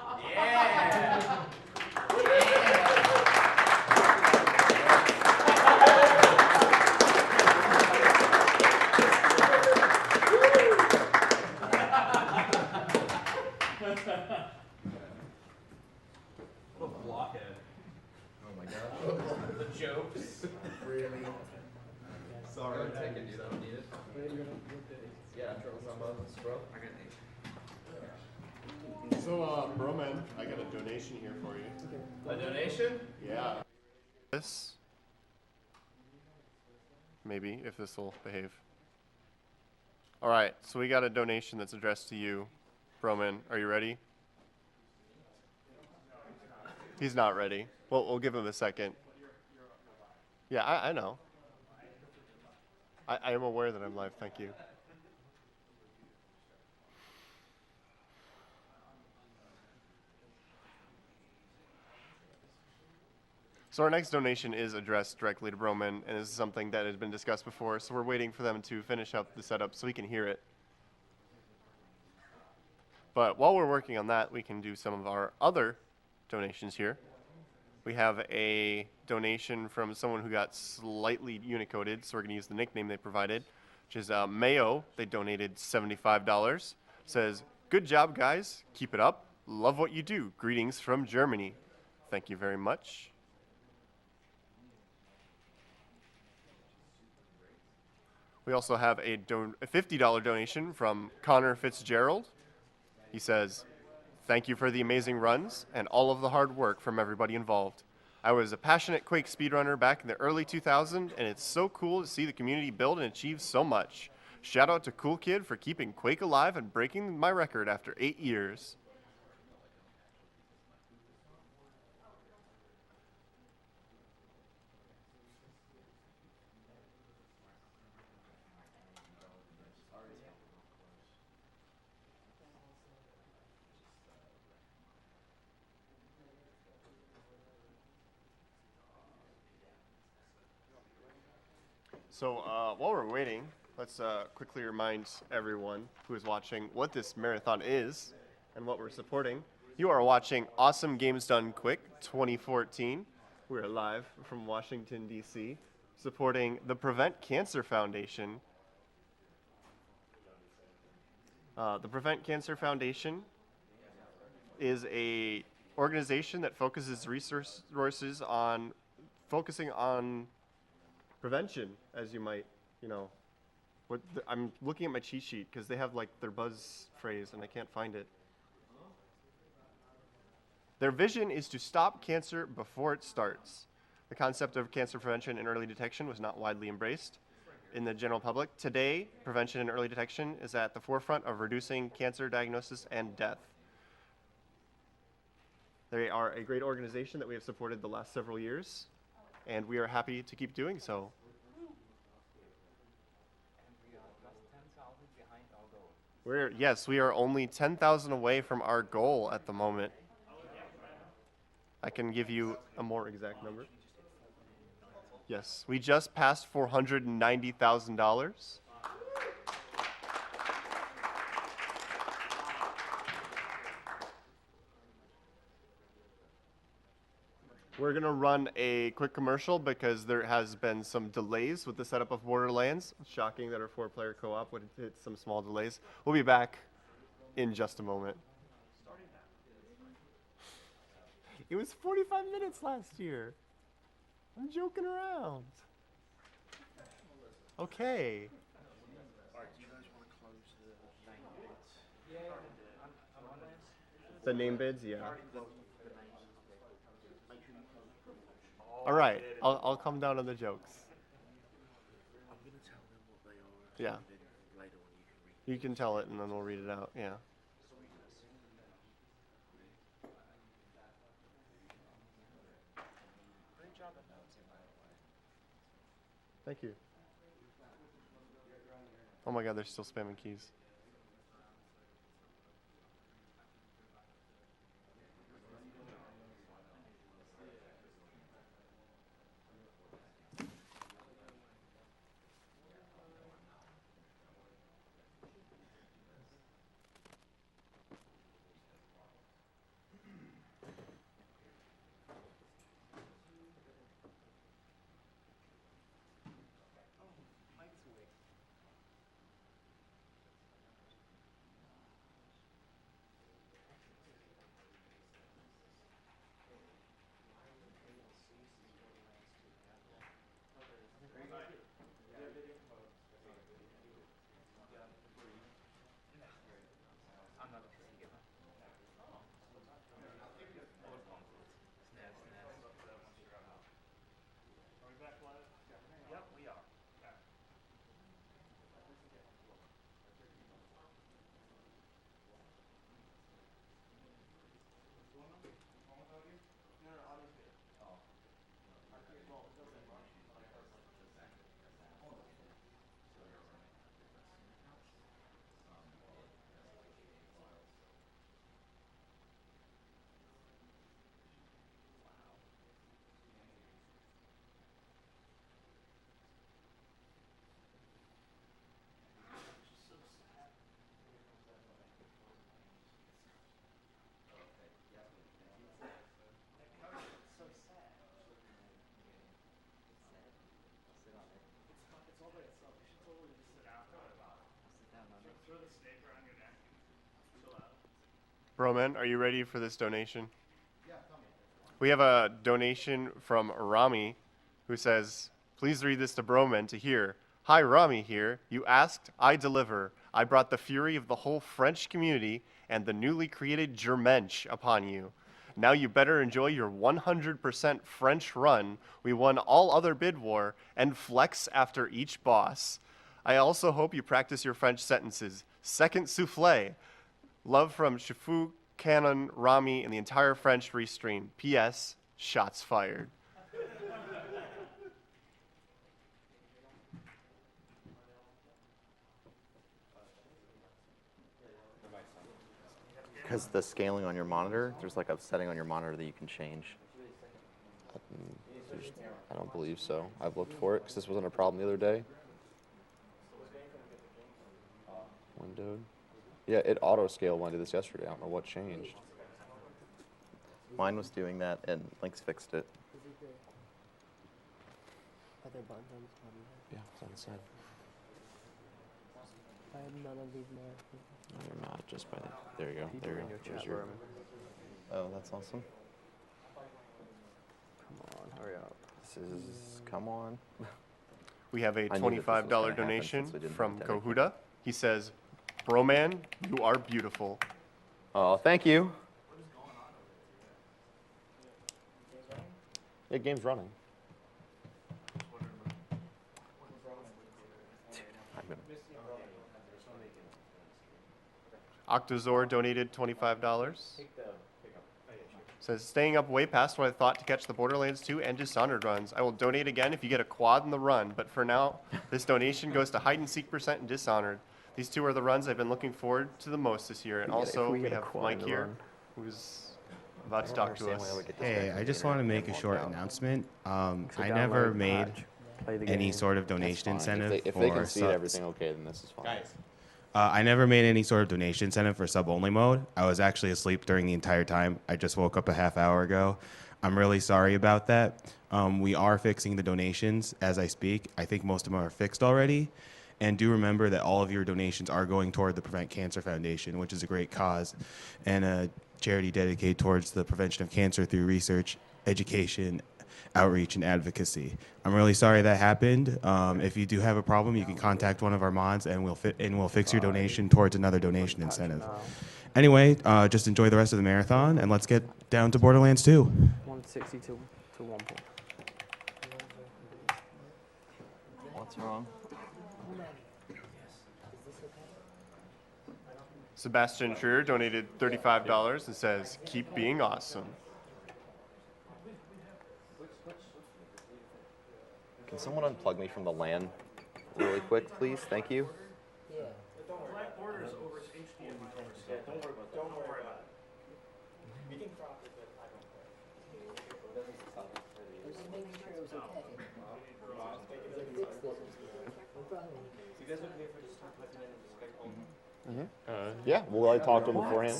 Yeah. What a blockhead. Oh my god. The jokes. Really? Sorry. Go ahead and take it, dude. I don't need it. Yeah, Charles, I'm on this, bro. I got So, Broman, I got a donation here for you. A donation? Yeah. This? Maybe, if this will behave. Alright, so we got a donation that's addressed to you. Broman, are you ready? He's not ready. Well, we'll give him a second. Yeah, I know. I am aware that I'm live, thank you. So our next donation is addressed directly to Broman, and this is something that has been discussed before, so we're waiting for them to finish up the setup so we can hear it. But while we're working on that, we can do some of our other donations here. We have a donation from someone who got slightly unicoded, so we're going to use the nickname they provided, which is Mayo. They donated $75. Says, "Good job, guys. Keep it up. Love what you do. Greetings from Germany." Thank you very much. We also have a $50 donation from Connor Fitzgerald. He says, "Thank you for the amazing runs and all of the hard work from everybody involved. I was a passionate Quake speedrunner back in the early 2000s, and it's so cool to see the community build and achieve so much. Shout out to Cool Kid for keeping Quake alive and breaking my record after 8 years." So while we're waiting, let's quickly remind everyone who is watching what this marathon is and what we're supporting. You are watching Awesome Games Done Quick 2014. We're live from Washington, D.C., supporting the Prevent Cancer Foundation. The Prevent Cancer Foundation is a organization that focuses resources on focusing on prevention, as you might, I'm looking at my cheat sheet because they have like their buzz phrase and I can't find it. Their vision is to stop cancer before it starts. The concept of cancer prevention and early detection was not widely embraced in the general public. Today, prevention and early detection is at the forefront of reducing cancer diagnosis and death. They are a great organization that we have supported the last several years, and we are happy to keep doing so. Yes, we are only 10,000 away from our goal at the moment. I can give you a more exact number. Yes, we just passed $490,000. We're going to run a quick commercial because there has been some delays with the setup of Borderlands. Shocking that our 4-player co-op would hit some small delays. We'll be back in just a moment. It was 45 minutes last year. I'm joking around. Okay. Alright, do you guys want to close the name bids? The name bids, yeah. All right, I'll come down on the jokes. I'm going to tell them what they are. Yeah. And then later on you can read. You can tell it and then we'll read it out, yeah. Great job announcing, by the way. Thank you. Oh my god, they're still spamming keys. Broman, are you ready for this donation? We have a donation from Rami, who says, please read this to Broman to hear. Hi, Rami here. You asked, I deliver. I brought the fury of the whole French community and the newly created Germensch upon you. Now you better enjoy your 100% French run. We won all other bid war and flex after each boss. I also hope you practice your French sentences. Second souffle. Love from Shifu, Canon, Rami, and the entire French restream. P.S. Shots fired. Because the scaling on your monitor, there's like a setting on your monitor that you can change. I don't believe so. I've looked for it because this wasn't a problem the other day. Windowed. Yeah, it auto-scaled when I did this yesterday. I don't know what changed. Mine was doing that, and Lynx fixed it. Are there buttons on this button? Yeah, it's on the side. I have none of these now. No, they're not. Just by the... There you go. People There you in go. your There's chat your... room. Oh, that's awesome. Come on, hurry up. This is... Come on. We have a I knew that this was gonna $25 happen donation since we didn't from have Derek. Kohuda. He says, Broman, you are beautiful. Oh, thank you. Yeah, game's running. Dude, I'm gonna... Octozor donated $25. Says, staying up way past what I thought to catch the Borderlands 2 and Dishonored runs. I will donate again if you get a quad in the run, but for now, this donation goes to Hide and Seek % and Dishonored. These two are the runs I've been looking forward to the most this year. And also, we have Mike here, who's about to talk to us. Hey, I just want to make a short announcement. I So never download made patch, play the any game. sort of donation incentive If for they can see subs. everything okay, then this is fine. Guys. I never made any sort of donation incentive for sub-only mode. I was actually asleep during the entire time. I just woke up a half hour ago. I'm really sorry about that. We are fixing the donations as I speak. I think most of them are fixed already. And do remember that all of your donations are going toward the Prevent Cancer Foundation, which is a great cause and a charity dedicated towards the prevention of cancer through research, education, outreach, and advocacy. I'm really sorry that happened. If you do have a problem, you can contact one of our mods, and we'll fix your donation towards another donation incentive. Anyway, just enjoy the rest of the marathon, and let's get down to Borderlands 2. 160 to 1 point. What's wrong? Sebastian Schreier donated $35 and says, keep being awesome. Can someone unplug me from the LAN really quick, please? Thank you. Yeah. I was just making sure it was okay. Fix this. No problem. Yeah, will I talk to him beforehand?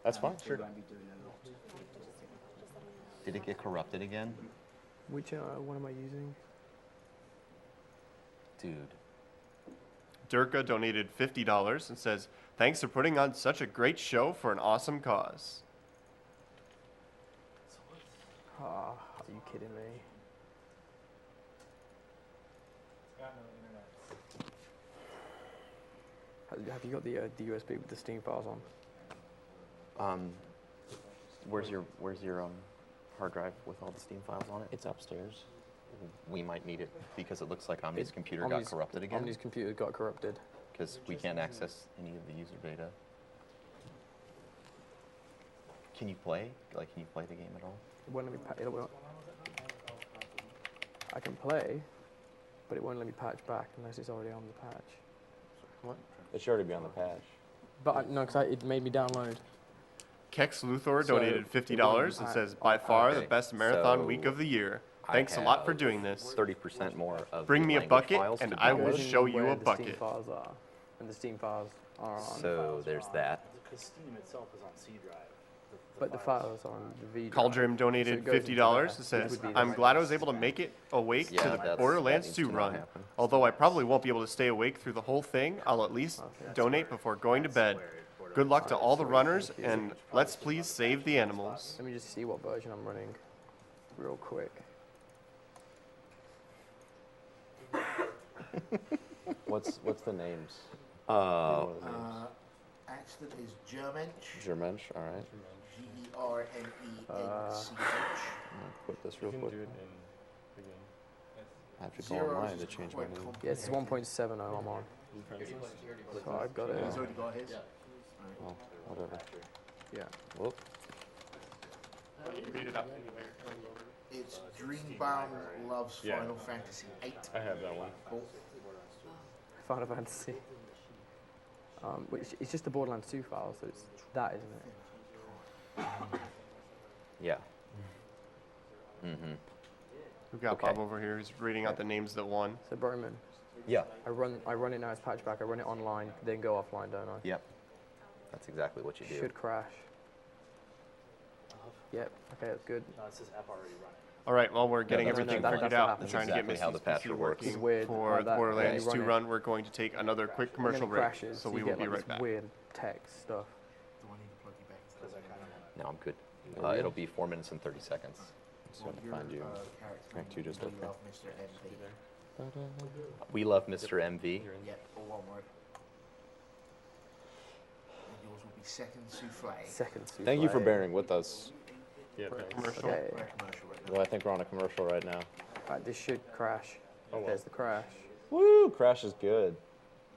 That's fine, sure. Did it get corrupted again? Which one am I using? Dude. Durka donated $50 and says, thanks for putting on such a great show for an awesome cause. Ah, are you kidding me? Have you got the USB with the Steam files on? Where's your hard drive with all the Steam files on it? It's upstairs. We might need it because it looks like Omni's computer got corrupted again. Omni's computer got corrupted. Because we can't access any of the user data. Can you play? Like, can you play the game at all? It won't let me I can play, but it won't let me patch back unless it's already on the patch. What? It should already be on the patch. But no, because it made me download. Kex Luthor So, donated it $50 and says, by far the Okay, best marathon so week of the year. I Thanks a lot have for doing this. 30% more of Bring the me a language bucket files and to I will download. Version show you where a the bucket. Steam files are, and the Steam files are on. So there's that. The Steam itself is on C drive. The But the files on the V drive. Cauldron donated So it goes into $50. there. It says, Would be I'm the- glad I was able to make it awake Yeah, to the that Borderlands needs 2 to not run. happen. Although I probably won't be able to stay awake through the whole thing, I'll at least donate before going to bed. Good luck to all the runners, and let's please save the animals. Let me just see what version I'm running real quick. What's the names? Accident is Germench. Germench, all right. Germench. Put this real quick. I have to go Zeros online is to change my quite name. Yeah, this is 1.70 I'm on. So I've got it. He's already got his. Well, whatever. Yeah. Whoop. It's Dreambound Loves Final Fantasy VIII. I have that one. Final Fantasy. Which it's just the Borderlands 2 file, so it's that, isn't it? Yeah. Mm-hmm. We've got Okay. Bob over here who's reading out the names that won. So Broman, Yeah. I run it now as patchback. I run it online, then go offline, don't I? Yep. That's exactly what you do. Should crash. Yep. Okay, that's good. No, it says app already running. All right, well, we're getting that's everything what figured happens. out. That's Trying to exactly get how Misty's the patcher PC works. working It's weird for how the that- Borderlands yeah, you 2 run run. We're going to take another quick And commercial then it break, crashes, so you we get will be like right this back. weird text stuff. Do I need to plug you back? Because I kind of No, I'm good. It'll be 4 minutes and 30 seconds. Just gotta find you. Act two just We okay. love Mr. MV. We love Mr. MV. Yeah, all one word. And yours will be second souffle. Second souffle. Thank you for bearing with us. Yeah, thanks. Commercial. Okay. We're a commercial right now. Well, I think we're on a commercial right now. Right, this should crash. Oh, well. There's the crash. Woo! Crash is good.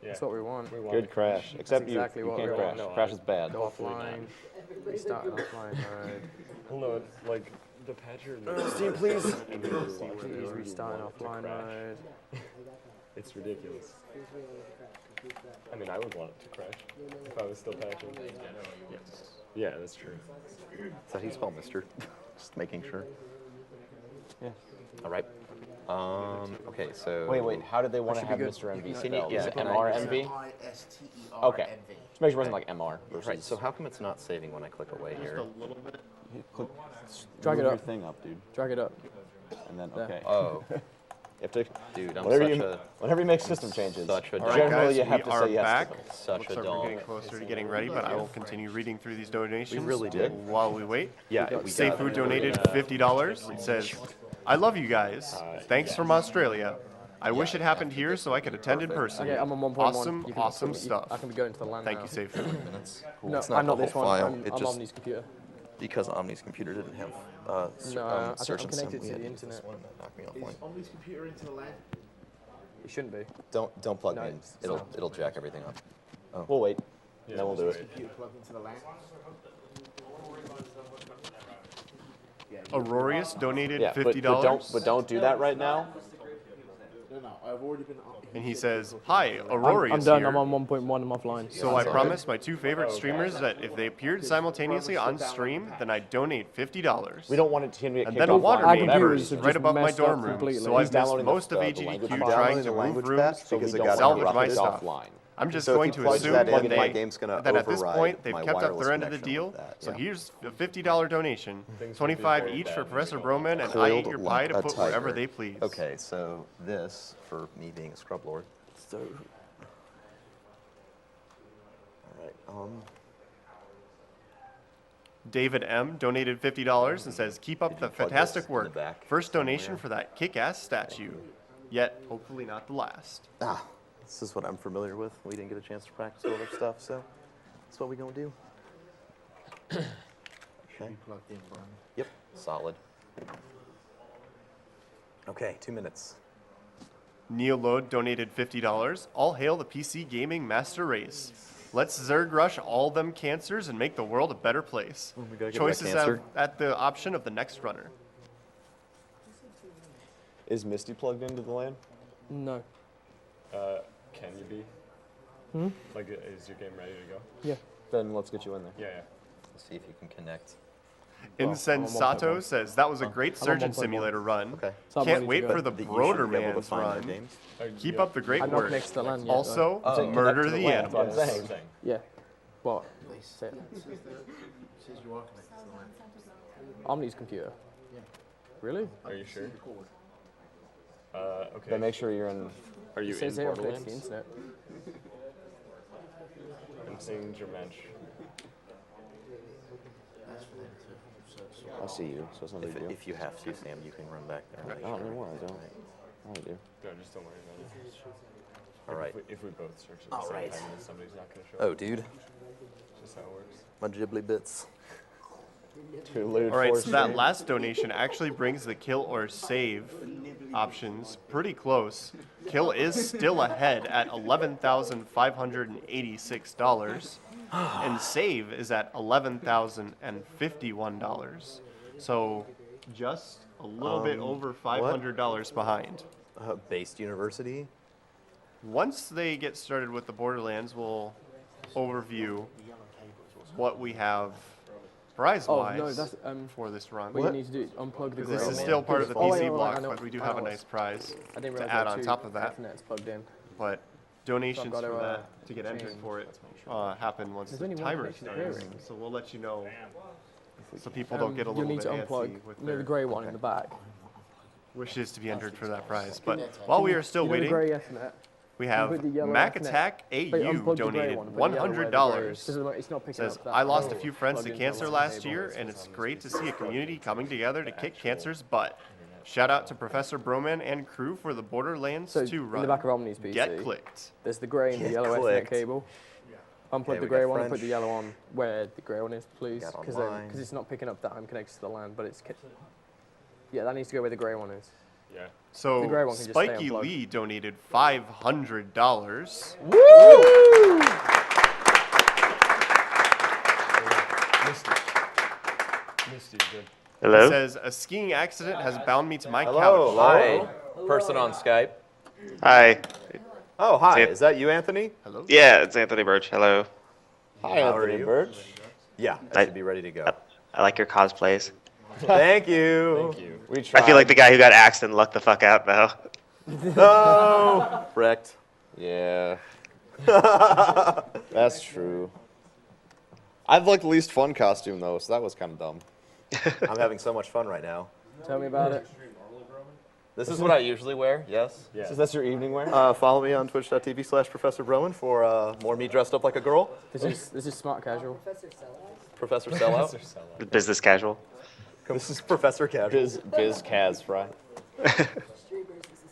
Yeah. That's what we want. We want Good it. crash. Except exactly you what can't we crash. want. No, Crash is bad. Go offline. Restart offline mode. Well, no, like the patcher. Steam, please. Please restart offline mode. It's ridiculous. I mean, I would want it to crash if I was still patching. Yes. Yeah, that's true. Is that how you spell Mr.? Just making sure. Yeah. All right. Okay, so. Wait. How did they want to should be have good. Mr. MV Can you- spelled? yeah, Is it can I- MRMV? ISTERMV. Okay. Just make sure it wasn't like MR versus. Right, so how come it's not saving when I click away here? Click, Drag move it your up. thing up, dude. Drag it up. And then, There. okay. Oh, You have to, dude, I'm whenever such you, a whenever you make system changes, such a All right, generally guys, you have we to are say yes back. to them. such Looks a like we're dog. getting closer to getting ready, but I will continue reading through these donations. really did. while we wait. Yeah, we Safe got Food it. donated $50. It says, I love you guys. Thanks from Australia. I wish it happened here so I could attend in person. Okay, I'm on 1.1. Awesome, You can awesome put me- stuff. I can be going to the land Thank now. you, Safe Food. No, It's not I'm not the this whole one. file, I'm it just- Omni's computer. Because Omni's computer didn't have No, search I'm and sim, connected we to had the use this internet. one, and that knocked me Is offline. Omni's computer into the LAN? It shouldn't be. Don't plug No, me in. it's It'll jack everything up. We'll wait. Yeah, then we'll do it. Computer plugged into the LAN? Aurorius donated Yeah, $50. but don't do that right now. No, I've already been. And he says, Hi, Aurorius I'm done. here. I'm on 1.1. I'm offline. So I promised my two favorite streamers that if they appeared simultaneously on stream, then I'd donate $50. We don't want it to get And kicked then a offline water or Our main whatever. computers have right just above my messed up dorm room. completely. So I've He's missed downloading most of the AGDQ language trying patch. to move language rooms patch So we because it don't got want to salvage my interrupt stuff. offline. I'm just So if going you to plug assume that one in, day my game's gonna that at this override point they've my kept up wireless their end of the connection deal. with that, So yeah. here's a $50 donation, Things would be 25 very each bad for when Professor we go Broman, and I Coiled eat your like pie to a put wherever tiger. they please. Okay, so this for me being a scrub lord. So All right. David M donated $50 and says, "Keep up Did the you plug fantastic this in work. the back First donation somewhere? for that kick-ass statue. Yet, hopefully not the last." This is what I'm familiar with. We didn't get a chance to practice all our stuff, so that's what we gonna do. Okay. Plugged in, Brian. Yep. Solid. Okay, 2 minutes. Neil Lode donated $50. All hail the PC gaming master race. Let's Zerg rush all them cancers and make the world a better place. we gotta get that Choices cancer. at the option of the next runner. Is Misty plugged into the LAN? no. Can you be? Like, is your game ready to go? Yeah. Then let's get you in there. Yeah, yeah. Let's see if you can connect. Insensato says, "That was a great I'm on surgeon 1.1. simulator run. Okay. So I'm Can't ready to wait go. for the You should Broder be able to Man's find run. the games. Keep up the great I'm not work. connected to the LAN yet. Also, Oh. murder Connect to the the LAN, that's what I'm animals." saying. though. Yeah. What? Say it. says you are connected to the LAN. Omni's computer. Really? Are you sure? Okay. Then make sure you're in. Are you It says in here connected to the Borderlands? internet. I'm seeing Jermensch. That's for them too. So I see you, so it's not a big deal. If you have to, Sam, you can run back there. and make Not sure. anymore, I don't. I do. No, just don't worry about it. All right. If we both search at the same time, then somebody's not going to show Oh, up. dude, It's just how it works. my ghibli bits. Too lewd All right, for so that stream. last donation actually brings the kill or save options pretty close. Kill is still ahead at $11,586, and save is at $11,051. So just a little bit over $500 behind. Based University. Once they get started with the Borderlands, we'll overview what we have prize-wise Oh, no, that's, for this run. what you need to do is unplug the Because grey this one. is still part of the Oh, PC yeah, block, I know. but we do I have a know. nice prize I didn't to realize add there on were top two of that. Ethernets plugged in. But donations got for to, that to get entered change. for it happen once There's the only one timer connection to grey starts. rings. So we'll let you know so people don't get a You'll little need bit to unplug antsy with the their grey one in the back. wishes to be entered for that prize. But while we are still You know the waiting, grey Ethernet? we have put the yellow Mac Ethernet. Attack But AU unplug the grey donated one, put the yellow where the grey is. $100. 'Cause it's not picking Says, up that I lost a cable few friends to plugged into cancer the last cable. year, and it's great to see a community coming together to kick cancer's butt. Shout out to Professor Broman and crew for the Borderlands So 2 in run. the back of Omni's PC, Get clicked. there's the grey and the Get yellow Ethernet clicked. cable. Unplug Okay, the we grey got one and put French. the yellow on where the grey one is, please. Got Because online. it's not picking up that I'm connected to the LAN, but it's... Yeah, that needs to go where the grey one is. Yeah. So The grey one can just stay Spiky unplugged. Lee donated $500. Misty, good. He says, a skiing accident has bound me to my Hello. couch. Hi, person on Skype. Hi. Oh, hi. Sam. Is that you, Anthony? Hello? Yeah, it's Anthony Birch. Hello. Hi, How are Anthony you? Birch. Yeah, I should be ready to go. I like your cosplays. Thank you. Thank you. We tried. I feel like the guy who got axed and lucked the fuck out, though. No. Wrecked. Yeah. That's true. I've like the least fun costume though, so that was kind of dumb. I'm having so much fun right now. Tell me about it. This is what I usually wear, yes? Yeah. So that's your evening wear? Follow me on twitch.tv/Professor Broman for more me dressed up like a girl. This is smart casual. Professor Sellout. Professor Sellout. They're selling. Business casual. This is Professor Casual. Biz Kaz Fry. Streamers, this is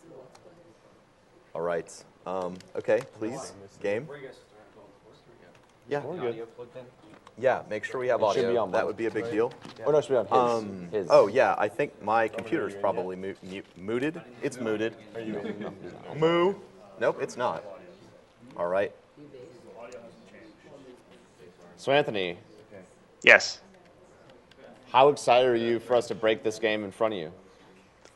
a Let's Play. All right. Okay, please. Game. Yeah. We're good. Yeah, make sure we have It should audio. be on That both. would be a big deal. Oh no, it should be on his. Oh yeah, I think my computer's probably muted. It's muted. Are you in? Moo. Nope, it's not. All right. So Anthony, Yes. how excited are you for us to break this game in front of you?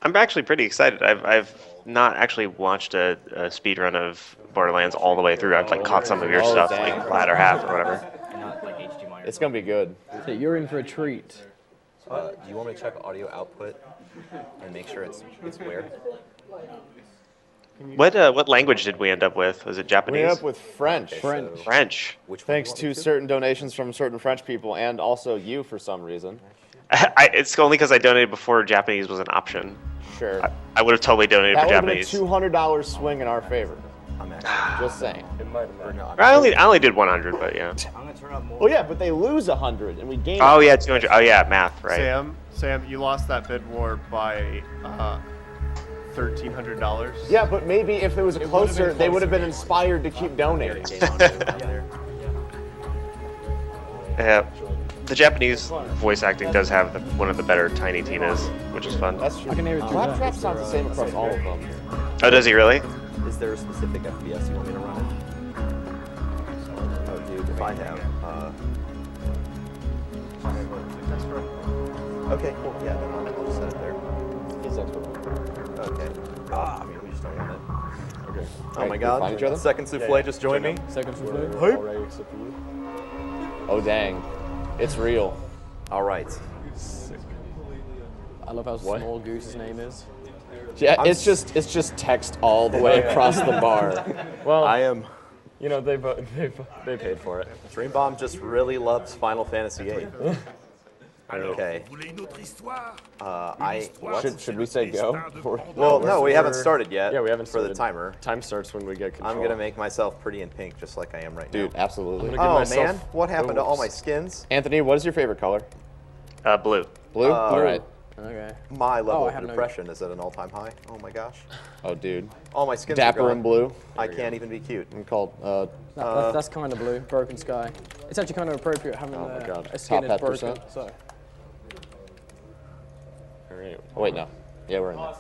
I'm actually pretty excited. I've not actually watched a speed run of Borderlands all the way through. I've like caught some of your Oh, stuff, dang. like latter half or whatever. It's gonna be good. So you're in for a treat. Do you want me to check audio output and make sure it's where? What language did we end up with? Was it We Japanese? ended up with French. French. French. Which one Thanks do you to want me certain donations from certain French people and also you for some reason. It's only because I donated before Japanese was an option. Sure. I would have totally donated That for would have been a Japanese. $200 swing in our favor. I'm actually. Just saying. It might have been. I only did 100, but yeah. Well, yeah, but they lose 100 and we gain. Oh yeah, 200. Oh yeah, math, right? Sam, you lost that bid war by $1,300. Yeah, but maybe if it was closer, they would have been inspired to keep donating. Yeah. The Japanese voice acting does have one of the better Tiny Tinas, which is fun. That's true. I can hear it through that. Claptrap sounds the same across all of them. Oh, does he really? Is there a specific FPS you want me to run it? Oh, dude, if I have. Okay, cool. Yeah, then I'll just set it there. He's expert. Okay. I mean, we just don't want it. Okay. Oh my god. Find each other? Second souffle just joined me. Second souffle. Already except for you. Oh dang, it's real. All right. I love how What? small Goose's name is. Yeah, it's just text all the way across the bar. Well, I am You know, they paid for it. Dream Bomb just really loves Final Fantasy VIII. Okay. Should we say go? Well, no, we haven't started yet. Yeah, we haven't for started. the timer. Time starts when we get control. I'm gonna make myself pretty in pink, just like I am right now. Dude, absolutely. Oh man, what happened to all my skins? Anthony, what is your favorite color? Blue. Blue? All right. Okay. My level I of have no- depression is at an all-time high. Oh my gosh. Oh, dude. All my skins Dapper are and gone. blue. I can't even be cute. I'm called. That's kind of blue. Broken Sky. It's actually kind of appropriate having Oh my God. a skin Top is hat broken. percent. So. All right. Oh, wait, no. Yeah, we're in there.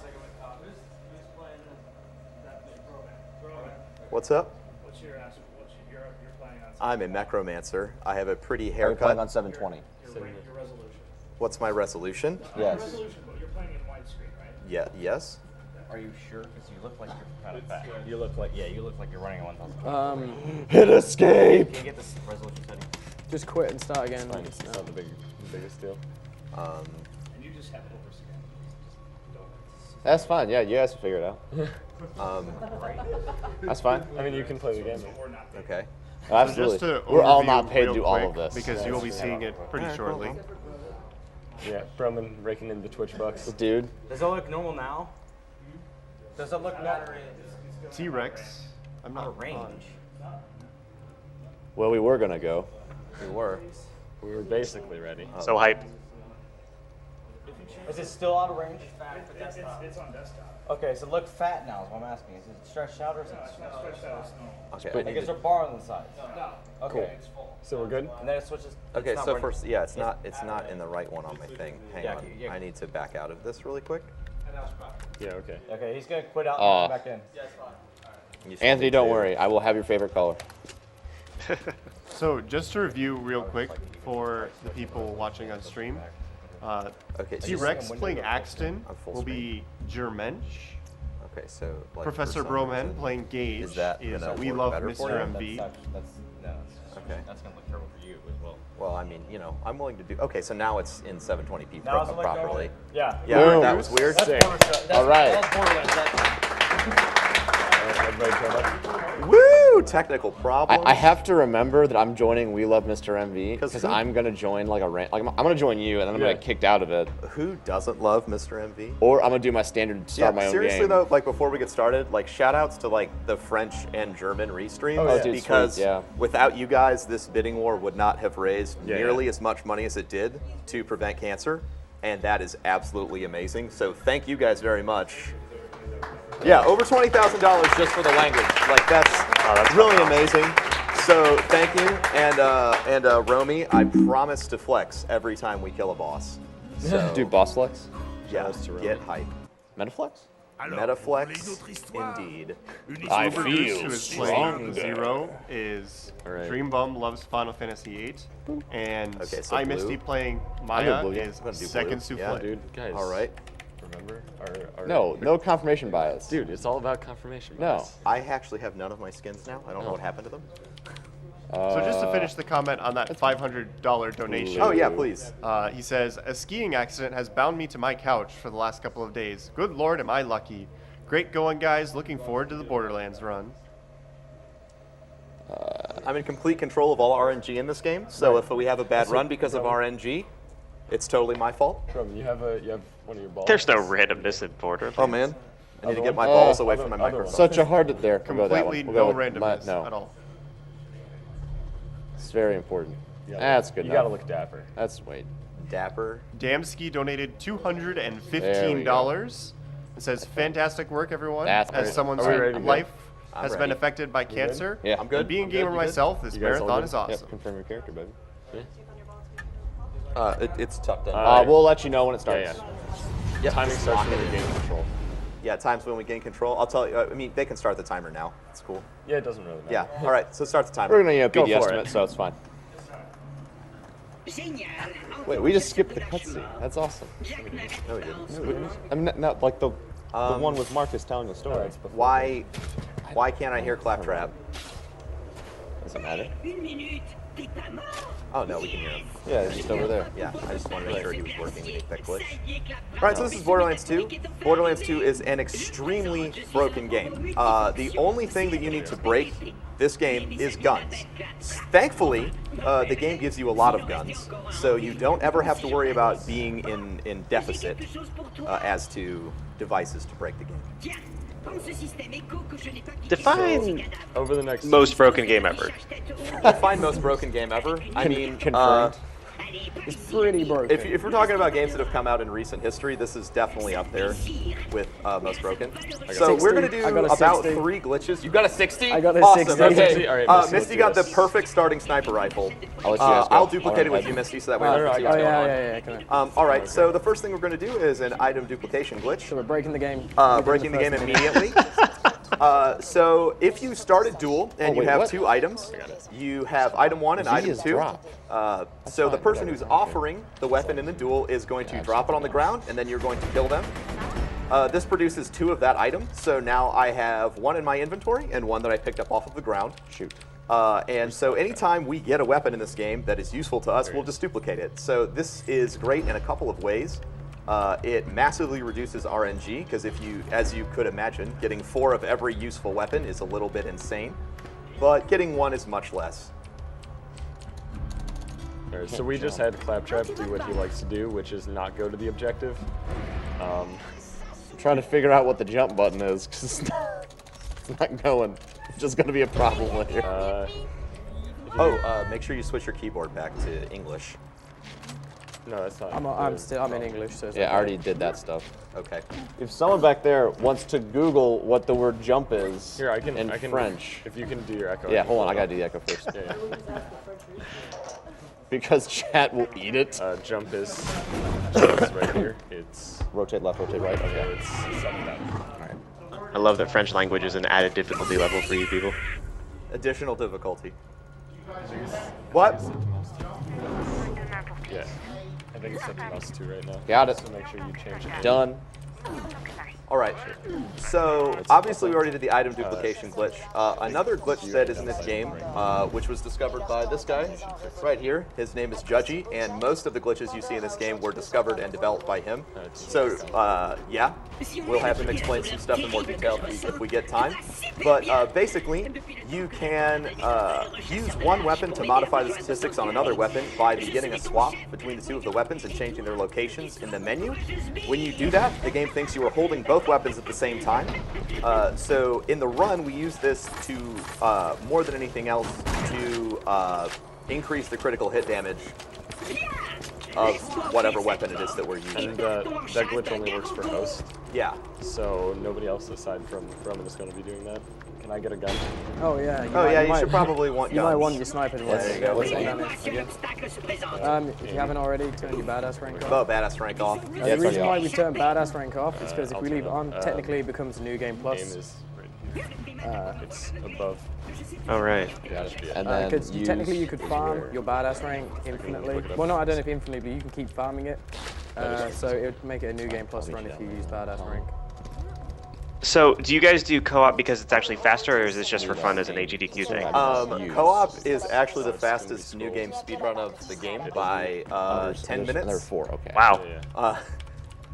What's up? What's your planning on? I'm a necromancer. I have a pretty Are you playing haircut. on 720? Your resolution. What's my resolution? Yes. Resolution, but you're playing in widescreen, right? Yeah. Yes. Are you sure? Because you look like you're kind of fat. You look like you're running at 1,000. Hit escape! Can you get this resolution setting? Just quit and start again. It's not the biggest deal. And you just have overscan. That's fine. Yeah, you guys can figure it out. That's fine. I mean, you can play the game. Okay. Absolutely. Just to We're all overview not paid to real do all of quick, this. because you will be seeing it pretty shortly. Yeah, Broman raking in the Twitch bucks. Dude. Does it look normal now? Does it look normal? T-Rex. I'm not range. Well, we were going to go. We were. We were basically ready. So hype. Is it still out of range? It's on desktop. Okay, so look fat now is what I'm asking. Is it stretched out or is it Stretched out is normal. Okay. like is there bar on the side? No. Okay. So we're good? And then it switches. Okay. it's not So running- first, yeah, it's not in the right one on my thing. Hang Yeah, on. yeah. I need to back out of this really quick. Yeah, okay. Okay, he's gonna quit out Aw. and come back in. You still Anthony, need don't to- worry. I will have your favorite color. So just to review real quick for the people watching on stream, Okay. T-Rex playing Axton I'm full will be Germensch. Okay. So like Professor for some Broman reason- playing Gage Is that is gonna We work Love better for Mr. you? MV. That's Okay. That's gonna look terrible for you as well. Well, I mean, you know, I'm willing to do. Okay, so now it's in 720p Now it's like properly. Yeah. Yeah, Boom. that was weird. Sick. All right. That's Borderlands. Everybody showed up. Woo! Technical problems. I have to remember that I'm joining We Love Mr. MV 'Cause because who- I'm gonna join like a rant. Like I'm gonna join you and then I'm gonna Yeah. get kicked out of it, Who doesn't love Mr. MV? or I'm gonna do my standard start my own seriously game. though, like before we get started, like shout outs to like the French and German restreams Oh, yeah. Dude, because sweet, yeah. without you guys, this bidding war would not have raised Yeah, nearly yeah. as much money as it did to prevent cancer, and that is absolutely amazing. So thank you guys very much. Yeah, over $20,000 just for the language. Like that's really amazing. So thank you, and Romy, I promise to flex every time we kill a boss. So Dude, boss flex, yeah, get hype. Metaflex. Metaflex, indeed. I Overdose, who is playing Zero, is Alright. Dream Bum loves Final Fantasy VIII, and Okay, so I blue. Misty playing do Maya blue, yeah. is I'm gonna do second blue. souffle. Yeah, Dude, guys. All right. Remember? Our No confirmation bias. Dude, it's all about confirmation. No. bias. I actually have none of my skins now. I don't know what happened to them. So just to finish the comment on that $500 donation. Oh yeah, please. He says, a skiing accident has bound me to my couch for the last couple of days. Good Lord, am I lucky. Great going, guys. Looking forward to the Borderlands run. I'm in complete control of all RNG in this game. So if we have a bad run because of RNG, it's totally my fault. Roman, you have one of your balls. There's no randomness in Borderlands. Oh man, I need to Other get my one? balls away Other- from my other one. microphone. Such a hard there. We'll go that one. Completely We'll no go with randomness no. at all. It's very important. You gotta- That's good You enough. gotta look dapper. That's wait. Dapper. Damski donated There we $215. It says, fantastic work, everyone. That's As great. some's Are we ready to go? life I'm has ready. been affected by cancer. Yeah. I'm good. And being a I'm gamer good. You good? myself, this You guys all marathon good? is awesome. Yep, confirm your character, baby. It's tucked in. We'll let you know when it starts. Yeah, Yep, Timing just starts lock when it you in. gain control. Yeah, times when we gain control. I'll tell you. I mean, they can start the timer now. It's cool. Yeah, it doesn't really matter. Yeah. All right. So start the timer. We're gonna Go beat the for estimate, it. so it's fine. Wait, we just skipped the cutscene. That's awesome. No, we didn't. I mean, not like the one with Marcus telling the story. Why can't I hear Claptrap? Doesn't matter. Oh no, we can hear him. Yeah, it's just over there. Yeah, I just wanted to make sure he was working beneath that glitch. Alright, so this is Borderlands 2. Borderlands 2 is an extremely broken game. The only thing that you need to break this game is guns. Thankfully, the game gives you a lot of guns, so you don't ever have to worry about being in deficit as to devices to break the game. Define Over the next most broken game ever. Define most broken game ever. I mean, It's pretty broken. if we're talking about games that have come out in recent history, this is definitely up there with most broken. So we're going to do about 3 glitches. You got a 60? I got a awesome. 60. Okay. All right, Misty got the perfect starting sniper rifle. I'll let you guys go. I'll duplicate it with you, Misty, so that way we can see what's going on. Yeah, come on. All right, so the first thing we're going to do is an item duplication glitch. So we're breaking the game. Breaking the game immediately. So if you start a duel and you have 2 items, you have item 1 and item 2. So the person who's offering the weapon in the duel is going to drop it on the ground, and then you're going to kill them. This produces 2 of that item, so now I have 1 in my inventory and 1 that I picked up off of the ground. Shoot. And so anytime we get a weapon in this game that is useful to us, we'll just duplicate it. So this is great in a couple of ways. It massively reduces RNG, because as you could imagine, getting 4 of every useful weapon is a little bit insane, but getting 1 is much less. All right, so we just had Claptrap do what he likes to do, which is not go to the objective. I'm trying to figure out what the jump button is, because it's not going. It's just going to be a problem later. Make sure you switch your keyboard back to English. No, that's not. I'm in English, so it's Yeah, okay. I already did that stuff. Okay. If someone back there wants to Google what the word jump is Here, I can French. If you can do your echo. Yeah, hold on, I gotta do the echo first. Yeah. Because chat will eat it. Jump is right here. It's rotate left, rotate right. Okay. It's 7 down. All right. I love that French language is an added difficulty level for you people. Additional difficulty. What? Yeah. I think it's set to mouse 2 right now. Got it. So make sure you change it. Done. All right. So obviously we already did the item duplication glitch. Another glitch that is in this game, which was discovered by this guy right here. His name is Judgy, and most of the glitches you see in this game were discovered and developed by him. So yeah, we'll have him explain some stuff in more detail if we get time. But basically, you can use one weapon to modify the statistics on another weapon by beginning a swap between the 2 of the weapons and changing their locations in the menu. When you do that, the game thinks you are holding both weapons at the same time. So in the run, we use this to, more than anything else, to increase the critical hit damage of whatever weapon it is that we're using. And that glitch only works for host. Yeah. So nobody else aside from is going to be doing that. Can I get a gun? Oh yeah. You should probably want guns. You might want your sniper. There you go. What's if you haven't already, turn your badass rank off. Oh, badass rank off. The reason why we turn badass rank off is because if we leave it on, technically it becomes a new game plus. Game is right here. It's above. Oh, right. And then because technically you could farm your badass rank infinitely. Well, no, I don't know if infinitely, but you can keep farming it. So it would make it a new game plus run if you use badass rank. So, do you guys do co-op because it's actually faster, or is this just for fun as an AGDQ thing? Co-op is actually the fastest new game speedrun of the game by 10 minutes. And there are 4, okay. Wow.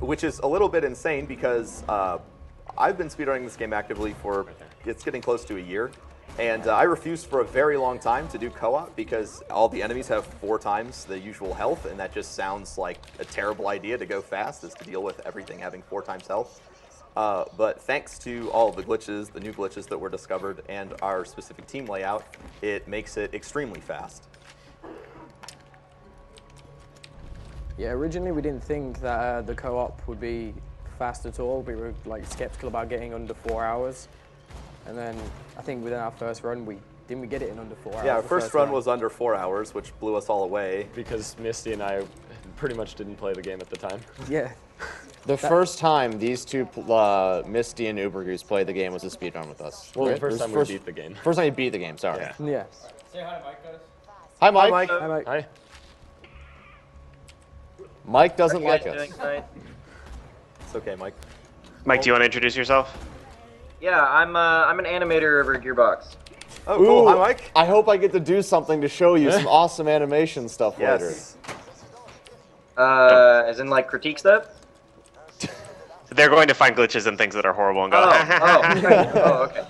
Which is a little bit insane because I've been speedrunning this game actively for, it's getting close to a year. And I refused for a very long time to do co-op because all the enemies have 4 times the usual health, and that just sounds like a terrible idea to go fast, is to deal with everything having 4 times health. But thanks to all of the glitches, the new glitches that were discovered, and our specific team layout, it makes it extremely fast. Yeah, originally we didn't think that the co-op would be fast at all. We were like skeptical about getting under 4 hours. And then I think within our first run, we get it in under 4 hours. Yeah, our first run was under 4 hours, which blew us all away. Because Misty and I pretty much didn't play the game at the time. Yeah. The first time these two, Misty and Ubergoose, played the game was a speedrun with us. Well, right? the first time we beat the game. First time you beat the game, sorry. Yeah. Say hi to Mike, guys. Hi, Mike. Hi, Mike. Hi, Mike. Hi. Mike doesn't like us. It's okay, Mike. Mike, do you want to introduce yourself? Yeah, I'm an animator over at Gearbox. Oh, cool. Hi, Mike. I hope I get to do something to show you some awesome animation stuff later. As in like critique stuff? They're going to find glitches and things that are horrible and go, oh, okay.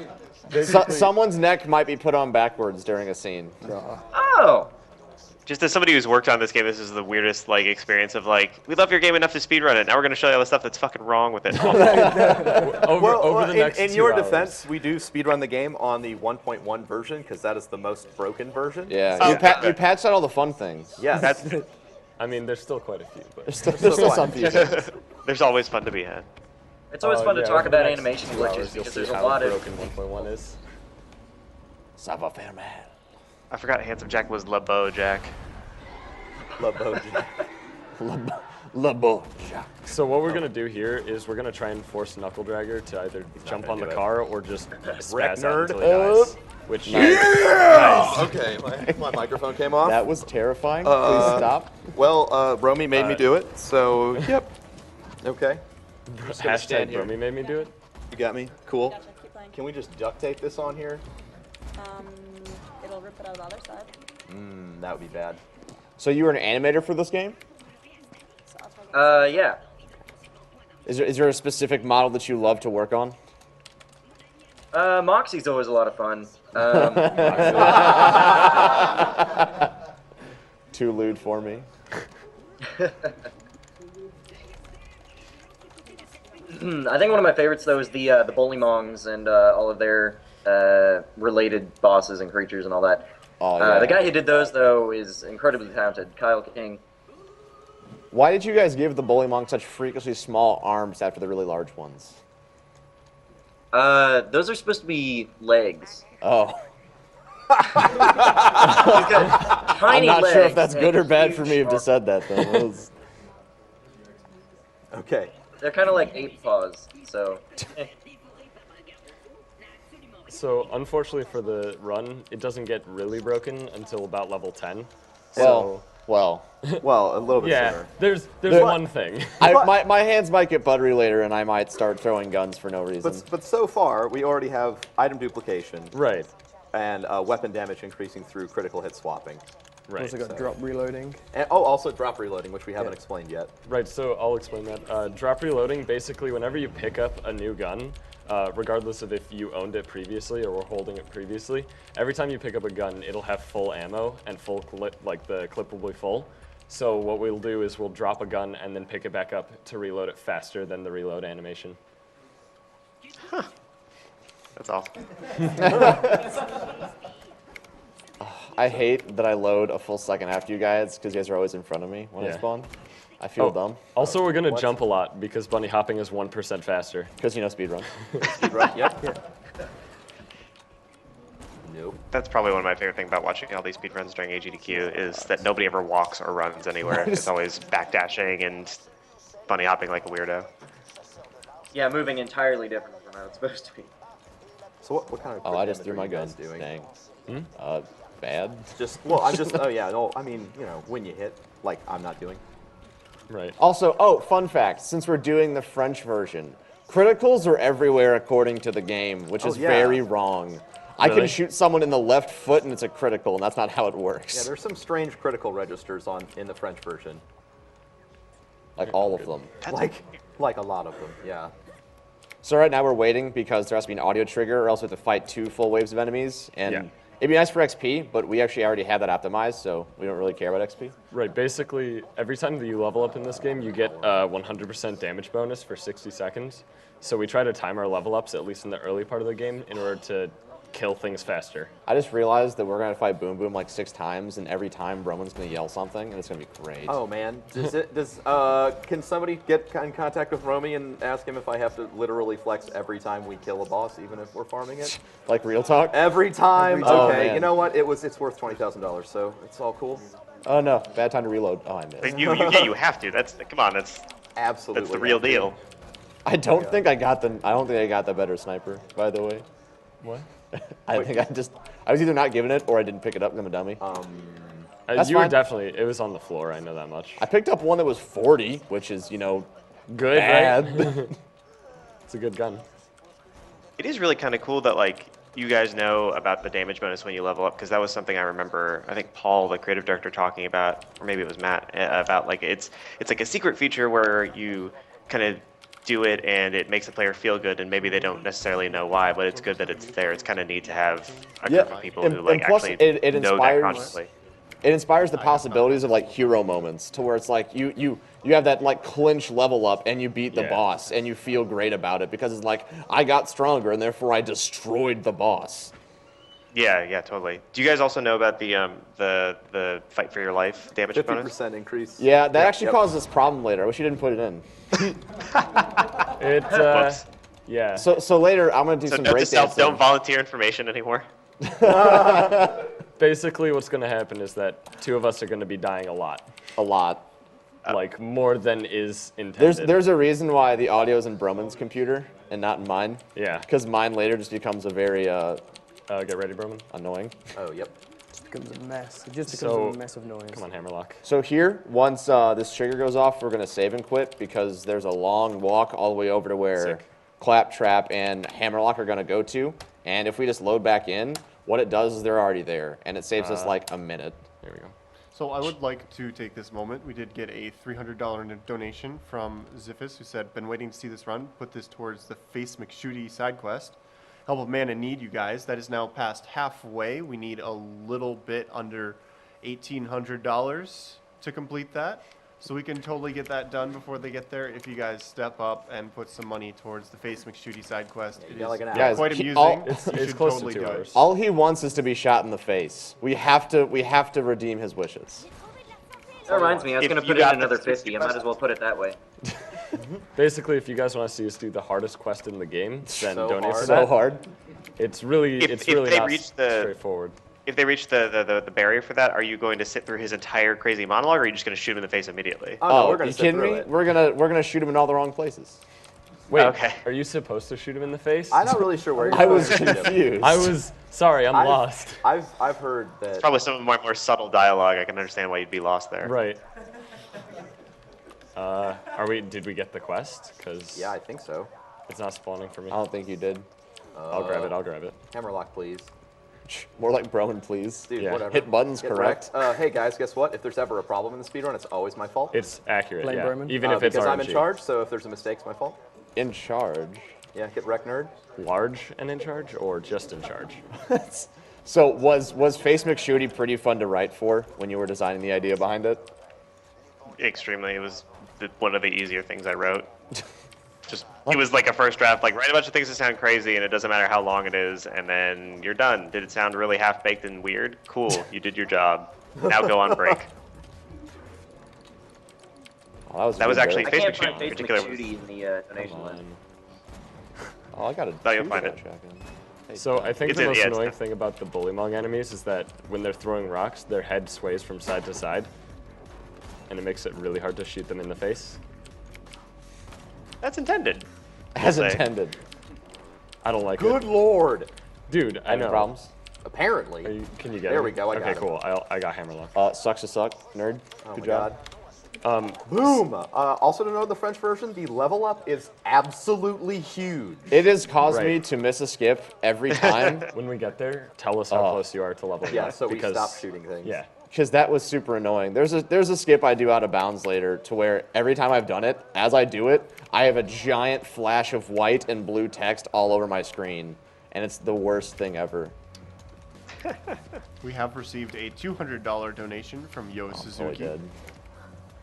Someone's neck might be put on backwards during a scene. Oh. Just as somebody who's worked on this game, this is the weirdest like experience of like, we love your game enough to speedrun it. Now we're going to show you all the stuff that's fucking wrong with it. over the next in 2 your hours. defense, we do speedrun the game on the 1.1 version because that is the most broken version. Yeah, you patched out all the fun things. Yes. I mean, there's still quite a few, but there's still some pieces. There's always fun to be had. It's always fun to talk over the about next animation 2 hours, glitches you'll because see there's a how lot of. broken 1.1 is. Savoir-faire man. I forgot Handsome Jack was LeBeau Jack. LeBeau Jack. LeBeau Jack. So what we're gonna do here is we're gonna try and force Knuckle Dragger to either jump on the car or just spaz out until he dies. Which nice. Okay, my microphone came off. That was terrifying. Please stop. Well, Romy made me do it, so yep. Okay. Hashtag Romy made me do it. You got me? Cool. Gotcha, keep playing. Can we just duct tape this on here? It'll rip it out the other side. That would be bad. So you were an animator for this game? Yeah. Is there a specific model that you love to work on? Moxie's always a lot of fun. Too lewd for me. I think one of my favorites though is the Bullymongs and all of their related bosses and creatures and all that. Oh, yeah. The guy who did those though is incredibly talented, Kyle King. Why did you guys give the Bullymong such freakishly small arms after the really large ones? Those are supposed to be legs. Oh. Tiny I'm not sure if legs that's good or and bad for huge me to have arms. said that then. Okay. They're kind of like ape paws, so. So unfortunately for the run, it doesn't get really broken until about level 10. Well, well, a little bit yeah, sooner. there's one thing. my hands might get buttery later, and I might start throwing guns for no reason. But so far, we already have item duplication. Right. And weapon damage increasing through critical hit swapping. Right. Also got drop reloading. And, also drop reloading, which we haven't explained yet. Right, so I'll explain that. Drop reloading, basically whenever you pick up a new gun, regardless of if you owned it previously or were holding it previously, every time you pick up a gun, it'll have full ammo and full clip, like the clip will be full. So what we'll do is we'll drop a gun and then pick it back up to reload it faster than the reload animation. Huh. That's awesome. I hate that I load a full second after you guys because you guys are always in front of me when I spawn. I feel dumb. Also, we're going to jump a lot because bunny hopping is 1% faster. Because you know speedrun. Speedrun, yep. Nope. That's probably one of my favorite things about watching all these speedruns during AGDQ is that nobody ever walks or runs anywhere. It's always backdashing and bunny hopping like a weirdo. Yeah, moving entirely different from how it's supposed to be. So what kind of? Oh, I just threw my gun. gun. Dang. Bad. I'm just. Oh yeah, no. I mean, when you hit, like I'm not doing. Right. Also, fun fact, since we're doing the French version, criticals are everywhere according to the game, which is very wrong. I can shoot someone in the left foot and it's a critical, and that's not how it works. Yeah, there's some strange critical registers in the French version. Like all of them. Like a lot of them, yeah. So right now we're waiting because there has to be an audio trigger or else we have to fight 2 full waves of enemies. And it'd be nice for XP, but we actually already have that optimized, so we don't really care about XP. Right, basically, every time that you level up in this game, you get a 100% damage bonus for 60 seconds. So we try to time our level ups, at least in the early part of the game, in order to kill things faster. I just realized that we're going to fight Boom Boom like 6 times, and every time Roman's going to yell something, and it's going to be great. Oh man, can somebody get in contact with Romy and ask him if I have to literally flex every time we kill a boss, even if we're farming it? Like real talk? Every time. Oh, okay, man. you know what? It's worth $20,000, so it's all cool. Oh no, bad time to reload. Oh, I missed. You have to. Come on, that's absolutely that's the real deal. I don't think I got the better sniper, by the way. What? I think I was either not given it or I didn't pick it up. I'm a dummy. That's you were fine. definitely, it was on the floor, I know that much. I picked up one that was 40, which is, good, bad. right? It's a good gun. It is really kind of cool that, like, you guys know about the damage bonus when you level up? Because that was something I remember, I think Paul, the creative director, talking about, or maybe it was Matt, about like it's like a secret feature where you kind of do it and it makes the player feel good, and maybe they don't necessarily know why, but it's good that it's there. It's kind of neat to have a group of people who like plus actually it know that consciously. It inspires the possibilities of like hero moments to where it's like you have that like clinch level up and you beat the boss and you feel great about it because it's like I got stronger and therefore I destroyed the boss. Yeah, totally. Do you guys also know about the fight for your life damage bonus? 50% increase. Yeah, that actually causes us problem later. I wish you didn't put it in. Yeah. So later I'm gonna do some break dancing. Don't volunteer information anymore. Basically, what's going to happen is that 2 of us are going to be dying a lot. A lot. Like, more than is intended. There's a reason why the audio is in Broman's computer and not in mine. Yeah. Because mine later just becomes a very get ready, Broman. Annoying. Oh, yep. It becomes a mess. It just becomes a mess of noise. Come on, Hammerlock. So here, once this trigger goes off, we're going to save and quit because there's a long walk all the way over to where Claptrap and Hammerlock are going to go to. And if we just load back in, what it does is they're already there, and it saves us like a minute. There we go. So I would like to take this moment. We did get a $300 donation from Ziphis, who said, "Been waiting to see this run. Put this towards the Face McShooty side quest. Help a man in need, you guys. That is now past halfway. We need a little bit under $1,800 to complete that. So we can totally get that done before they get there if you guys step up and put some money towards the Face McShooty side quest. It is Guys, quite amusing. It's close to 2 hours. All he wants is to be shot in the face. We have to redeem his wishes. That reminds me, I was going to put in another 50. I might as well put it that way. Basically, if you guys want to see us do the hardest quest in the game, then donate for that. So hard. It's really, If they not reach the- straightforward. If they reach the barrier for that, are you going to sit through his entire crazy monologue, or are you just going to shoot him in the face immediately? Oh, we're gonna you kidding me? We're gonna shoot him in all the wrong places. Wait, okay. Are you supposed to shoot him in the face? I'm not really sure where you're I was supposed to shoot him. confused. I was sorry, I'm lost. I've heard that. It's probably some of my more subtle dialogue. I can understand why you'd be lost there. Right. Did we get the quest? Because Yeah, I think so. it's not spawning for me. I don't think you did. I'll grab it. Hammerlock, please. More like Broman, please. Dude, Yeah. whatever. Hit buttons, Get correct. wrecked. Hey guys, guess what? If there's ever a problem in the speedrun, it's always my fault. It's accurate, Blame yeah. Berman? Even if it's because RNG. I'm in charge, so if there's a mistake, it's my fault. In charge. Yeah, get wrecked, nerd. Large and in charge, or just in charge? So was Face McShooty pretty fun to write for when you were designing the idea behind it? Extremely. It was one of the easier things I wrote. It was like a first draft, like write a bunch of things that sound crazy, and it doesn't matter how long it is, and then you're done. Did it sound really half-baked and weird? Cool, you did your job. Now go on break. Oh, that was actually I Face can't McShooty find in Face particular. McShooty in the donation list. Oh, I got a. No, you'll find it. So I think It's the in- most yeah, it's annoying there. thing about the Bullymong enemies is that when they're throwing rocks, their head sways from side to side, and it makes it really hard to shoot them in the face. That's intended. As I'll say. intended. I don't like it. Good lord. Dude, I Any know. problems? Apparently. Can you get There it? we go, I got okay, him. cool. I got Hammerlock. Sucks to suck, nerd. Oh Good my job. God. Boom! Also to know the French version, the level up is absolutely huge. It has caused Right. me to miss a skip every time. When we get there, tell us how close you are to leveling Yeah, up. so we because, stop shooting things. Yeah. Because that was super annoying. There's a skip I do out of bounds later to where every time I've done it, as I do it, I have a giant flash of white and blue text all over my screen, and it's the worst thing ever. We have received a $200 donation from Yo Totally Suzuki. dead.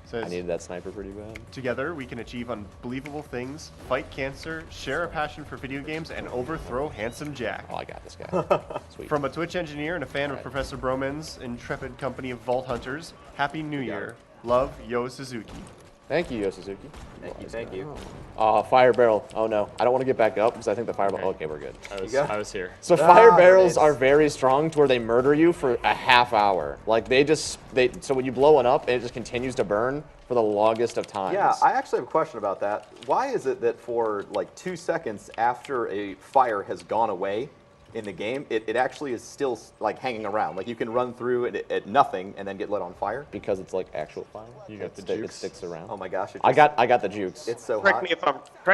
Says, I needed that sniper pretty bad. together we can achieve unbelievable things, fight cancer, share a passion for video games, and overthrow Handsome Jack. Oh, I got this guy. Sweet. From a Twitch engineer and a fan of Professor Broman's intrepid company of Vault Hunters, Happy New Year. Love, Yo Suzuki. Thank you, Yo Suzuki. Thank you. Fire barrel. Oh no, I don't want to get back up because I think the fire barrel. Okay, we're good. I was here. So fire barrels grenades. are very strong to where they murder you for a half hour. Like so when you blow one up, it just continues to burn for the longest of times. Yeah, I actually have a question about that. Why is it that for like 2 seconds after a fire has gone away, in the game, it actually is still like hanging around. Like you can run through it at nothing and then get lit on fire. Because it's like actual fire. You got the It jukes. sticks around. Oh my gosh! I got the jukes. It's so Correct hot.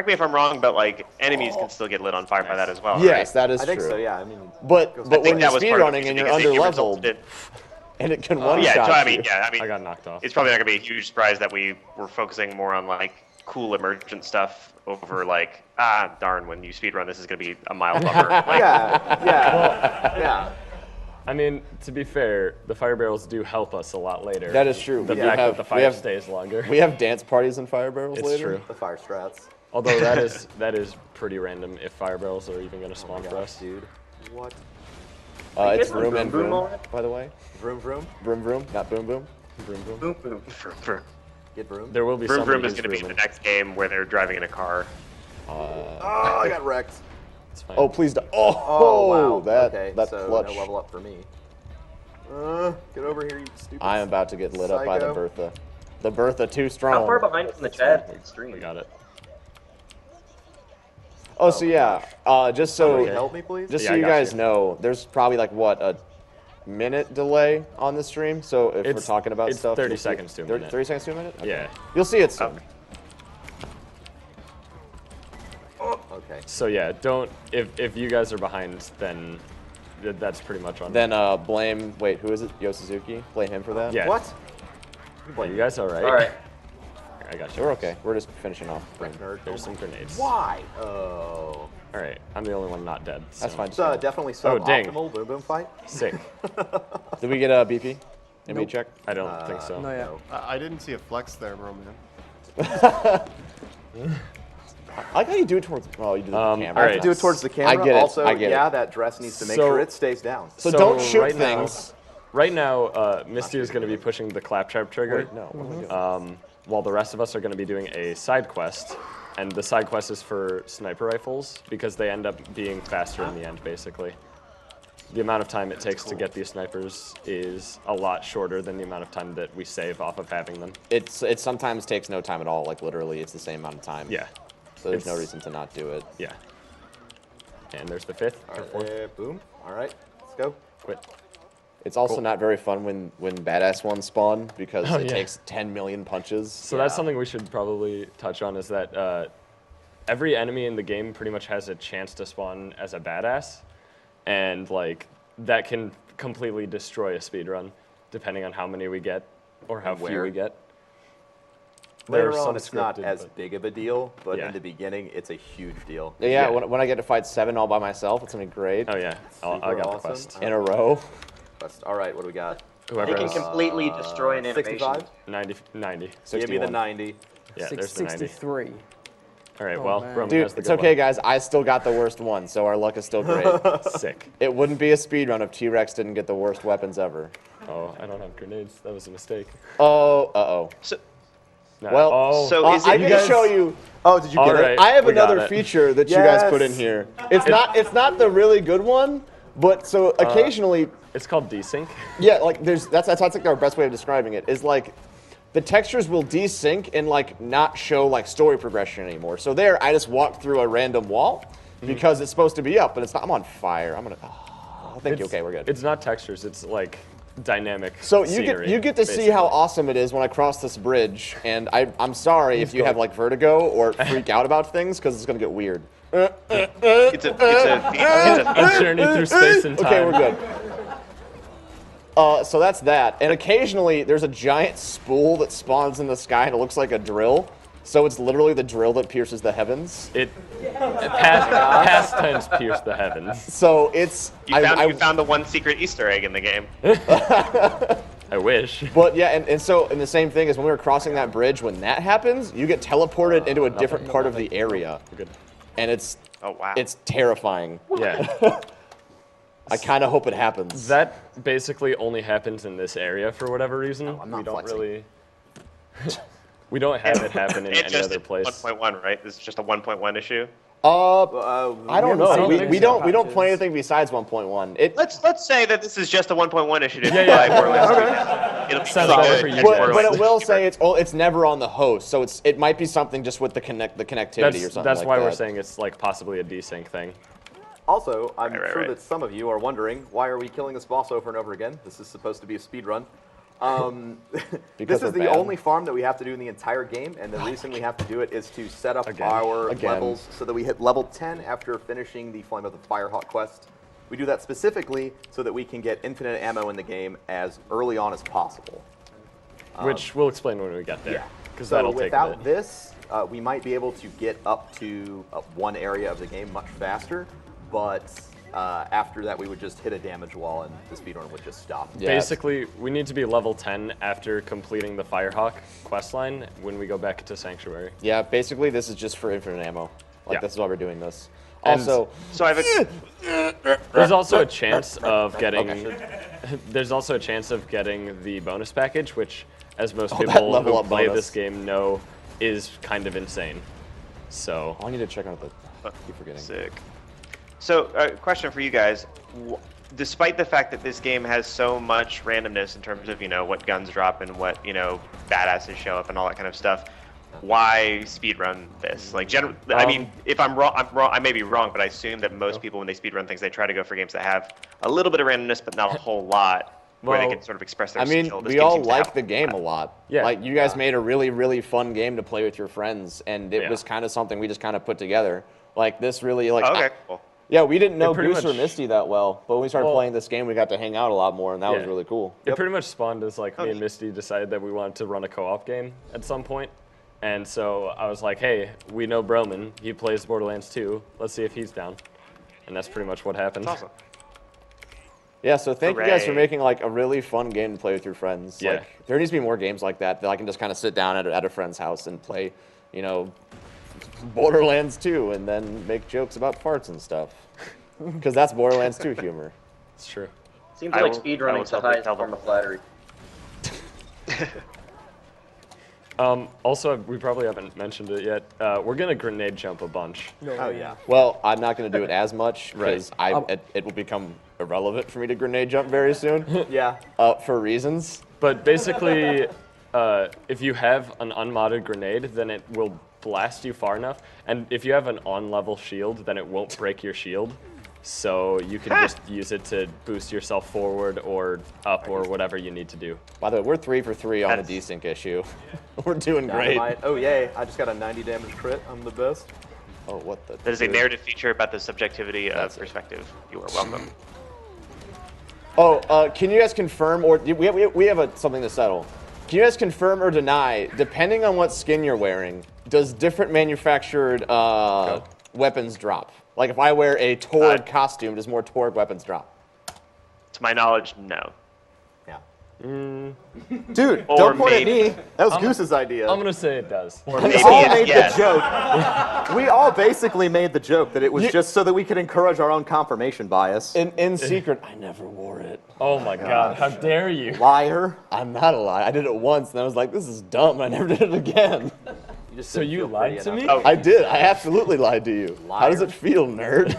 me if I'm wrong, but like enemies can still get lit on fire by that as well. Yes, right? that is I true. think so. Yeah. I mean, But when you're that was part of the speedrunning and you're reason, under because it leveled, resulted and it can in- one yeah, shot so I you. mean, yeah, I mean, I got knocked off. it's probably not gonna be a huge surprise that we were focusing more on like cool emergent stuff over like darn, when you speedrun this is gonna be a mile bumper. Like, yeah. I mean, to be fair, the fire barrels do help us a lot later. That is true. The We fact have- that the we fire have- stays longer. We have dance parties in fire barrels It's later. true. The fire strats. Although that is pretty random if fire barrels are even going to spawn for us. Dude. What? It's guys vroom on and Boom Boom vroom, already? by the way. Vroom vroom. Vroom vroom, not boom boom. Vroom, vroom. Boom, boom. Get vroom. There will be Vroom somebody Vroom is who's gonna be the vrooming. next game where they're driving in a car. Oh, I got wrecked. It's fine. Oh, please don't. Oh, Oh wow. that Okay. that so clutch. no level up for me. Get over here, you stupid. I am about to get lit up by the Psycho. Bertha. The Bertha too strong. How far behind is in the chat? Stream. We got it. Oh, so yeah, just so Somebody help me, please. just Yeah, so I you got guys you. know, there's probably like what a minute delay on the stream. So if we're It's- talking about it's stuff, 30 you'll see- seconds to a minute. 30 seconds to a minute. Okay. Yeah. You'll see it soon. Okay. So yeah, don't if you guys are behind, then that's pretty much on. Then blame. Wait, who is it? Yo Suzuki. Blame him for that. Yeah. What? Well, you guys all right? All right. I got you. We're okay. We're just finishing off. Nerd. There's some grenades. Why? Oh. All right, I'm the only one not dead. That's so- fine. It's definitely Oh, dang. suboptimal boom boom fight. Sick. Did we get a BP? Enemy check. I don't think so. No, yeah. I didn't see a flex there, Roman. I like how you do it towards. Oh, you do the camera. all right. Do it towards the camera. I get it. Also, I get yeah, it. that dress needs to make So- sure it stays down. So don't shoot right now- things. Right now, Misty is going to be pushing the claptrap trigger, Wait, no. What am I doing? while the rest of us are going to be doing a side quest. And the side quest is for sniper rifles because they end up being faster in the end, basically. The amount of time it takes to get these snipers is a lot shorter than the amount of time that we save off of having them. It sometimes takes no time at all. Like literally, it's the same amount of time. Yeah, So there's no It's- reason to not do it. yeah. And there's the fifth or fourth. Boom. All right. Let's go. Quit. It's also Cool. not very fun when badass ones spawn because Oh, it yeah. takes 10 million punches. So that's something we should probably touch on is that every enemy in the game pretty much has a chance to spawn as a badass, and like that can completely destroy a speedrun depending on how many we get or how few Where? we get. There are Later on, some it's not scripted, as but- big of a deal, but Yeah. in the beginning, it's a huge deal. Yeah, Yeah. When I get to fight 7 all by myself, it's gonna be great. Oh yeah, I Super got the awesome. quest. In a row. All right, what do we got? Whoever They can has completely destroy an animation. 65? 90. Give me the 61. 90. Yeah, there's the 90. 63. All right, Oh, well, man. Roman Dude, has the it's good okay, guys. I still got the worst one, so our luck is still great. one. Sick. It wouldn't be a speedrun if T-Rex didn't get the worst weapons ever. Oh, I don't have grenades. That was a mistake. Oh, uh-oh. So, No. Well, oh, so is I it can guys- show you. Oh, did you All get right. it? I have we got another it. feature that you guys put in Yes. here. It's not the really good one, but so occasionally, it's called desync. yeah, like that's like our best way of describing it is like the textures will desync and like not show like story progression anymore. So there, I just walked through a random wall because it's supposed to be up, but it's not. I'm on fire. I'm gonna. Oh, thank you. It's- Okay, we're good. It's not textures. It's like dynamic. So scenery, you get to see how basically. awesome it is when I cross this bridge, and I'm sorry if you have like vertigo or freak out about things because it's gonna get weird. it's A journey through space and time. Okay, we're good. So that's that, and occasionally there's a giant spool that spawns in the sky and it looks like a drill. So it's literally the drill that pierces the heavens. It past tense pierce the heavens. So it's you found the one secret Easter egg in the game. I wish. But yeah, and so and the same thing is when we were crossing that bridge, when that happens, you get teleported into a different part of the area, Good. and it's Oh wow. it's terrifying. Yeah. I kind of hope it happens. That basically only happens in this area for whatever reason. I'm not we don't flexing. really. We don't have it happen in It's any just other place. 1.1, right? This is just a 1.1 issue. I don't know. haven't We, seen we any don't we don't patches. play anything besides 1.1. It Let's say that this is just a 1.1 initiative. Yeah, yeah. by Borderlands. It'll be Sounds really better good. for you It's guys. but Borderlands it will cheaper. say it's never on the host, so it might be something just with the connectivity or something That's like why that. we're saying it's like possibly a desync thing. Also, I'm sure right. that some of you are wondering, why are we killing this boss over and over again? This is supposed to be a speed run. This is the only farm that we have to do in the entire game, and the reason we have to do it is to set up our levels so that we hit level 10 after finishing the Flame of the Firehawk quest. We do that specifically so that we can get infinite ammo in the game as early on as possible. Which we'll explain when we get there. Yeah. Because So that'll take a without bit. this, we might be able to get up to one area of the game much faster, but after that we would just hit a damage wall and the speedrun would just stop. Yeah. Basically, we need to be level 10 after completing the Firehawk questline when we go back to Sanctuary. Yeah, basically this is just for infinite ammo. Like, this is why we're doing this. And Also, so there's also a chance of getting there's also a chance of getting the bonus package, which, as most people who play this game know, is kind of insane. So I need to check out the. Keep forgetting. Sick. So, question for you guys: despite the fact that this game has so much randomness in terms of what guns drop and what badasses show up and all that kind of stuff, why speedrun this? Like, I mean, if I'm wrong, I may be wrong, but I assume that most people, when they speedrun things, they try to go for games that have a little bit of randomness, but not a whole lot, where they can sort of express their skill. We all like the game a lot. Yeah. Like, you guys made a really, really fun game to play with your friends, and it was kind of something we just kind of put together. Like, this really, like... okay, cool. Yeah, we didn't know Goose or Misty that well, but when we started playing this game, we got to hang out a lot more, and that was really cool. It pretty much spawned as, like, me and Misty decided that we wanted to run a co-op game at some point. And so I was like, hey, we know Broman. He plays Borderlands 2. Let's see if he's down. And that's pretty much what happened. That's awesome. Yeah, so thank you guys for making like a really fun game to play with your friends. Yeah. Like, there needs to be more games like that I can just kind of sit down at a friend's house and play, Borderlands 2 and then make jokes about farts and stuff. Because that's Borderlands 2 humor. It's true. Seems like speedrunning's the highest form of flattery. Also, we probably haven't mentioned it yet. We're going to grenade jump a bunch. Oh, yeah. Well, I'm not going to do it as much because it will become irrelevant for me to grenade jump very soon. Yeah. For reasons. But basically, if you have an unmodded grenade, then it will blast you far enough. And if you have an on-level shield, then it won't break your shield. So you can just use it to boost yourself forward or up or whatever you need to do. By the way, we're 3 for 3 on the desync issue. We're doing great. Oh, yay. I just got a 90 damage crit. I'm the best. Oh, what the... That is a narrative feature about the subjectivity of perspective. You are welcome. Oh, can you guys confirm, or we have something to settle. Can you guys confirm or deny, depending on what skin you're wearing, does different manufactured weapons drop? Like, if I wear a Torg costume, does more Torg weapons drop? To my knowledge, no. Yeah. Dude, don't point at me. That was Goose's idea. I'm going to say it does. Or we all made the joke. We all basically made the joke that it was just so that we could encourage our own confirmation bias. In secret, I never wore it. Oh my God, how dare you. Liar. I'm not a liar. I did it once, and I was like, this is dumb. I never did it again. So you lied to me? Oh. I did. I absolutely lied to you. Liar. How does it feel, nerd?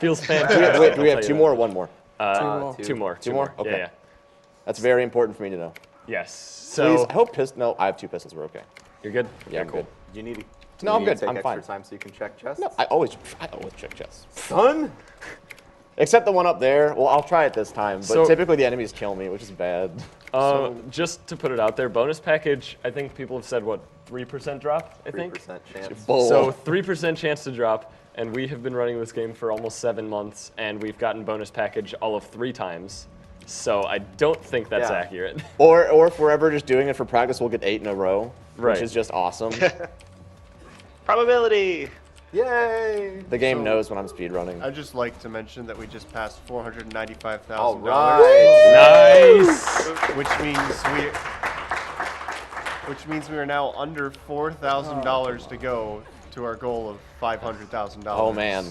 Feels fantastic. Do we have 2 more or 1 more? 2 more. 2 more? Okay. Yeah. That's very important for me to know. Yes. So please, I hope no, I have 2 pistols. We're okay. You're good? Yeah, I'm good. Do you need No, I'm good. Take I'm extra fine. time so you can check chests? No, I always check chests. Son? Except the one up there. Well, I'll try it this time, but So- typically the enemies kill me, which is bad. Just to put it out there, bonus package, I think people have said, what, 3% drop, I think? 3% chance. So 3% chance to drop, and we have been running this game for almost 7 months, and we've gotten bonus package all of 3 times. So I don't think that's accurate. Or if we're ever just doing it for practice, we'll get 8 in a row, Right. which is just awesome. Probability. Yay! The game knows when I'm speedrunning. I'd just like to mention that we just passed $495,000. All right. Nice. Which means we are now under $4,000 to go to our goal of $500,000. Oh man.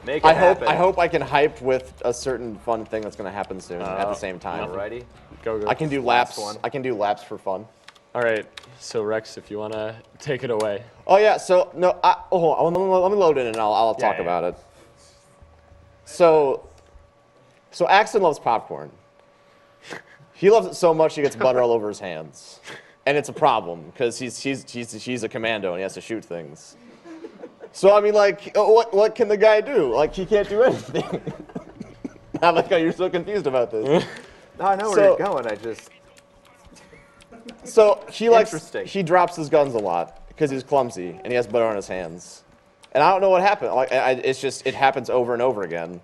Make it happen. I hope I can hype with a certain fun thing that's going to happen soon at the same time. Alrighty. Go. I can do laps. I can do laps for fun. All right. So Rex, if you want to take it away. Oh yeah. So no. Let me load in and I'll talk about it. So Axton loves popcorn. He loves it so much he gets butter all over his hands, and it's a problem because he's a commando and he has to shoot things. So I mean, like, what can the guy do? Like, he can't do anything. I like how you're so confused about this. No, I know where you're going. I just. So he drops his guns a lot because he's clumsy and he has butter on his hands. And I don't know what happened. Like, it's just, it happens over and over again.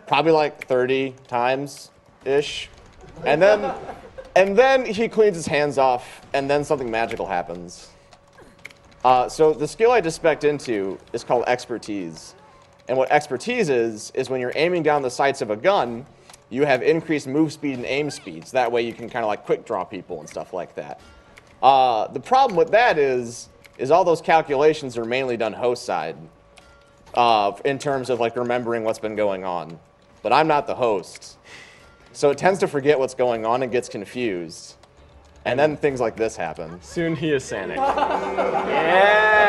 Probably like 30 times-ish. And then he cleans his hands off, and then something magical happens. So the skill I just spec'd into is called expertise. And what expertise is when you're aiming down the sights of a gun, you have increased move speed and aim speeds. That way you can kind of like quick draw people and stuff like that. The problem with that is all those calculations are mainly done host side in terms of like remembering what's been going on. But I'm not the host. So it tends to forget what's going on and gets confused. And then things like this happen. Soon he is Sanic. Yeah!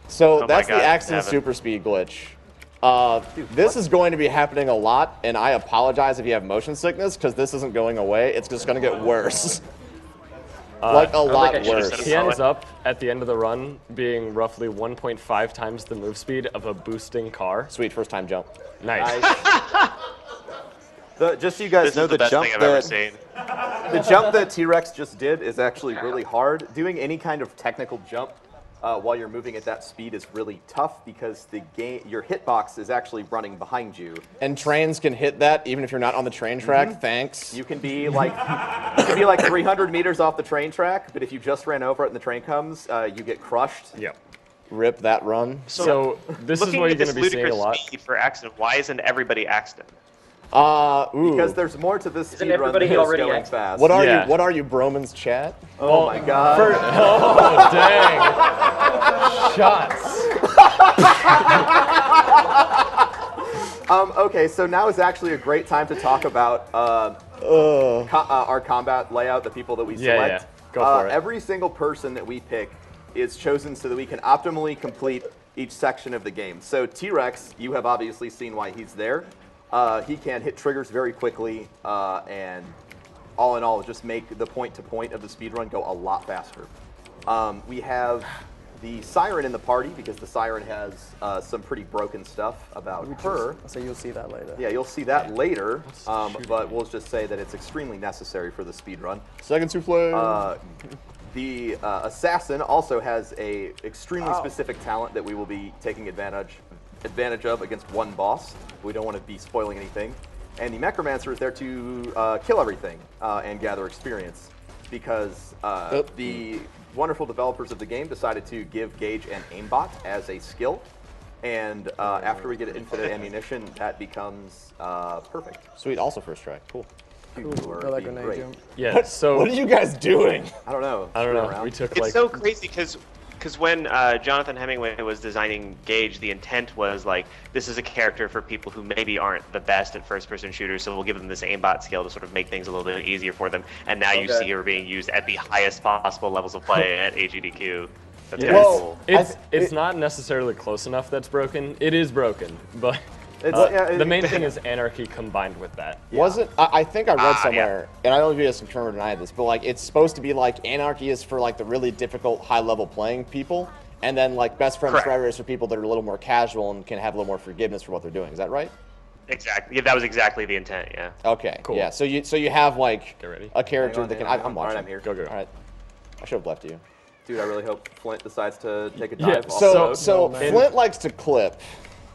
So that's the Axton super speed glitch. This is going to be happening a lot, and I apologize if you have motion sickness, because this isn't going away. It's just going to get worse. Like a lot worse. He ends up at the end of the run being roughly 1.5 times the move speed of a boosting car. Sweet, first time jump. Nice. Just so you guys know, the best thing I've ever seen. The jump that T-Rex just did is actually really hard. Doing any kind of technical jump while you're moving at that speed is really tough because your hitbox is actually running behind you. And trains can hit that even if you're not on the train track. Thanks. You can be like 300 meters off the train track, but if you just ran over it and the train comes, you get crushed. Yep. Rip that run. So this is what you're going to be seeing a lot. Speed for Axton. Why isn't everybody Axton? Because there's more to this speed run than just going fast. What are you, Broman's chat? Oh my god. Oh, dang. Shots. Okay, so now is actually a great time to talk about our combat layout, the people that we select. Yeah. Go for it. Every single person that we pick is chosen so that we can optimally complete each section of the game. So T-Rex, you have obviously seen why he's there. He can hit triggers very quickly, and all in all, just make the point-to-point of the speedrun go a lot faster. We have the Siren in the party, because the Siren has some pretty broken stuff about her. So you'll see that later. Yeah, you'll see that later, but we'll just say that it's extremely necessary for the speedrun. Second souffle. The Assassin also has a extremely specific talent that we will be taking advantage of against one boss. We don't want to be spoiling anything. And the Necromancer is there to kill everything and gather experience, because the wonderful developers of the game decided to give Gage an aimbot as a skill. And after we get infinite ammunition, that becomes perfect. Sweet, also first try. Cool. Great. Yeah, so what are you guys doing? I don't know. We took It's so crazy because when Jonathan Hemingway was designing Gage, the intent was like, this is a character for people who maybe aren't the best at first-person shooters, so we'll give them this aimbot skill to sort of make things a little bit easier for them. And now you see her being used at the highest possible levels of play at AGDQ. That's kind of cool. It's not necessarily close enough that's broken. It is broken, but the main thing is anarchy combined with that. Wasn't I think I read somewhere, and I don't know if you guys confirm or deny this, but like it's supposed to be like anarchy is for like the really difficult high-level playing people, and then like best friends forever is for people that are a little more casual and can have a little more forgiveness for what they're doing. Is that right? Exactly. Yeah, that was exactly the intent. Yeah. Okay. Cool. Yeah. So you have like Get ready. a character that can. I'm watching. All right, I'm here. Go. All right. I should have left you. Dude, I really hope Flint decides to take a dive. So Flint likes to clip.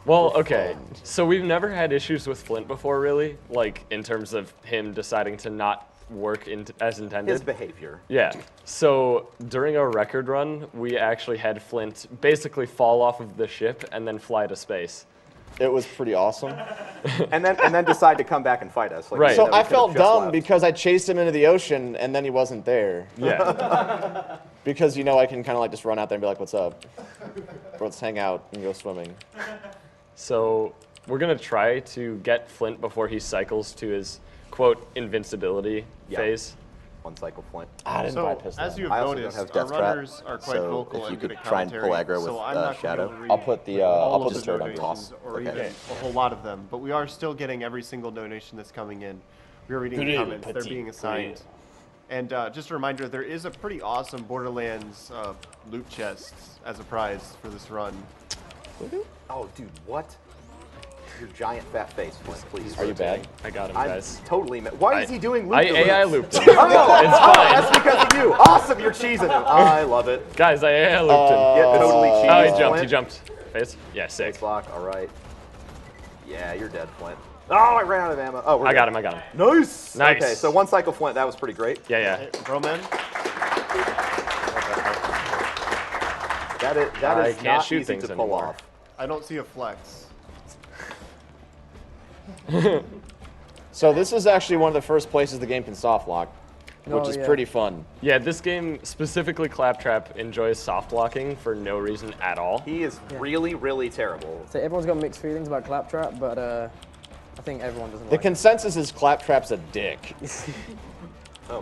Well, okay. So we've never had issues with Flint before, really, like in terms of him deciding to not work as intended. His behavior. Yeah. So during our record run, we actually had Flint basically fall off of the ship and then fly to space. It was pretty awesome. and then decide to come back and fight us. Like, right. So I felt dumb because I chased him into the ocean and then he wasn't there. Yeah. Because I can kind of like just run out there and be like, "What's up?" Or let's hang out and go swimming. So we're gonna try to get Flint before he cycles to his quote invincibility phase. One cycle Flint. I didn't buy pistol. As you've I also noticed, don't have our Death runners Trap, are quite so vocal if you and could good at try and pull commentary, aggro so with I'm not Shadow. gonna read I'll put the all of turret on donations toss. or Okay. even a whole lot of them, but we are still getting every single donation that's coming in. We are reading the comments; they're being assigned. And just a reminder, there is a pretty awesome Borderlands loot chest as a prize for this run. Oh, dude, what? Your giant fat face, please. Are you bad? I got him, I'm guys. totally mad. Why is he doing loop I AI looped him. Oh, It's fine. that's because of you. Awesome, you're cheesing him. I love it. Guys, I AI looped him. Get totally cheesed. Oh, he jumped. Flint. He jumped. Face? Yeah, sick. Block, all right. Yeah, you're dead, Flint. Oh, I ran out of ammo. Oh, I got him. I got him. Nice. Nice. Okay, so one cycle Flint. That was pretty great. Yeah, yeah. Hey, Broman? That is I can't not shoot easy things to pull anymore. off. I don't see a flex. So this is actually one of the first places the game can soft lock, which is pretty fun. Yeah, this game, specifically Claptrap, enjoys soft locking for no reason at all. He is really, really terrible. So everyone's got mixed feelings about Claptrap, but I think everyone doesn't The like consensus is Claptrap's a dick.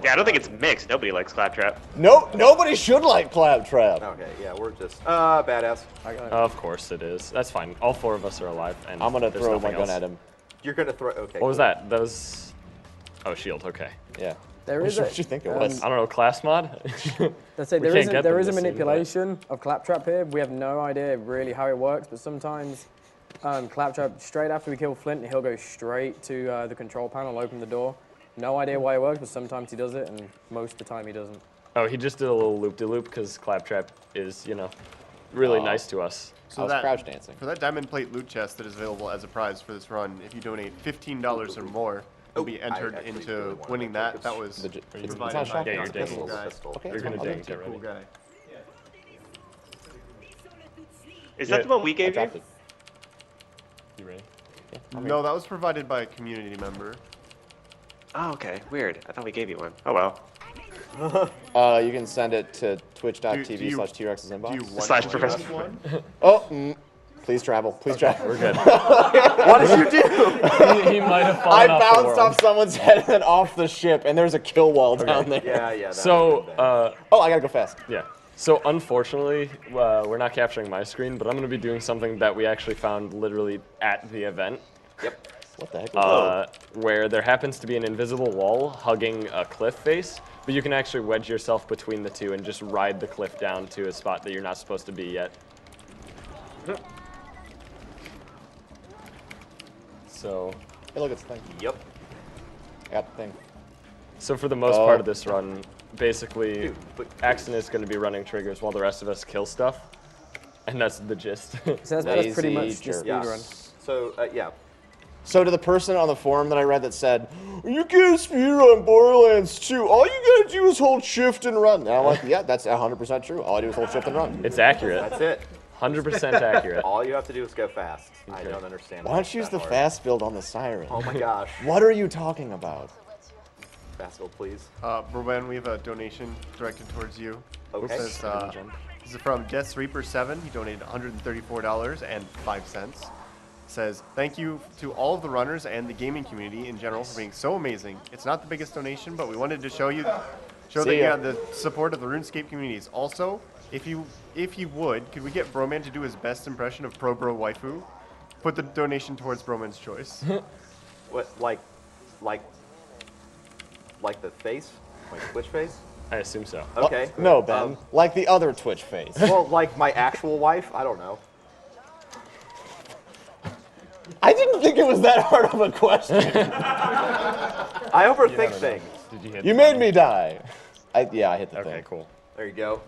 Yeah, I don't think it's mixed. Nobody likes Claptrap. No, nobody should like Claptrap. Okay, yeah, we're just badass. Of course it is. That's fine. All 4 of us are alive, and I'm gonna there's throw nothing my gun else. at him. You're gonna throw. Okay. What was that? That was. Oh, shield. Okay. Yeah. There What is did you think it was? I don't know. Class mod. Let's say We there can't is get there them is a this season, but- manipulation of Claptrap here. We have no idea really how it works, but sometimes Claptrap, straight after we kill Flint, he'll go straight to the control panel, open the door. No idea why it works, but sometimes he does it, and most of the time he doesn't. Oh, he just did a little loop-de-loop because Claptrap is, you know, really nice to us. I was crouch dancing. For that diamond plate loot chest that is available as a prize for this run, if you donate $15 or more, you'll be entered into winning that. That was it's provided not a shotgun, by Yeah, it's you're a dinging. pistol. Okay, You're gonna I'll ding. do it. Get cool ready. guy. Is that the one we I gave you? dropped it. You ready? No, that was provided by a community member. Oh, okay. Weird. I thought we gave you one. Oh, well. You can send it to Do twitch.tv/T-Rex's you inbox. Slash want professor. one? Oh, please travel. Please travel. We're good. What did you do? he might have I fallen off the bounced world. off someone's head and then off the ship, and there's a kill wall down there. Yeah, yeah. So, Oh, I gotta go fast. yeah. So unfortunately, we're not capturing my screen, but I'm going to be doing something that we actually found literally at the event. Yep. What the heck was Where there happens to be an invisible wall hugging a cliff face, but you can actually wedge yourself between the two and just ride the cliff down to a spot that you're not supposed to be yet. So, Hey, look, it's the thing. Yep. I got the thing. so for the most Oh. part of this run, basically, Dude, but- Axton is going to be running triggers while the rest of us kill stuff, and that's the gist. So that's pretty Lazy much the jerk. speed Yeah. run. So yeah. So to the person on the forum that I read that said, you can't speedrun Borderlands 2, all you gotta do is hold shift and run. And I'm like, yeah, that's 100% true. All I do is hold shift and run. It's accurate. That's it. 100% accurate. All you have to do is go fast. I don't understand. Why don't you use the fast build on the Siren? Oh my gosh. What are you talking about? Fast build, please. Rowan, we have a donation directed towards you. Okay. It says, this is from Death Reaper 7. He donated $134.05. Says, thank you to all of the runners and the gaming community in general for being so amazing. It's not the biggest donation, but we wanted to show that you have the support of the RuneScape communities. Also, if you would, could we get Broman to do his best impression of Pro Bro Waifu? Put the donation towards Broman's choice. What, like the face? Like Twitch face? I assume so. Okay. No, Ben. Like the other Twitch face. Well, like my actual wife? I don't know. I didn't think it was that hard of a question. I overthink things. Did you hit You made me die. Yeah, I hit the Okay, thing. cool. There you go.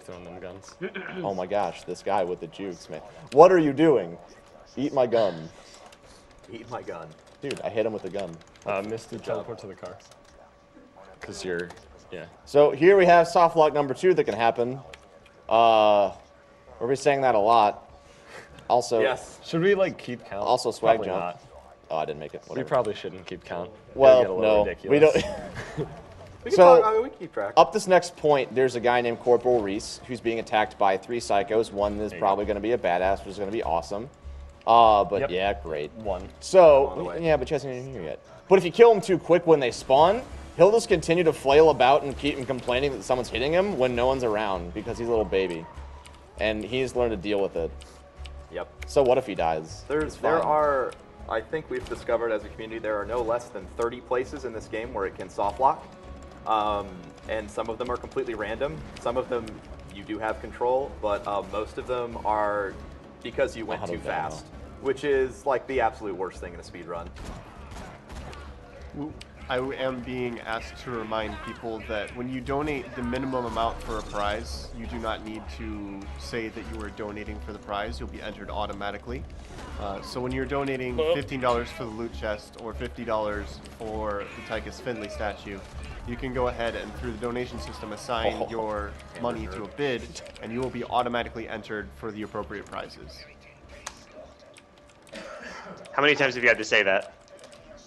Throwing them guns. Oh my gosh, this guy with the jukes, man. What are you doing? Eat my gun. Eat my gun. Dude, I hit him with the gun. Misty, teleport to the car. Because you're, yeah. So here we have soft lock number 2 that can happen. We'll be saying that a lot. Also, Yes. Should we, like, keep count? Also swag Probably jump. not. Oh, I didn't make it. We Whatever. probably shouldn't keep count. It'll Well, get a little no, ridiculous. we don't. We can So- talk, I mean, we can keep track. Up this next point, there's a guy named Corporal Reese who's being attacked by 3 psychos. One is probably going to be a badass, which is going to be awesome. But Yep. yeah, great. One. So, yeah, but he hasn't even here yet. But if you kill him too quick when they spawn, he'll just continue to flail about and keep complaining that someone's hitting him when no one's around because he's a little baby. And he's learned to deal with it. Yep. So what if he dies? There It's fine. are I think we've discovered as a community there are no less than 30 places in this game where it can soft lock. And some of them are completely random. Some of them you do have control, but most of them are because you went too fast, which is like the absolute worst thing in a speed run. I am being asked to remind people that when you donate the minimum amount for a prize, you do not need to say that you are donating for the prize. You'll be entered automatically. So when you're donating $15 for the loot chest or $50 for the Tychus Finley statue, you can go ahead and through the donation system assign your money to a bid, and you will be automatically entered for the appropriate prizes. How many times have you had to say that?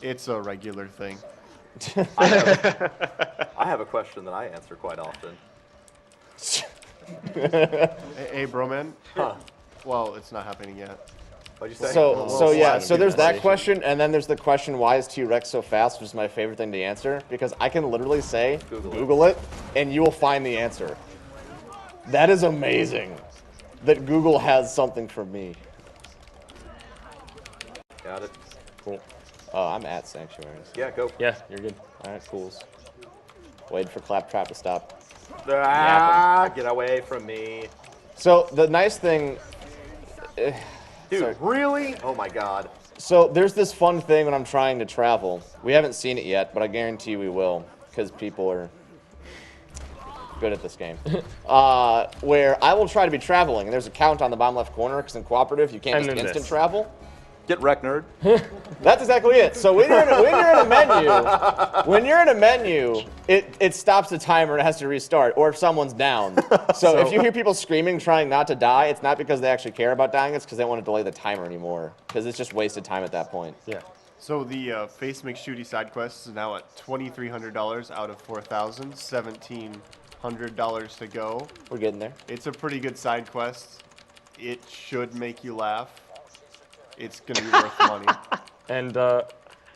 It's a regular thing. I have a question that I answer quite often. Hey, bro, man. Huh. Well, it's not happening yet. What'd you say? So there's that question, and then there's the question, why is T-Rex so fast, which is my favorite thing to answer, because I can literally say, Google it, and you will find the answer. That is amazing, that Google has something for me. Got it. Cool. Oh, I'm at Sanctuaries. Yeah, go. Yeah, you're good. All right, cools. Waiting for Claptrap to stop. Get away from me. So the nice thing... Dude, really? Oh my god. So there's this fun thing when I'm trying to travel. We haven't seen it yet, but I guarantee you we will, because people are good at this game. Where I will try to be traveling, and there's a count on the bottom left corner, because in cooperative you can't just instant travel. Get wrecked, nerd. That's exactly it. So when you're in a menu, it stops the timer and it has to restart, or if someone's down. So if you hear people screaming, trying not to die, it's not because they actually care about dying, it's because they don't want to delay the timer anymore, because it's just wasted time at that point. Yeah. So the Face McShooty side quest is now at $2,300 out of $4,000, $1,700 to go. We're getting there. It's a pretty good side quest. It should make you laugh. It's going to be worth money. And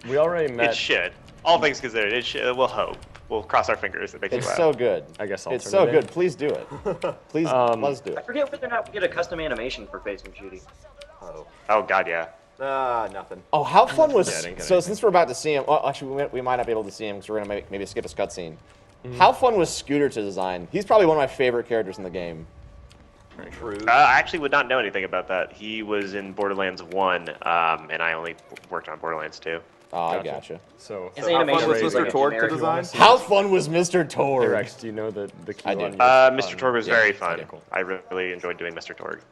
we already met. It should. All things considered, it should. We'll hope. We'll cross our fingers. It makes you It's laugh. so good. I guess I'll it's turn so it in. good. Please do it. Please, let's do I it. forget whether or not we get a custom animation for Face McShooty. Oh god, yeah. Nothing. Oh, how fun was... Yeah, I didn't get so anything. since we're about to see him... Well, actually, we might not be able to see him because we're going to maybe skip his cutscene. How fun was Scooter to design? He's probably one of my favorite characters in the game. True. I actually would not know anything about that. He was in Borderlands 1, and I only worked on Borderlands 2. Oh, I gotcha. So His animation was is Mr. like a Torg to generic- design? How fun was Mr. Hey Torg? Rex, do you know the key I do. on Mr. Torg was yeah, very fun. cool. I really enjoyed doing Mr. Torg.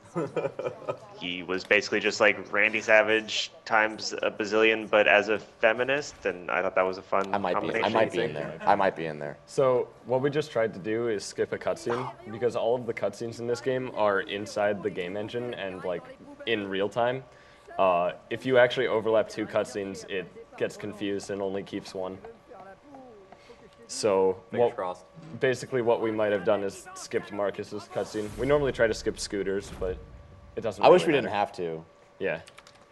He was basically just like Randy Savage times a bazillion, but as a feminist, and I thought that was a fun I might be combination. in there. I might be in there. So what we just tried to do is skip a cutscene because all of the cutscenes in this game are inside the game engine and like in real time. If you actually overlap two cutscenes, it gets confused and only keeps one. So Fingers crossed. basically what we might have done is skipped Marcus's cutscene. We normally try to skip Scooter's, but it doesn't I wish we really didn't matter. have to. Yeah.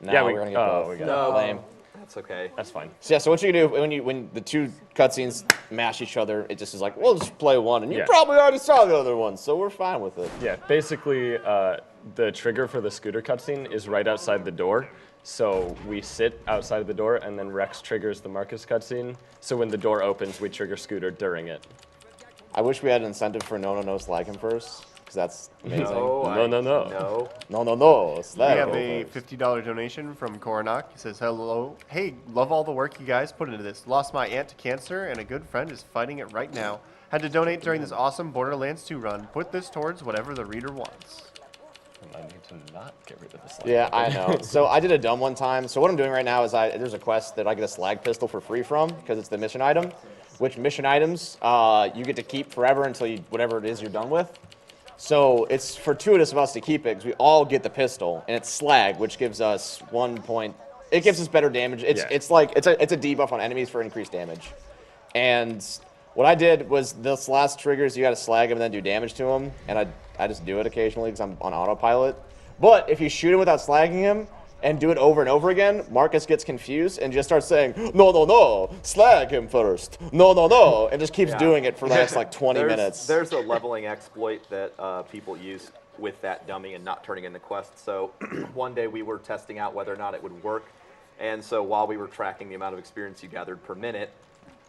No, Yeah, we're gonna get both. we got No. Lame. That's okay. That's fine. So yeah, so what you do when the two cutscenes mash each other, it just is like, we'll just play one, and you Yeah. probably already saw the other one, so we're fine with it. Yeah, basically the trigger for the Scooter cutscene is right outside the door. So we sit outside of the door, and then Rex triggers the Marcus cutscene. So when the door opens, we trigger Scooter during it. I wish we had an incentive for no, slag him first, because that's amazing. No, We slag have him a first. $50 donation from Koronak. He says, hello. Hey, love all the work you guys put into this. Lost my aunt to cancer, and a good friend is fighting it right now. Had to donate during this awesome Borderlands 2 run. Put this towards whatever the reader wants. I need to not get rid of this. Yeah, I know. So I did a dumb one time. So what I'm doing right now is there's a quest that I get a slag pistol for free from because it's the mission item. Which mission items you get to keep forever until whatever it is you're done with. So it's fortuitous of us to keep it because we all get the pistol, and it's slag, which gives us 1 point. It gives us better damage. It's like it's a debuff on enemies for increased damage. And what I did was this last triggers, you got to slag him and then do damage to him, and I just do it occasionally because I'm on autopilot. But if you shoot him without slagging him and do it over and over again, Marcus gets confused and just starts saying, no, slag him first. No, and just keeps doing it for the next like 20 minutes. There's a leveling exploit that people use with that dummy and not turning in the quest. So one day we were testing out whether or not it would work, And so while we were tracking the amount of experience you gathered per minute,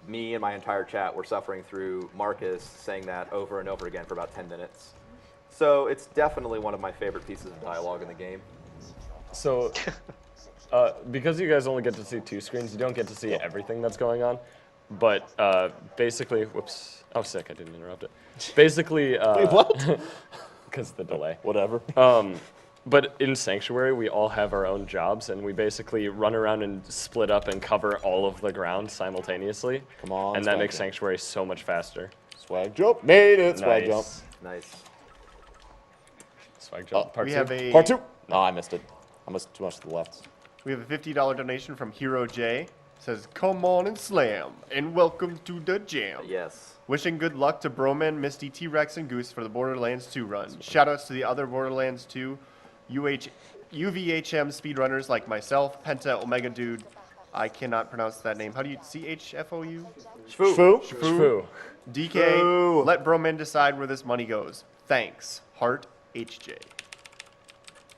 me and my entire chat were suffering through Marcus saying that over and over again for about 10 minutes. So it's definitely one of my favorite pieces of dialogue in the game. So, because you guys only get to see 2 screens, you don't get to see everything that's going on. But basically, whoops. Oh, sick, I didn't interrupt it. Basically, Wait, what? Because the delay. Whatever. But in Sanctuary, we all have our own jobs, and we basically run around and split up and cover all of the ground simultaneously. Come on, and that Swag makes Jump. Sanctuary so much faster. Swag jump. Made it. Swag jump. Nice. Swag jump. Part we 2. have a Part 2. No, I missed it. I missed too much to the left. We have a $50 donation from Hero J. Says, "Come on and slam, and welcome to the jam." Yes. Wishing good luck to Broman, Misty, T-Rex, and Goose for the Borderlands 2 run. Shoutouts to the other Borderlands 2 UVHM speedrunners like myself, Penta, Omega Dude. I cannot pronounce that name. How do you CHFOU? Shfu. Shfu. DK. Shfu. Let Broman decide where this money goes. Thanks. Heart HJ.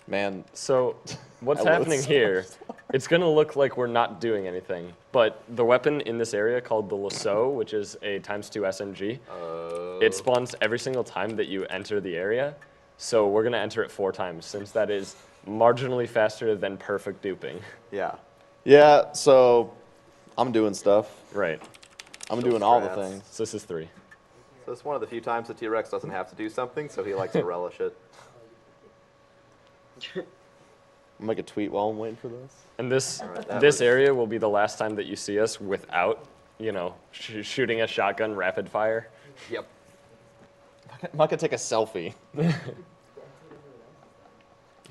Man. So, what's I love happening it so here, much. it's going to look like we're not doing anything. But the weapon in this area called the lasso, which is a ×2 SMG, it spawns every single time that you enter the area. So we're going to enter it 4 times, since that is marginally faster than perfect duping. Yeah. Yeah, so I'm doing stuff. Right. I'm Still doing all the strats. things. So this is 3. So it's one of the few times the T-Rex doesn't have to do something, so he likes to relish it. I'll make a tweet while I'm waiting for this. And this right, that this was- area will be the last time that you see us without, you know, shooting a shotgun rapid fire. Yep. I'm not gonna take a selfie.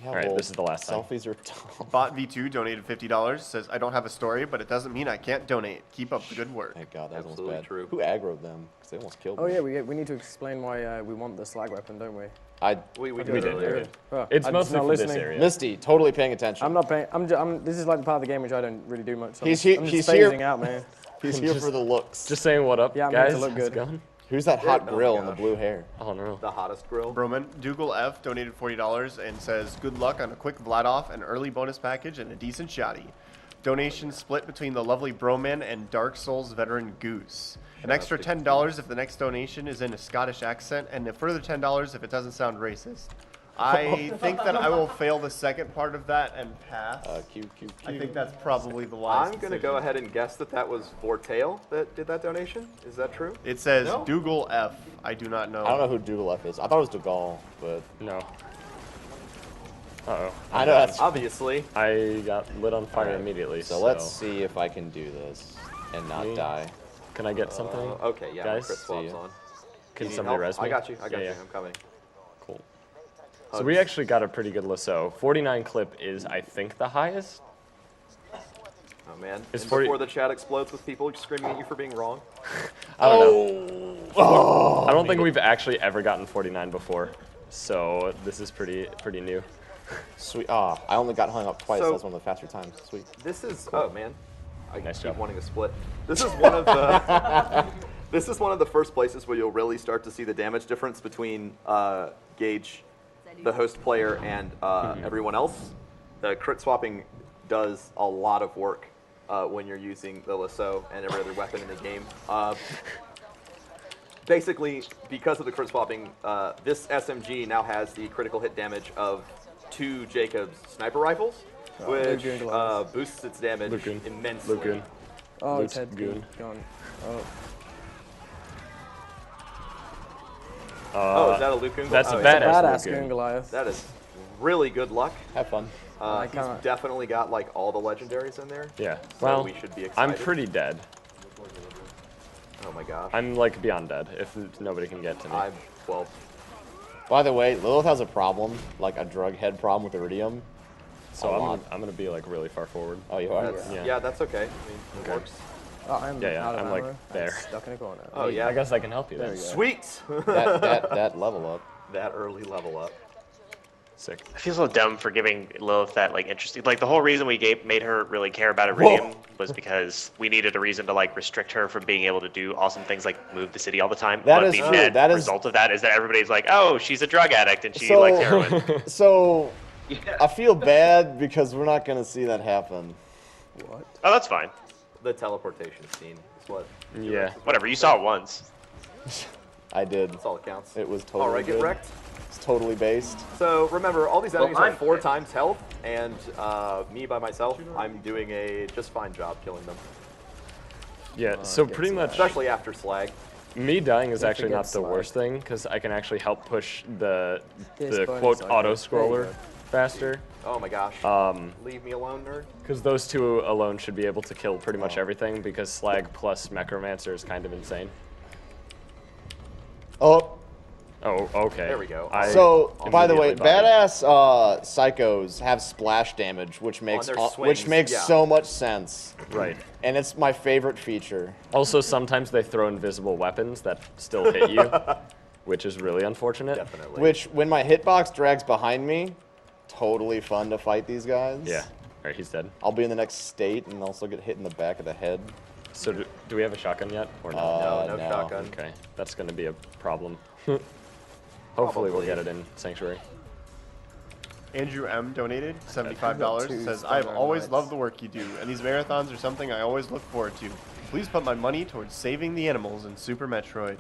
Yeah, All right, well, this is the last time. Selfies are tough. Bot V2 donated $50. Says, "I don't have a story, but it doesn't mean I can't donate. Keep up the good work." Thank God, that was Absolutely almost bad. true. Who aggroed them? Because they almost killed Oh me. yeah, we need to explain why we want the slag weapon, don't we? We We did did. earlier. Oh, It's I'm just mostly not for this listening. area. Misty, totally paying attention. I'm not paying. This is like the part of the game which I don't really do much. So He's I'm here- just he's phasing here- out, man. He's here for the looks. Just saying what up, Yeah, I'm here guys. to look How's it good. going? Who's that hot Oh my grill in the gosh. blue hair? Oh no. The hottest grill. Broman, Dougal F donated $40 and says, "Good luck on a quick Vladoff, an early bonus package, and a decent shotty." Donation split between the lovely Broman and Dark Souls veteran Goose. An extra $10 if the next donation is in a Scottish accent, and a further $10 if it doesn't sound racist. I think that I will fail the second part of that and pass. Q. I think that's probably the wise I'm going to go ahead and guess that that was Vortail that did that donation. Is that true? It says No? Dougal F. I do not know. I don't know who Dougal F is. I thought it was Dougal, but No. Uh-oh. I know that's. Obviously. I got lit on fire Alright, immediately. So let's see if I can do this and not Me? die. Can I get something? Okay, yeah, guys? Chris swap's ya. on. Can You need somebody help? res me? I got you. I got Yeah, you. yeah. I'm coming. Cool. So we actually got a pretty good lasso. 49 clip is, I think, the highest. Oh man. It's And 40 before the chat explodes with people screaming at you for being wrong. I don't know. I don't think we've actually ever gotten 49 before, so this is pretty new. Sweet. Ah, I only got hung up twice. So- That's one of the faster times. Sweet. This is oh man. I Nice keep job. wanting to split. This is one of the this is one of the first places where you'll really start to see the damage difference between Gage, the host player, and everyone else. Crit swapping does a lot of work when you're using the lasso and every other weapon in the game. Basically, because of the crit swapping, this SMG now has the critical hit damage of 2 Jacob's sniper rifles, which Lugoon gloves. boosts its damage Lugoon. immensely. Lugoon. Oh, Luke's his head's goon. gone. Oh. Oh, is that a Lugoon? That's oh, a yeah. badass Badass Lugoon. goon Goliath. That is really good luck. Have fun. I He's can't- definitely got like all the legendaries in there. Yeah. So Well, we should be I'm excited. pretty dead. Oh my gosh. I'm like beyond dead. If nobody can get to me. I'm 12. By the way, Lilith has a problem, like a drug head problem with Iridium. So a lot. I'm gonna be like really far forward. Oh, you are? That's, Yeah. yeah, that's okay. I mean, it works. Oh, I'm Yeah, out of I'm, like, ammo. there. I'm stuck in a corner. Oh yeah. I guess I can help you There then. we go. Sweet. that level up. That early level up. Sick. I feel so dumb for giving Lilith that like interesting. Like the whole reason we made her really care about Iridium was because we needed a reason to like restrict her from being able to do awesome things like move the city all the time. That but is the true. net That is- result of that is that everybody's like, oh, she's a drug addict and she So- likes heroin. So, I feel bad because we're not going to see that happen. What? Oh, that's fine. The teleportation scene is what. Yeah. Whatever. You saw it once. I did. That's all that counts. It was totally All right, get good. wrecked. It's totally based. So remember, all these Well, enemies are I'm 4 dead. times health, and me by myself, I'm doing a just fine job killing them. Yeah, so pretty much Especially after slag. me dying is Don't actually forget not the slag. worst thing because I can actually help push the This bonus quote icon. auto There scroller you go. faster. Oh my gosh. Leave me alone, nerd. Because those two alone should be able to kill pretty much everything because slag plus necromancer is kind of insane. Oh, Oh, okay. There we go. so by the way, immediately bought it. badass psychos have splash damage, which makes their which swings, makes yeah. so much sense, Right. and it's my favorite feature. Also, sometimes they throw invisible weapons that still hit you, which is really unfortunate. Definitely. Which, when my hitbox drags behind me, totally fun to fight these guys. Yeah. All right, he's dead. I'll be in the next state and also get hit in the back of the head. So do we have a shotgun yet or not? No shotgun. Okay, that's going to be a problem. Hopefully we'll get it in Sanctuary. Andrew M. donated $75. two Says, stunner I've always knights. loved the work you do, and these marathons are something I always look forward to. Please put my money towards saving the animals in Super Metroid.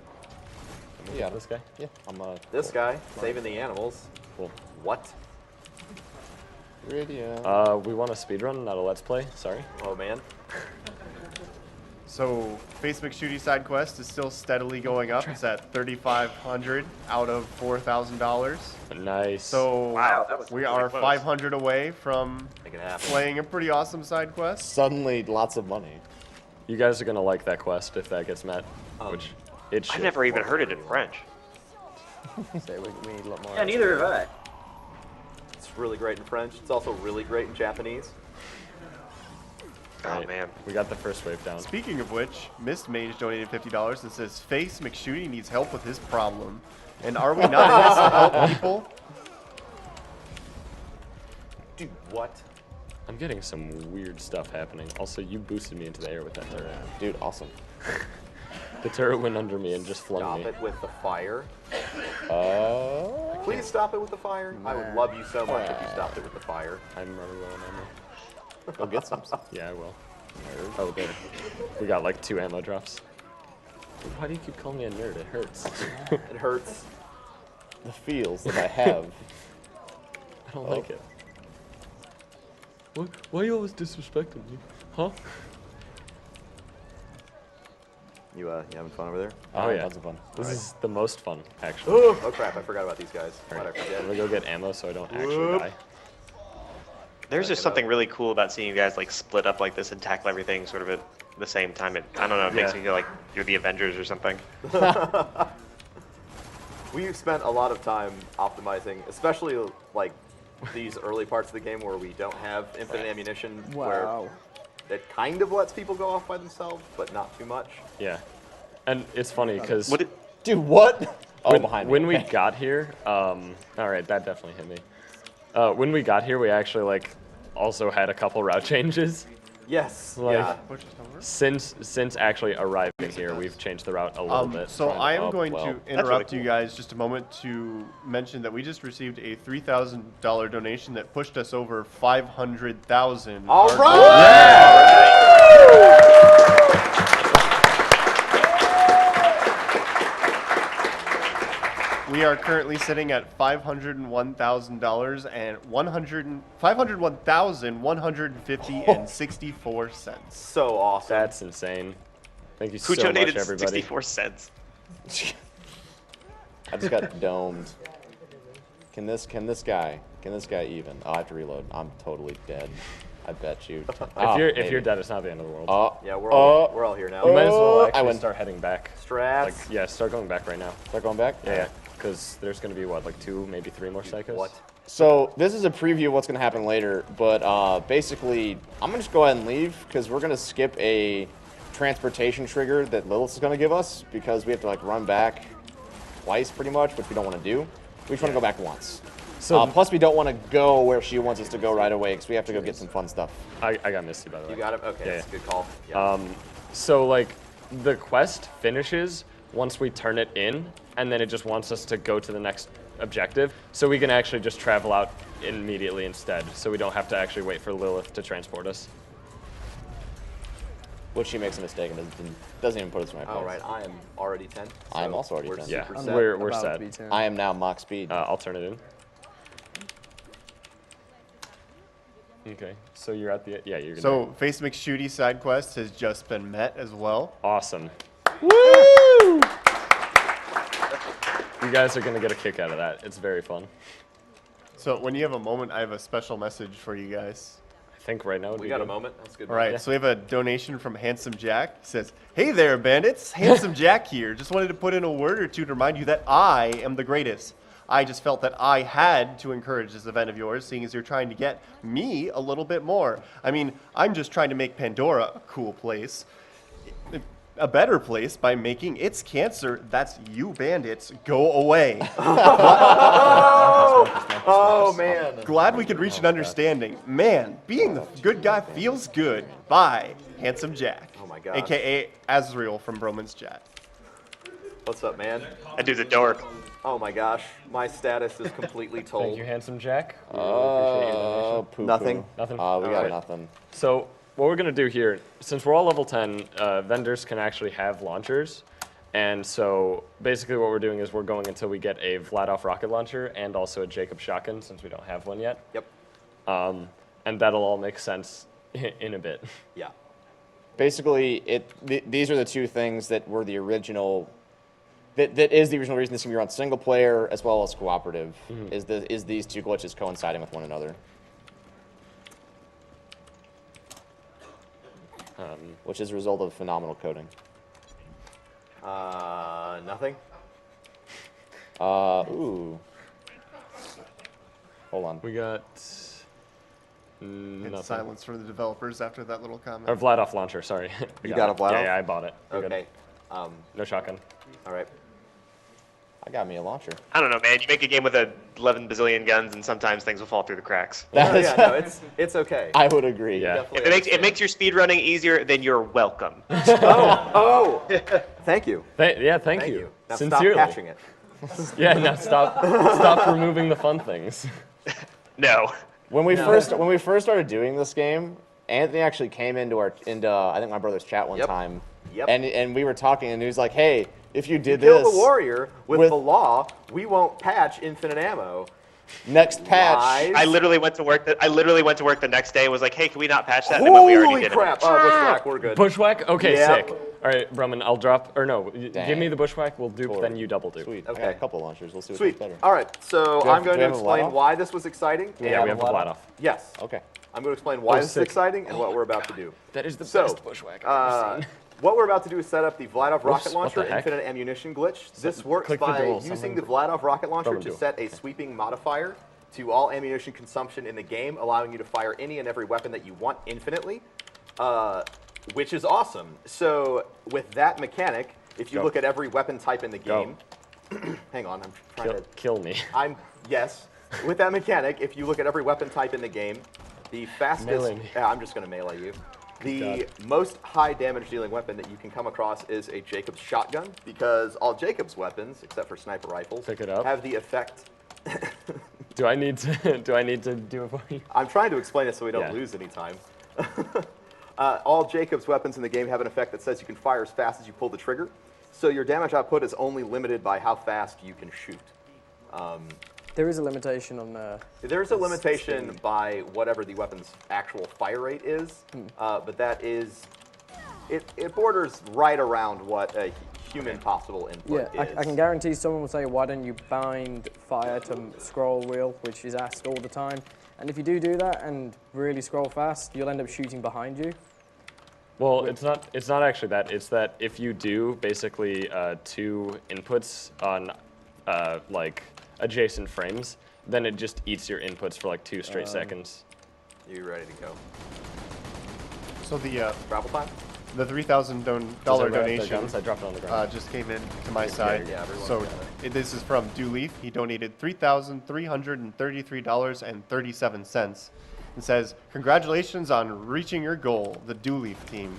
Yeah, This guy? Yeah, I'm This guy, saving the animals. Cool. What? Radio. We want a speedrun, not a let's play. Sorry. Oh man. So, Facebook Shooty side quest is still steadily going up. It's at $3,500 out of $4,000. Nice. So, Wow, that was we really are close. 500 away from Make it happen. playing a pretty awesome side quest. Suddenly, lots of money. You guys are going to like that quest if that gets met, which it should. I've never even heard it in French. So we need a lot more. Yeah, neither have I. It's really great in French. It's also really great in Japanese. Oh Right. man. We got the first wave down. Speaking of which, Mist Mage donated $50 and says, Face McShooty needs help with his problem. And are we not in this to help people? Dude, what? I'm getting some weird stuff happening. Also, you boosted me into the air with that turret. Dude, awesome. The turret went under me and just flung Stop me. it with the fire. Uh, Please stop it with the fire. I would love you so much if you stopped it with the fire. I'm running low on ammo. go get some. Yeah, I will. Oh, there. We got like 2 ammo drops. Dude, why do you keep calling me a nerd? It hurts. It hurts. The feels that I have. I don't like it. What? Why are you always disrespecting me? Huh? You having fun over there? Oh, yeah. Tons of fun. This is the most fun, actually. Oh crap! I forgot about these guys. Why'd I I'm forget? gonna go get ammo so I don't actually die. There's just something really cool about seeing you guys like split up like this and tackle everything sort of at the same time. I don't know, it makes Yeah. me feel like you're the Avengers or something. We've spent a lot of time optimizing, especially like these early parts of the game where we don't have infinite ammunition. Wow. Where it kind of lets people go off by themselves, but not too much. Yeah. And it's funny because Dude, what? Oh, behind me. when we got here, all right, that definitely hit me. When we got here, we actually like also had a couple route changes. Yes. Like, yeah. Since actually arriving here, we've changed the route a little bit. So trying I am up going well. to interrupt you guys just a moment to mention that we just received a $3,000 donation that pushed us over 500,000. All Our right! We are currently sitting at $501,000 and $501,150.64. So awesome. That's insane. Thank you Who so donated much, everybody. 64 cents? I just got domed. Can this guy even? Oh, I have to reload. I'm totally dead. I bet you. If you're dead, it's not the end of the world. Yeah, we're all here now. You might as well I actually went. start heading back. Strats. Like, yeah, start going back right now. Start going back? Yeah, because there's gonna be what, like 2, maybe 3 more psychos. What? So this is a preview of what's going to happen later, but basically, I'm going to just go ahead and leave because we're going to skip a transportation trigger that Lilith is going to give us because we have to like run back twice pretty much, which we don't want to do. We just want to go back once. So Plus, we don't want to go where she wants us to go right away because we have to go get some fun stuff. I got Misty, by the way. You got it? Okay, Yeah, that's a good call. Yeah. So like the quest finishes once we turn it in, and then it just wants us to go to the next objective. So we can actually just travel out immediately instead, so we don't have to actually wait for Lilith to transport us. Which she makes a mistake and doesn't even put us in my place. All right, I am already 10. I am also already we're 10. super Yeah, set. we're About set. to be 10. I am now Mach speed. I'll turn it in. Okay, so you're at the yeah. You're So Face McShooty side quest has just been met as well. awesome. Woo! You guys are gonna get a kick out of that. It's very fun. So when you have a moment, I have a special message for you guys. I think right now would We be got a good. moment. That's good. All right, so we have a donation from Handsome Jack. He says, "Hey there, bandits. Handsome Jack here. Just wanted to put in a word or two to remind you that I am the greatest. I just felt that I had to encourage this event of yours, seeing as you're trying to get me a little bit more. I mean, I'm just trying to make Pandora a cool place. A better place by making its cancer, that's you bandits, go away." Oh man. Glad we could reach an understanding. Man, being the good guy feels good. Bye, Handsome Jack. Oh my gosh. AKA Azrael from Broman's chat. What's up, man? That dude's a dork. Oh my gosh, my status is completely told. Thank you, handsome Jack. We really appreciate your donation. Poo-poo. Nothing. Nothing. We All got right. nothing. So what we're gonna do here, since we're all level 10, vendors can actually have launchers. And so basically what we're doing is we're going until we get a Vladoff rocket launcher and also a Jacob shotgun, since we don't have one yet. Yep. And that'll all make sense in a bit. Yeah. Basically, these are the two things that were the original. That is the original reason this can be run single player as well as cooperative. Is these two glitches coinciding with one another? Which is a result of phenomenal coding. Nothing. Ooh. Hold on. We got Hit nothing. silence from the developers after that little comment. Or Vladoff launcher, sorry. We You got a it. Vladoff? Yeah, I bought it. We're good. Okay. No shotgun. All right. I got me a launcher. I don't know, man. You make a game with 11 bazillion guns, and sometimes things will fall through the cracks. No, yeah, no, it's okay. I would agree. Yeah. Definitely If it makes your speed running easier, then you're welcome. Oh, thank you. Thank you. Thank you. Now Sincerely. stop patching it. Yeah, now stop removing the fun things. No. When we first started doing this game, Anthony actually came into I think my brother's chat one Yep. time. Yep. And we were talking and he was like, "Hey, if you did Kill this the warrior with with- the law, we won't patch infinite ammo." next patch." Lies. I literally went to work. I literally went to work the next day and was like, "Hey, can we not patch that?" And they went, "We already Holy did crap! it." Bushwhack, we're good. Bushwhack? Okay, Yeah. sick. All right, Brumman, I'll drop, or no, give Dang. me the bushwhack, we'll dupe, Cool. then you double dupe. Sweet. I got Okay. a couple launchers. We'll see which Sweet. one's better. All right, so we have- I'm going do we to have a explain Vladoff? why this was exciting. Yeah, we have the Vladoff. Yes. Okay. I'm going to explain why Oh, this is sick. exciting and what we're about to do. That is the So, best bushwhack I've ever seen. What we're about to do is set up the Vladoff rocket what launcher the heck? infinite ammunition glitch. This works click the by dual, using someone- the Vladoff rocket launcher Someone to dual. set a sweeping modifier to all ammunition consumption in the game, allowing you to fire any and every weapon that you want infinitely, which is awesome. So with that mechanic, if you Go. look at every weapon type in the Go. game, hang on, I'm trying to. Kill me. Yes. With that mechanic, if you look at every weapon type in the game, the fastest. Melee me. I'm just going to melee you. The God. most high damage dealing weapon that you can come across is a Jacob's shotgun, because all Jacob's weapons, except for sniper rifles, Pick it up. have the effect. Do I need to do it for you? I'm trying to explain it so we don't Yeah. lose any time. All Jacob's weapons in the game have an effect that says you can fire as fast as you pull the trigger, so your damage output is only limited by how fast you can shoot. There is a limitation on There's a limitation by whatever the weapon's actual fire rate is, but that is, it borders right around what a human possible input Yeah, is. I can guarantee someone will say, why don't you bind fire to scroll wheel, which is asked all the time. And if you do that and really scroll fast, you'll end up shooting behind you. Well, it's not actually that. It's that if you do basically 2 inputs on like adjacent frames, then it just eats your inputs for like 2 straight seconds. You ready to go? So the Travel time? the $3,000 Does everybody have their donation guns? I dropped it on the ground. just came in to my side. yeah, everyone's so got this is from Dooley. He donated $3,333.37 and says, "Congratulations on reaching your goal, the Dooley team."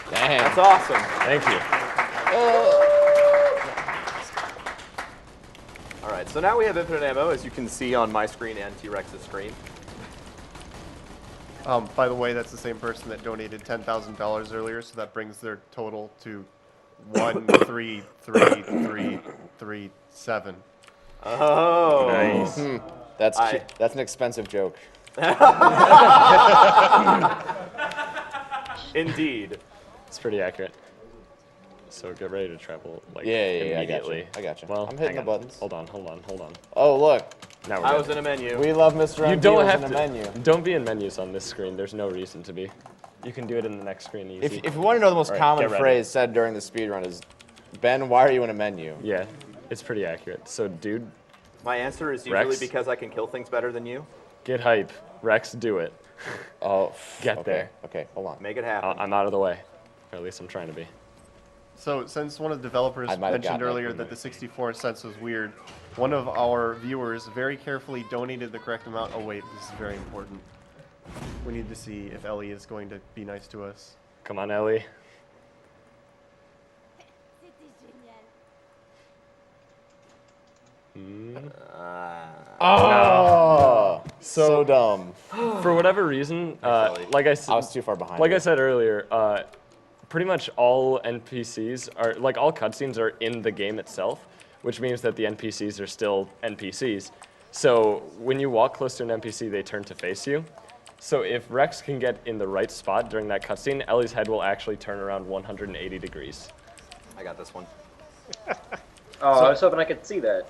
Dang. That's awesome. Thank you. All right, so now we have infinite ammo, as you can see on my screen and T-Rex's screen. By the way, that's the same person that donated $10,000 earlier, so that brings their total to 133,337. Oh. Nice. That's that's an expensive joke. Indeed. It's pretty accurate. So get ready to travel like Yeah, immediately. I got you. Well, I'm hitting hang the on. buttons. Hold on. Oh, look. Now we're I good. was in a menu. We love Mr. You MD don't was have in to. a menu. Don't be in menus on this screen. There's no reason to be. You can do it in the next screen easy. If you want to know the most All right, common get ready. phrase said during the speedrun is, Ben, why are you in a menu? Yeah, it's pretty accurate. So, dude, My answer is usually Rex? because I can kill things better than you. get hype. Rex, do it. Oh, Get okay. there. Okay, hold on. Make it happen. I'm out of the way. Or at least I'm trying to be. So since one of the developers I might have mentioned gotten it earlier from that you. the 64 cents was weird, one of our viewers very carefully donated the correct amount. Oh wait, this is very important. We need to see if Ellie is going to be nice to us. Come on, Ellie. Oh, so dumb. For whatever reason, like I said, I was too far behind. like I said earlier, pretty much all NPCs are, like all cutscenes are in the game itself, which means that the NPCs are still NPCs. So when you walk close to an NPC, they turn to face you. So if Rex can get in the right spot during that cutscene, Ellie's head will actually turn around 180 degrees. I got this one. Oh, I was hoping I could see that.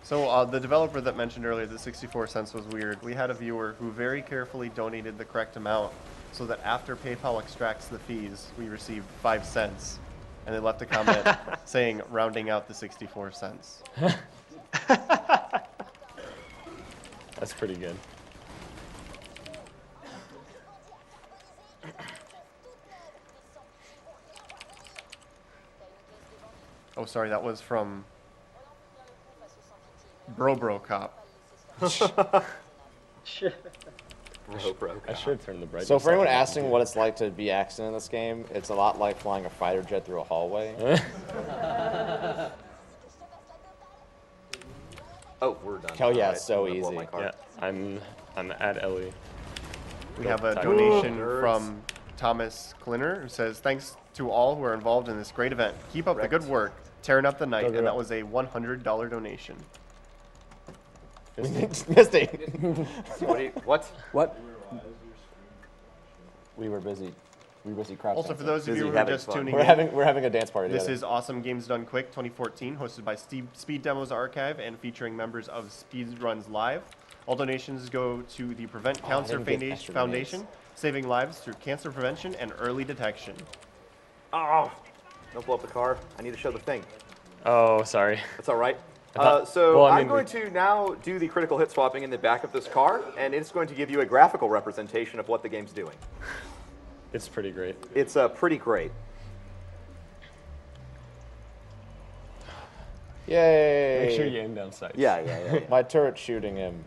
So the developer that mentioned earlier that 64 cents was weird, we had a viewer who very carefully donated the correct amount so that after PayPal extracts the fees, we received 5 cents. And they left a comment saying, rounding out the 64 cents. That's pretty good. Oh, sorry, that was from Bro Cop. Bro. I should turn the brightness So for anyone up. asking what it's like to be acting in this game, it's a lot like flying a fighter jet through a hallway. Oh, we're done. Hell yeah, All right, it's so I'm gonna blow easy. my card. Yeah, I'm at Ellie. We have a Tiger. donation Nerds. from Thomas Klinner who says, thanks to all who are involved in this great event. Keep up the good work, tearing up the night, Go. and that was a $100 donation. Misty. What? What? We were busy. We were busy crowd Also, for dancing. those of you who are having just fun. tuning We're in, having a dance party this together. is Awesome Games Done Quick 2014, hosted by Speed Demos Archive and featuring members of Speedruns Live. All donations go to the Prevent Cancer didn't get extra Foundation, saving lives through cancer prevention and early detection. Oh, don't blow up the car. I need to show the thing. Oh, sorry. That's all right. thought- So well, I I'm mean, going to now do the critical hit swapping in the back of this car, and it's going to give you a graphical representation of what the game's doing. It's pretty great. It's pretty great. Yay! Make sure you aim down sights. Yeah. My turret's shooting him.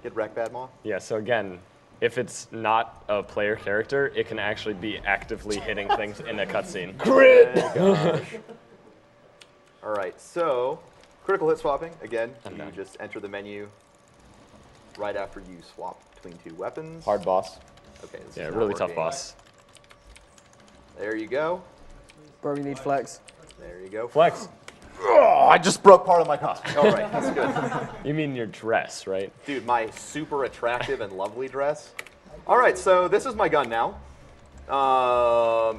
Get wrecked, Bad Maw. Yeah, so again, if it's not a player character, it can actually be actively hitting things in a cutscene. All right, so critical hit swapping. Again, I'm you done. just enter the menu right after you swap between two weapons. Hard boss. Okay, this Yeah, is not really tough working. boss. There you go. Bro, you need flex. There you go. Flex. Oh, I just broke part of my costume. All right, that's good. You mean your dress, right? Dude, my super attractive and lovely dress. All right, so this is my gun now.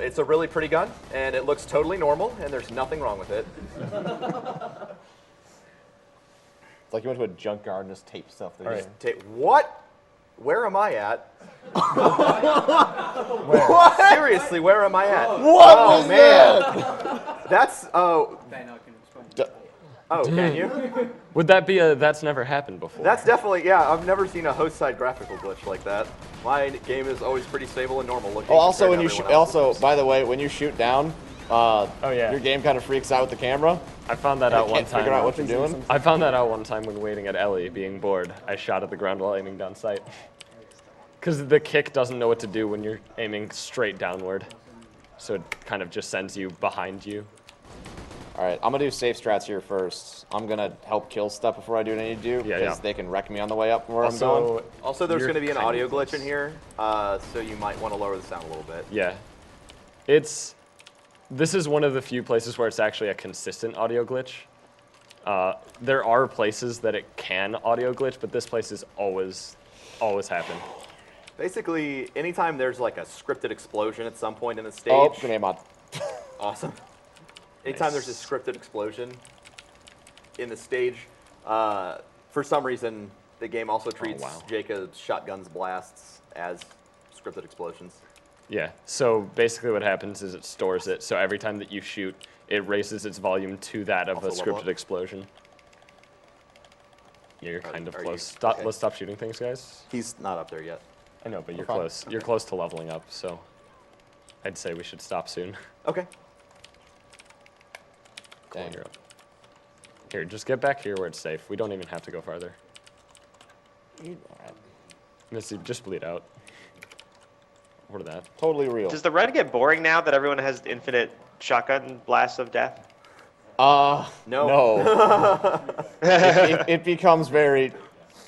It's a really pretty gun, and it looks totally normal, and there's nothing wrong with it. It's like you went to a junkyard and just taped stuff there. All right. What? Where am I at? What? Seriously, where am I at? What oh, was man. That's, oh. Oh, can you? Would that be a that's never happened before? That's definitely, yeah, I've never seen a host side graphical glitch like that. My game is always pretty stable and normal looking. Oh, also compared when to you everyone else's. also by the way, when you shoot down, yeah. your game kind of freaks out with the camera. I found that out one Can't time. figure out what you're doing. I found that out one time when waiting at Ellie, being bored. I shot at the ground while aiming down sight. Because the kick doesn't know what to do when you're aiming straight downward. So it kind of just sends you behind you. All right, I'm gonna do safe strats here first. I'm gonna help kill stuff before I do what I need to do, because they can wreck me on the way up where I'm going. Also, there's going to be an audio glitch in here, so you might want to lower the sound a little bit. Yeah. This is one of the few places where it's actually a consistent audio glitch. There are places that it can audio glitch, but this place is always happen. Basically, anytime there's like a scripted explosion at some point in the stage. Oh, grenade mod. Awesome. Anytime there's a scripted explosion in the stage, for some reason, the game also treats Jacob's shotgun's blasts as scripted explosions. Yeah, so basically what happens is it stores it, so every time that you shoot, it raises its volume to that of a scripted explosion. Yeah, you're kind of close. Let's stop shooting things, guys. He's not up there yet. I know, but you're close. You're close to leveling up, so I'd say we should stop soon. Okay. Cool, you're up. Here, just get back here where it's safe. We don't even have to go farther. Missy, just bleed out. What are that? Totally real. Does the red get boring now that everyone has infinite shotgun blasts of death? No. It becomes very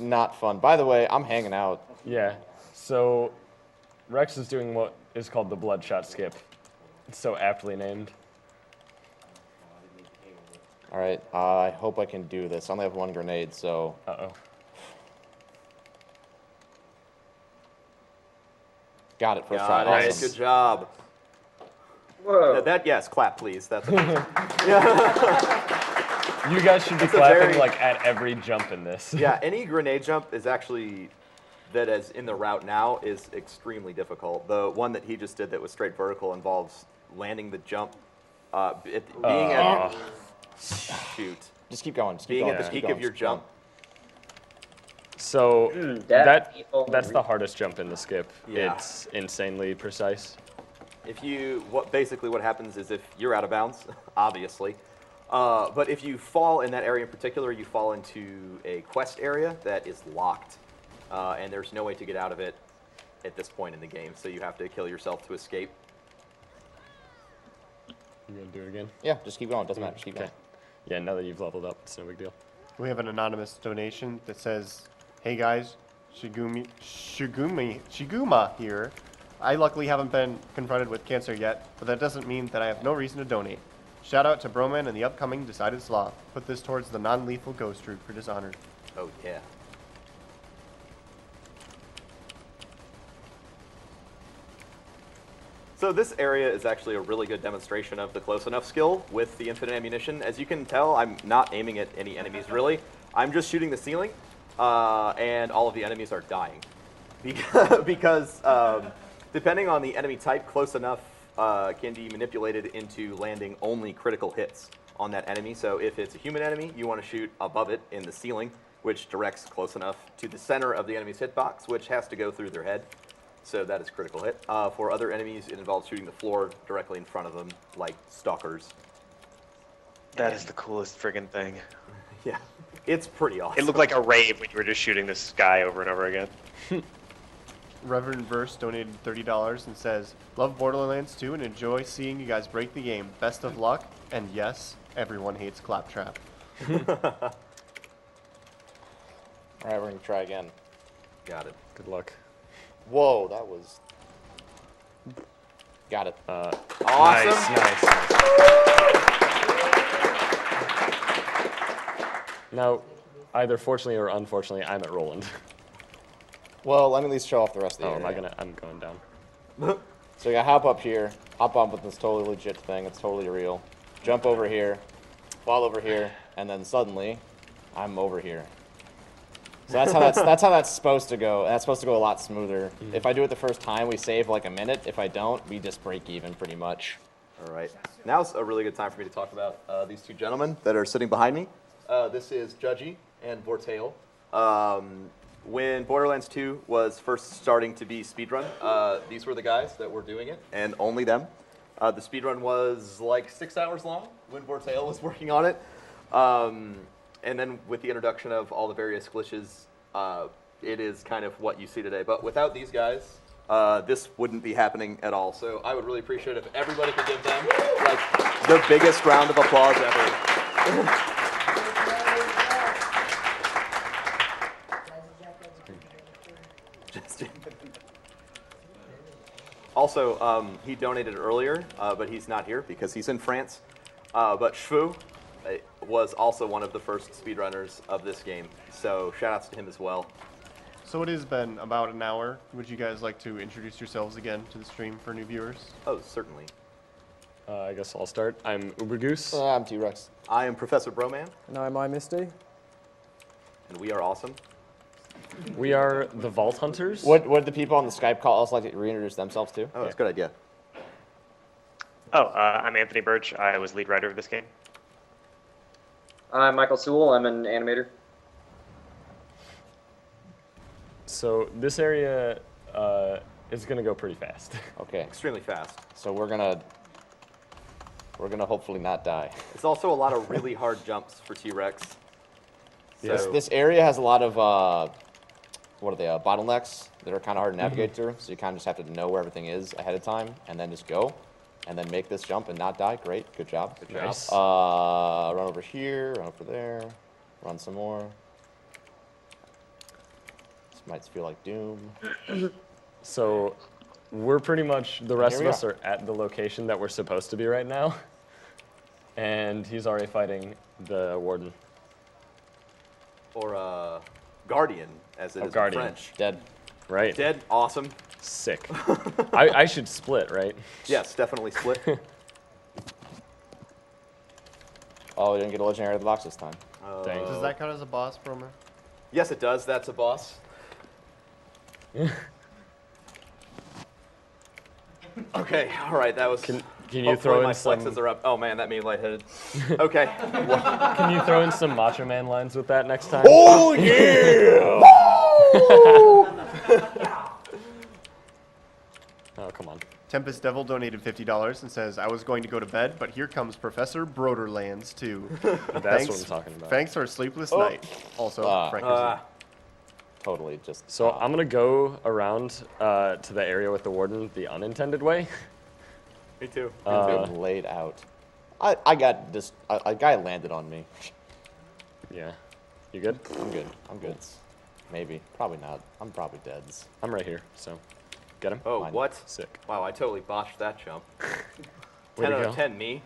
not fun. By the way, I'm hanging out. Yeah, so Rex is doing what is called the bloodshot skip. It's so aptly named. All right, I hope I can do this. I only have one grenade, so. Uh-oh. Got it, first try. Nice, Awesome. good job. Whoa. Yes, clap, please. That's You guys should be clapping like at every jump in this. Yeah, any grenade jump is actually, that is in the route now, is extremely difficult. The one that he just did that was straight vertical involves landing the jump, being at, shoot. Just keep going. Just keep being going. at the peak of your jump. So that's the hardest jump in the skip. Yeah. It's insanely precise. If you, basically what happens is if you're out of bounds, obviously, but if you fall in that area in particular, you fall into a quest area that is locked, and there's no way to get out of it at this point in the game, so you have to kill yourself to escape. You gonna do it again? Yeah, just keep going. Doesn't matter. Just keep going. Yeah, now that you've leveled up, it's no big deal. We have an anonymous donation that says, "Hey guys, Shiguma here. I luckily haven't been confronted with cancer yet, but that doesn't mean that I have no reason to donate. Shout out to Broman and the upcoming Decided Sloth. Put this towards the non-lethal ghost route for Dishonored." Oh yeah. So this area is actually a really good demonstration of the close enough skill with the infinite ammunition. As you can tell, I'm not aiming at any enemies really. I'm just shooting the ceiling, and all of the enemies are dying. Because depending on the enemy type, close enough can be manipulated into landing only critical hits on that enemy. So if it's a human enemy, you want to shoot above it in the ceiling, which directs close enough to the center of the enemy's hitbox, which has to go through their head. So that is critical hit. For other enemies, it involves shooting the floor directly in front of them, like stalkers. That is the coolest friggin' thing. Yeah, it's pretty awesome. It looked like a rave when you were just shooting this guy over and over again. Reverend Verse donated $30 and says, "Love Borderlands 2 and enjoy seeing you guys break the game. Best of luck, and yes, everyone hates Claptrap." All right, we're gonna try again. Got it. Good luck. Whoa, that was. Got it. Awesome. Nice. Now, either fortunately or unfortunately, I'm at Roland. Well, let me at least show off the rest of the Oh, area. I'm going down. So you gotta hop up here, hop up with this totally legit thing. It's totally real. Jump over here, fall over here, and then suddenly, I'm over here. So that's how that's supposed to go. That's supposed to go a lot smoother. If I do it the first time, we save like a minute. If I don't, we just break even pretty much. All right. Now's a really good time for me to talk about these two gentlemen that are sitting behind me. This is Judgy and Vortail. When Borderlands 2 was first starting to be speedrun, these were the guys that were doing it, and only them. The speedrun was like 6 hours long when Vortail was working on it. And then with the introduction of all the various glitches, it is kind of what you see today. But without these guys, this wouldn't be happening at all. So I would really appreciate it if everybody could give them like the biggest round of applause ever. Also, he donated earlier, but he's not here because he's in France. But Shfu was also one of the first speedrunners of this game, so shout-outs to him as well. So it has been about an hour. Would you guys like to introduce yourselves again to the stream for new viewers? Oh, certainly. I guess I'll start. I'm Uber Goose. I'm T-Rex. I am Professor Broman. And I'm Misty. And we are awesome. We are the Vault Hunters. Would the people on the Skype call also like to reintroduce themselves too? Oh, that's a good idea. Oh, I'm Anthony Birch. I was lead writer of this game. I'm Michael Sewell. I'm an animator. So this area is going to go pretty fast. Okay. Extremely fast. So we're gonna hopefully not die. It's also a lot of really hard jumps for T-Rex. So This area has a lot of what are they? Bottlenecks that are kind of hard to navigate through. So you kind of just have to know where everything is ahead of time, and then just go, and then make this jump and not die. Great, good job. Good job. Nice. Run over here, run over there, run some more. This might feel like doom. So we're pretty much, the rest Here of we us are at the location that we're supposed to be right now. And he's already fighting the warden. Or Guardian, as it is Guardian. in French. Dead. Right. Dead, awesome. Sick. I should split, right? Yes, definitely split. Oh, we didn't get a legendary out of the box this time. Dang. Does that count as a boss, Bromer? Yes, it does. That's a boss. Okay, all right, that was... Can you throw my in some... flexes are up. Oh man, that made me lightheaded. Okay. Can you throw in some Macho Man lines with that next time? Oh yeah! Oh, come on. Tempest Devil donated $50 and says, I was going to go to bed, but here comes Professor Borderlands too. That's what I'm talking about. Thanks for a sleepless night. Also, Frank is Totally just. So I'm going to go around to the area with the warden the unintended way. Me too. Laid out. I got this. A guy landed on me. Yeah. You good? I'm good. I'm good. Maybe. Probably not. I'm probably dead. I'm right here, so get him. Oh, Fine. what? Sick. Wow, I totally botched that jump. Way 10 to out go. of 10, me.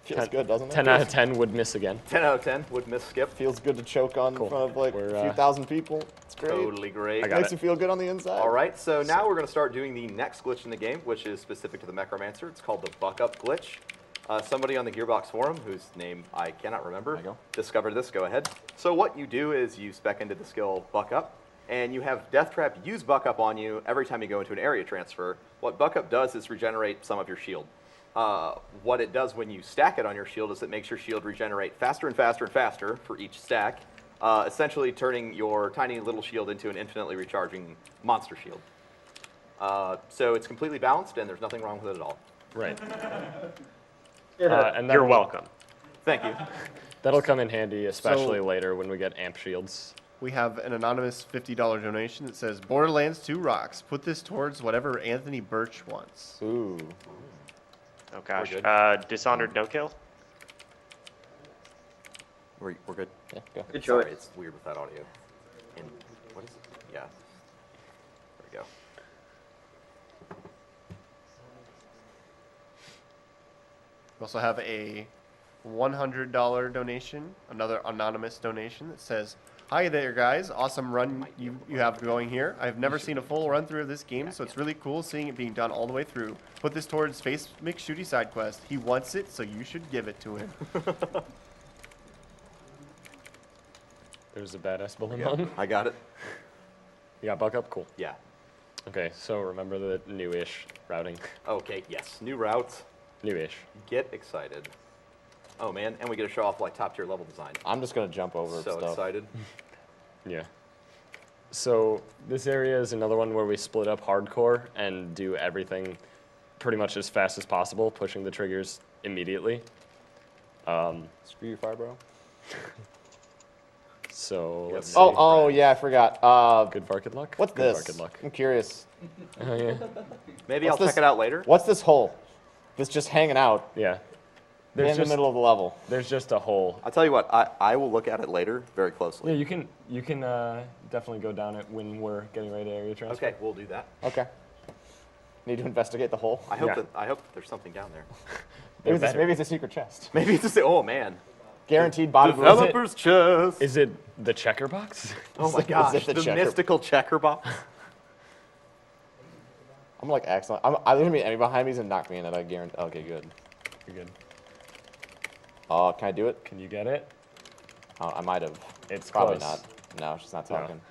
Feels good, doesn't it? 10 out of 10 would miss again. 10 out of 10 would miss skip. Feels good to choke on in Cool. front of like We're, a few thousand people. It's great. Totally great. I got Makes it. you feel good on the inside. All right, so now we're going to start doing the next glitch in the game, which is specific to the Necromancer. It's called the Buck Up glitch. Somebody on the Gearbox forum, whose name I cannot remember, discovered this. Go ahead. So what you do is you spec into the skill Buck Up, and you have Death Trap use Buck Up on you every time you go into an area transfer. What Buck Up does is regenerate some of your shield. What it does when you stack it on your shield is it makes your shield regenerate faster and faster and faster for each stack, essentially turning your tiny little shield into an infinitely recharging monster shield. So it's completely balanced, and there's nothing wrong with it at all. Right. You're And that'll- welcome. Thank you. That'll come in handy, especially later when we get amp shields. We have an anonymous $50 donation that says, Borderlands 2 rocks. Put this towards whatever Anthony Birch wants. Ooh. Oh gosh. good. Dishonored no kill. We're good. Yeah, go. Good Sorry, choice. it's weird with that audio. And what is it? Yeah. There we go. We also have a $100 donation, another anonymous donation that says, Hi there, guys. Awesome run you have going here. I've never seen a full run through of this game, so it's really cool seeing it being done all the way through. Put this towards Face McShooty side quest. He wants it, so you should give it to him. There's a badass bullet Yeah, on. I got it. You got Buck Up? Cool. Yeah. Okay, so remember the new-ish routing. Okay, yes. New route. New-ish. Get excited. Oh, man. And we get to show off, like, top-tier level design. I'm just gonna jump over So stuff. excited. Yeah. So this area is another one where we split up hardcore and do everything pretty much as fast as possible, pushing the triggers immediately. Screw you, fire bro. So let's see. Oh yeah, I forgot. Good Varkid luck. What's Good this? Varkid luck. I'm curious. Oh yeah. Maybe I'll check it out later. What's this hole? That's just hanging out. Yeah. In the middle of the level. There's just a hole. I'll tell you what. I will look at it later very closely. Yeah, you can definitely go down it when we're getting ready to area transfer. Okay, we'll do that. Okay. Need to investigate the hole. I hope that there's something down there. Maybe it's a secret chest. Maybe it's a oh man. Guaranteed body Developer's chest. Is it the checker box? Oh my gosh, Is it the checker? mystical checker box. I'm like excellent. There's gonna be enemy behind me and knock me in it. I guarantee. Okay, good. You're good. Can I do it? Can you get it? I might have. It's probably close. not. No, she's not talking. No.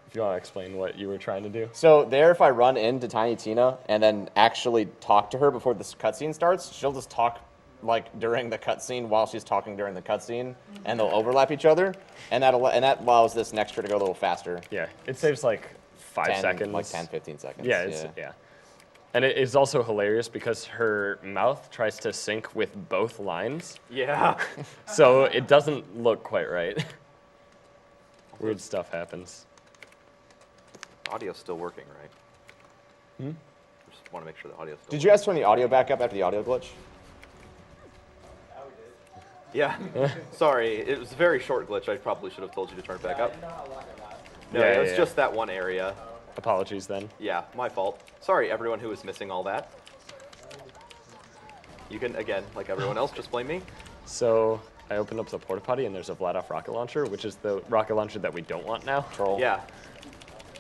If you want to explain what you were trying to do. So there, if I run into Tiny Tina and then actually talk to her before this cutscene starts, she'll just talk like during the cutscene while she's talking during the cutscene, and they'll overlap each other, and that allows this next turn to go a little faster. Yeah, it saves like 5 seconds. Like 10, 15 seconds. Yeah, yeah. And it is also hilarious because her mouth tries to sync with both lines. Yeah. So it doesn't look quite right. Weird stuff happens. Audio's still working, right? Hmm? Just want to make sure the audio's still Did you guys turn the audio back up after the audio glitch? Yeah. Sorry, it was a very short glitch. I probably should have told you to turn it back up. No, Yeah, it was yeah. just that one area. Apologies then. Yeah, my fault. Sorry, everyone who was missing all that. You can, again, like everyone else, just blame me. So I opened up the porta potty and there's a Vladoff rocket launcher, which is the rocket launcher that we don't want now. Troll. Yeah.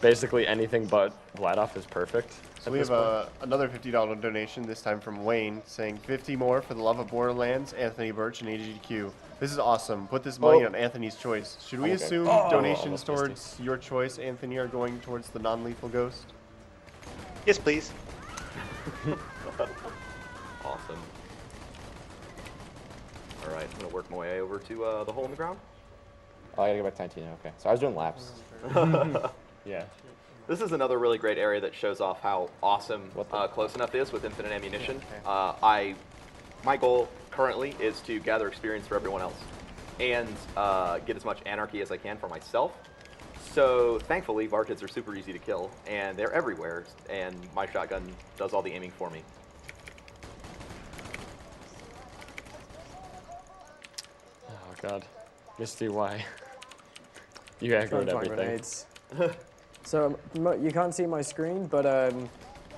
Basically anything but Vladoff is perfect. So we have another $50 donation, this time from Wayne, saying 50 more for the love of Borderlands, Anthony Birch, and AGQ. This is awesome. Put this money on Anthony's choice. Should we assume donations towards your choice, Anthony, are going towards the non-lethal ghost? Yes, please. Awesome. All right, I'm going to work my way over to the hole in the ground. Oh, I gotta go back to 19. Okay. So I was doing laps. Yeah. This is another really great area that shows off how awesome Close Enough is with infinite ammunition. My goal currently is to gather experience for everyone else and get as much anarchy as I can for myself. So thankfully, Varkids are super easy to kill, and they're everywhere, and my shotgun does all the aiming for me. Oh god. Misty, why? You aggroed everything. Grenades. So you can't see my screen, but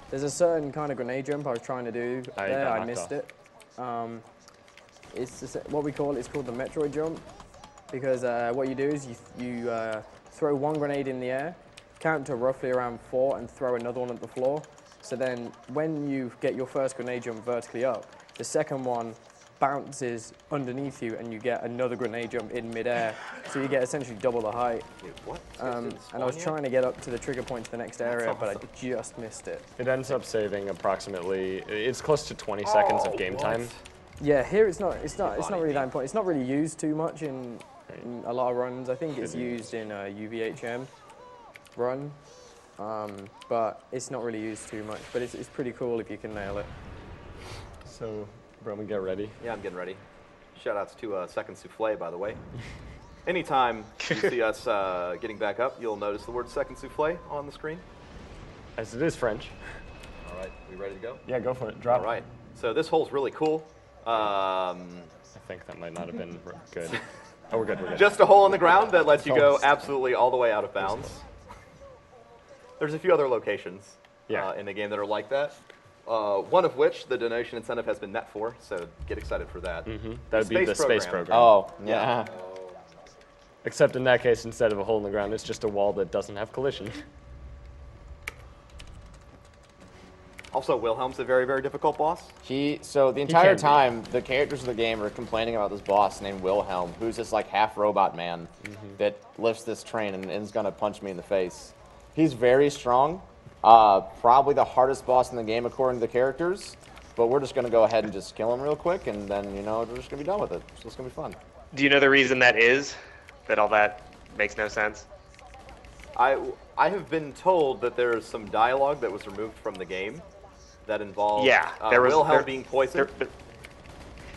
there's a certain kind of grenade jump I was trying to do there. I missed it. It's just what we call it's called the Metroid jump, because what you do is you throw one grenade in the air, count to roughly around 4, and throw another one at the floor. So then when you get your first grenade jump vertically up, the second one bounces underneath you and you get another grenade jump in midair. So you get essentially double the height. Dude, what? And I was trying to get up to the trigger point to the next area, but I just missed it. It ends up saving approximately, it's close to 20 seconds of game time. Yeah, here it's not really that important. It's not really used too much in a lot of runs. I think it's used in a UVHM run, but it's not really used too much. But it's pretty cool if you can nail it. So, Roman, get ready. Yeah, I'm getting ready. Shoutouts to Second Souffle, by the way. Anytime you see us getting back up, you'll notice the word Second Souffle on the screen. As it is French. All right, we ready to go? Yeah, go for it. Drop. All right. So this hole's really cool. I think that might not have been good. Oh, we're good, we're good. Just a hole in the ground that lets you go absolutely all the way out of bounds. There's a few other locations in the game that are like that. One of which the donation incentive has been met for, so get excited for that. That would be the space program. Oh, yeah. Except in that case, instead of a hole in the ground, it's just a wall that doesn't have collision. Also, Wilhelm's a very, very difficult boss. So the entire time, the characters of the game are complaining about this boss named Wilhelm, who's this like half robot man that lifts this train and is gonna punch me in the face. He's very strong. Probably the hardest boss in the game according to the characters, but we're just gonna go ahead and just kill him real quick, and then we're just gonna be done with it. So it's gonna be fun. Do you know the reason that is? That all that makes no sense? I have been told that there's some dialogue that was removed from the game that involved Wilhelm being poisoned.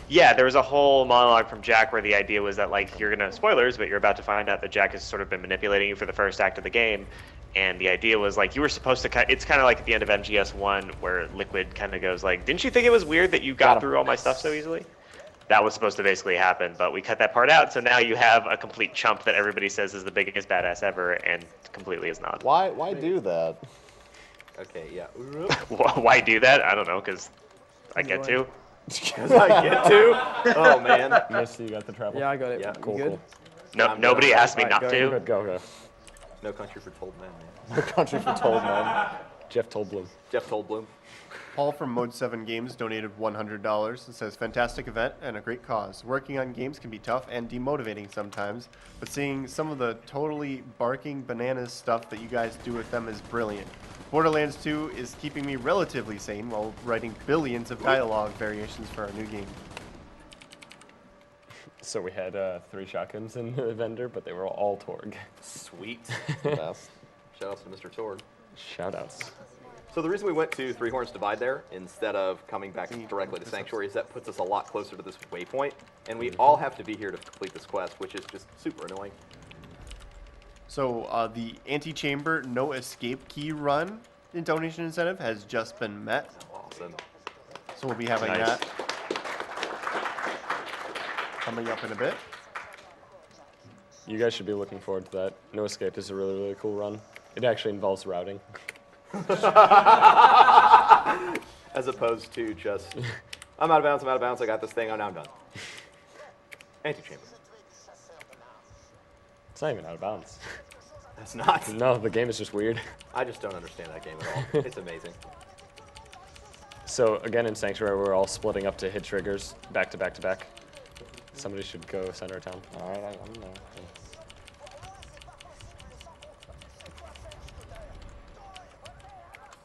Yeah, there was a whole monologue from Jack where the idea was that, like, you're gonna spoilers, but you're about to find out that Jack has sort of been manipulating you for the first act of the game. And the idea was, like, you were supposed to it's kind of like at the end of MGS1 where Liquid kind of goes like, didn't you think it was weird that you got through all my stuff so easily? That was supposed to basically happen, but we cut that part out, so now you have a complete chump that everybody says is the biggest badass ever, and completely is not. Why do that? Okay, yeah. Why do that? I don't know, because I get to. Because I get to? Oh, man. Misty, you got the travel? Yeah, I got it. Yeah, Cool, You good? cool. No, nobody asked me not to. Good, go. No country for told men, man. No country for told men. Jeff Toldblum. Jeff Toldblum. Paul from Mode 7 Games donated $100 and says, fantastic event and a great cause. Working on games can be tough and demotivating sometimes, but seeing some of the totally barking bananas stuff that you guys do with them is brilliant. Borderlands 2 is keeping me relatively sane while writing billions of dialogue variations for our new game. So we had 3 shotguns in the vendor, but they were all Torg. Sweet. Best. Shout outs to Mr. Torg. Shoutouts. So the reason we went to Three Horns Divide there instead of coming back directly to Sanctuary is that puts us a lot closer to this waypoint, and we all have to be here to complete this quest, which is just super annoying. So the Antechamber No Escape Key run in donation incentive has just been met. Awesome. So we'll be having that coming up in a bit. You guys should be looking forward to that. No Escape is a really, really cool run. It actually involves routing. As opposed to just, I'm out of bounds, I got this thing, oh, now I'm done. Antechamber. It's not even out of bounds. That's not. No, the game is just weird. I just don't understand that game at all. It's amazing. So again, in Sanctuary, we're all splitting up to hit triggers back to back to back. Somebody should go center of town. All right, I'm there.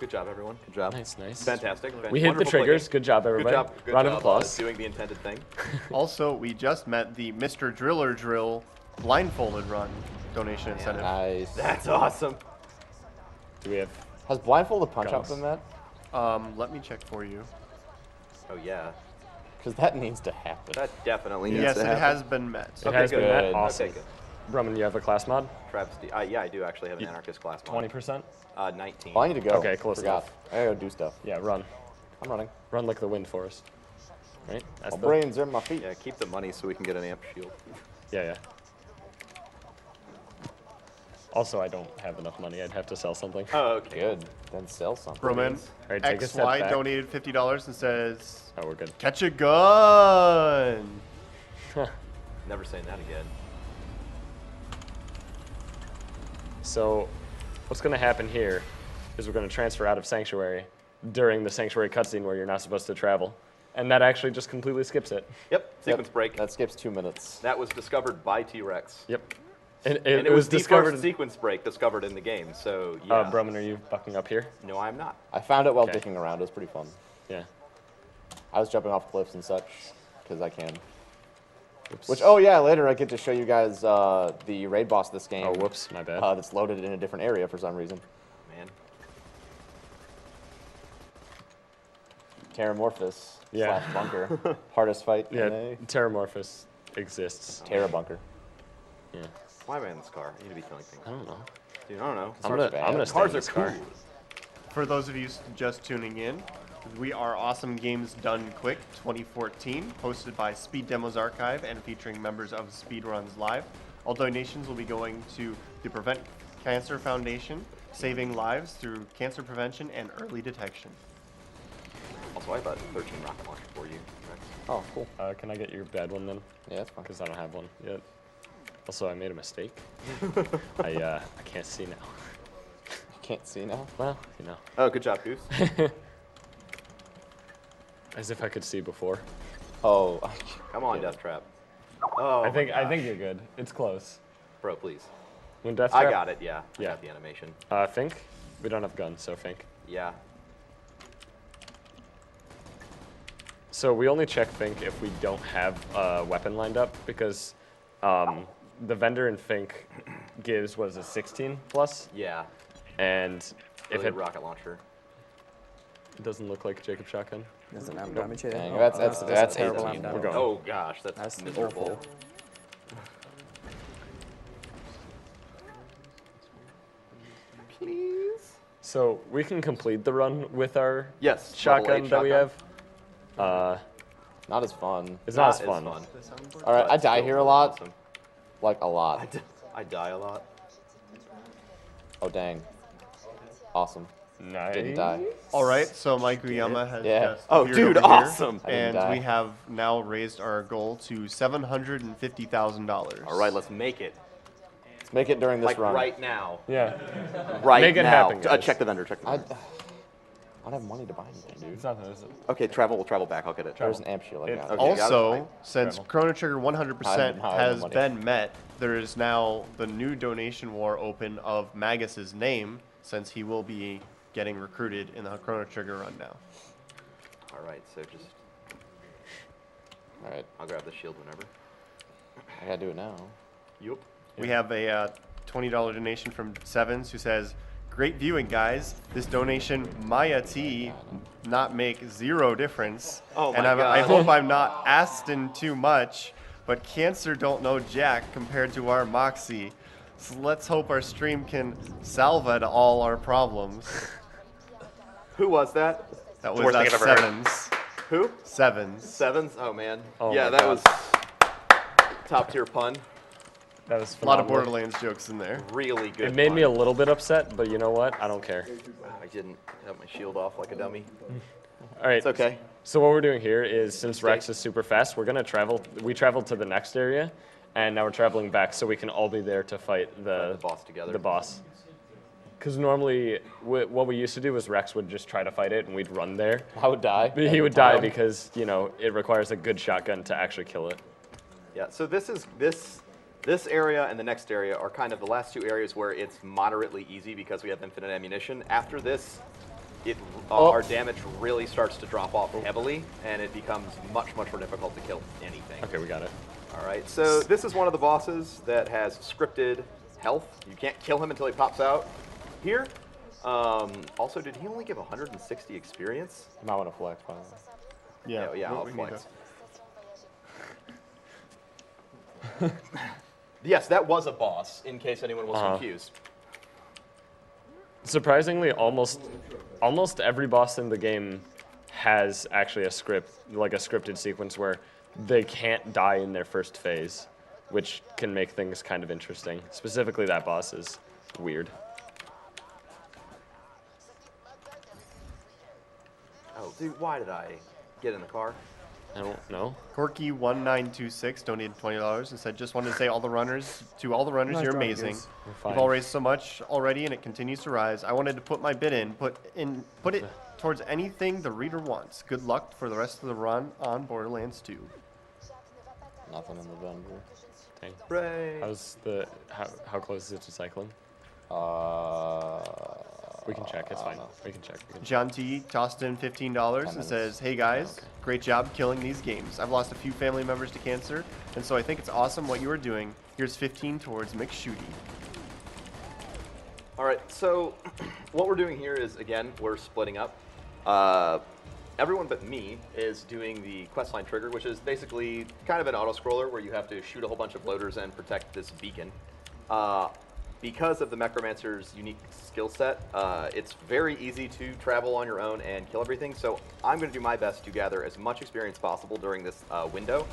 Good job, everyone. Good job. Nice. Fantastic. We hit the triggers. Good job, everybody. Good Round job, of applause. doing the intended thing. Also, we just met the Mr. Driller Drill blindfolded run donation incentive. Nice. That's awesome. Do we have? Has blindfolded punch out Guns. been met? Let me check for you. Oh, yeah. Because that needs to happen. That definitely needs Yes, to it happen. has been met. It has been good. met. Awesome. Okay, good. Brumman, you have a class mod? Travesty. Yeah, I do actually have an anarchist class mod. 20%? 19. Oh, I need to go. Okay, close Forgot. enough. I gotta go do stuff. Yeah, run. I'm running. Run like the wind for us. Right? That's My the- brains are in my feet. Yeah, keep the money so we can get an amp shield. Yeah. Also, I don't have enough money. I'd have to sell something. Oh, okay. Good. Then sell something. Broman Alright, take a step XY back. donated $50 and says, Oh, we're good. catch a gun. Never saying that again. So, what's going to happen here is we're going to transfer out of Sanctuary during the Sanctuary cutscene where you're not supposed to travel. And that actually just completely skips it. Yep, sequence break. That skips 2 minutes. That was discovered by T-Rex. Yep. And it was the first sequence break discovered in the game, so yeah. Broman, are you bucking up here? No, I'm not. I found it while Okay. dicking around. It was pretty fun. Yeah. I was jumping off cliffs and such because I can. Oops. Which, oh yeah, later I get to show you guys the raid boss of this game. Oh, whoops, my bad. That's loaded in a different area for some reason. Man. Terramorphous Yeah. / bunker. Hardest fight Yeah, in a Terramorphous exists. Terra bunker. Yeah. Why am I in this car? I need to be killing things. I don't know. Dude, I don't know. I'm gonna stay Cars in are this cool. car. For those of you just tuning in, we are Awesome Games Done Quick 2014, hosted by Speed Demos Archive and featuring members of Speedruns Live. All donations will be going to the Prevent Cancer Foundation, saving lives through cancer prevention and early detection. Also, I bought 13 rocket launcher for you. Rex. Oh, cool. Can I get your bad one then? Yeah, that's fine. Because I don't have one yet. Also, I made a mistake. I can't see now. You can't see now? Well, you know. Oh, good job, Goose. As if I could see before. Oh. Come on, Death Trap. Oh, I think my gosh. you're good. It's close. Bro, please. When Death I Trap- got it, yeah. I Yeah. got the animation. Fink? We don't have guns, so Fink. Yeah. So we only check Fink if we don't have a weapon lined up because the vendor in Fink gives, what is it, 16 plus? Yeah. And if Really it, rocket launcher. Doesn't look like Jacob shotgun. Doesn't have damage here. Dang, Oh, that's terrible 18. damage. We're going. Oh gosh, that's That's miserable. awful. Please. So we can complete the run with our Yes. shotgun level 8 that we shotgun. have. Not as fun. It's not as As fun. All right, I but die still here a lot. awesome. Like a lot. I die a lot. Oh dang. Awesome. Nice. Didn't die. All right, so Mike Uyama has Yeah. just Oh, appeared dude, over here, awesome. I didn't and die. we have now raised our goal to $750,000. All right, let's make it. Let's make it during this Like run. right now. Yeah. Right Make it now. happen, guys. Check the vendor. Check the I vendor. don't have money to buy anything, dude. It's nothing, is it? Okay, travel. We'll travel back. I'll get it. There's an amp shield. I It's- got it. Okay, got it. Also, Fine. since Travel. Chrono Trigger 100% I have has money. been met, there is now the new donation war open of Magus's name, since he will be getting recruited in the Chrono Trigger run now. All right, so just All right, I'll grab the shield whenever. I gotta do it now. Yup. We have a $20 donation from Sevens who says, "Great viewing, guys. This donation, Maya T, not make zero difference. Oh and my I God. hope I'm not asking too much, but Cancer don't know jack compared to our Moxie. So let's hope our stream can salvage all our problems." Who was that? That was Worst thing I've ever heard. Sevens. Who? Sevens. Sevens? Oh man. Oh yeah, my that God. was top tier pun. That was A lot of phenomenal. Borderlands jokes in there. Really good. It made pun. me a little bit upset, but you know what? I don't care. I didn't have my shield off like a dummy. All right. It's okay. So what we're doing here is, since Rex is super fast, we're gonna travel. We traveled to the next area, and now we're traveling back so we can all be there to fight The boss together. the boss. Because normally, what we used to do was Rex would just try to fight it, and we'd run there. I would die. But he would die because it requires a good shotgun to actually kill it. Yeah. So this area and the next area are kind of the last two areas where it's moderately easy because we have infinite ammunition. After this, our damage really starts to drop off heavily, and it becomes much more difficult to kill anything. Okay, we got it. All right. So this is one of the bosses that has scripted health. You can't kill him until he pops out. Here. Also, did he only give 160 experience? You might want to flex, by the way. Yeah, I'll we need flex. Yes, that was a boss, in case anyone was confused. Surprisingly, almost every boss in the game has actually a script, like a scripted sequence where they can't die in their first phase, which can make things kind of interesting. Specifically, that boss is weird. Oh, dude, why did I get in the car? I don't know. Corky1926 donated $20 and said, "Just wanted to say to all the runners, Nice you're driving, amazing. guys. You've all raised so much already, and it continues to rise. I wanted to put my bid in, put it towards anything the reader wants. Good luck for the rest of the run on Borderlands 2. Nothing in the vendor. Dang. Hooray. How close is it to cycling? We can check. It's fine. We can check. John T tossed in $15 and says, "Hey guys, great job killing these games. I've lost a few family members to cancer, and so I think it's awesome what you are doing. Here's 15 towards McShooty." All right, so what we're doing here is, again, we're splitting up. Everyone but me is doing the questline trigger, which is basically kind of an auto-scroller where you have to shoot a whole bunch of loaders and protect this beacon. Because of the Necromancer's unique skill set, it's very easy to travel on your own and kill everything, so I'm going to do my best to gather as much experience possible during this window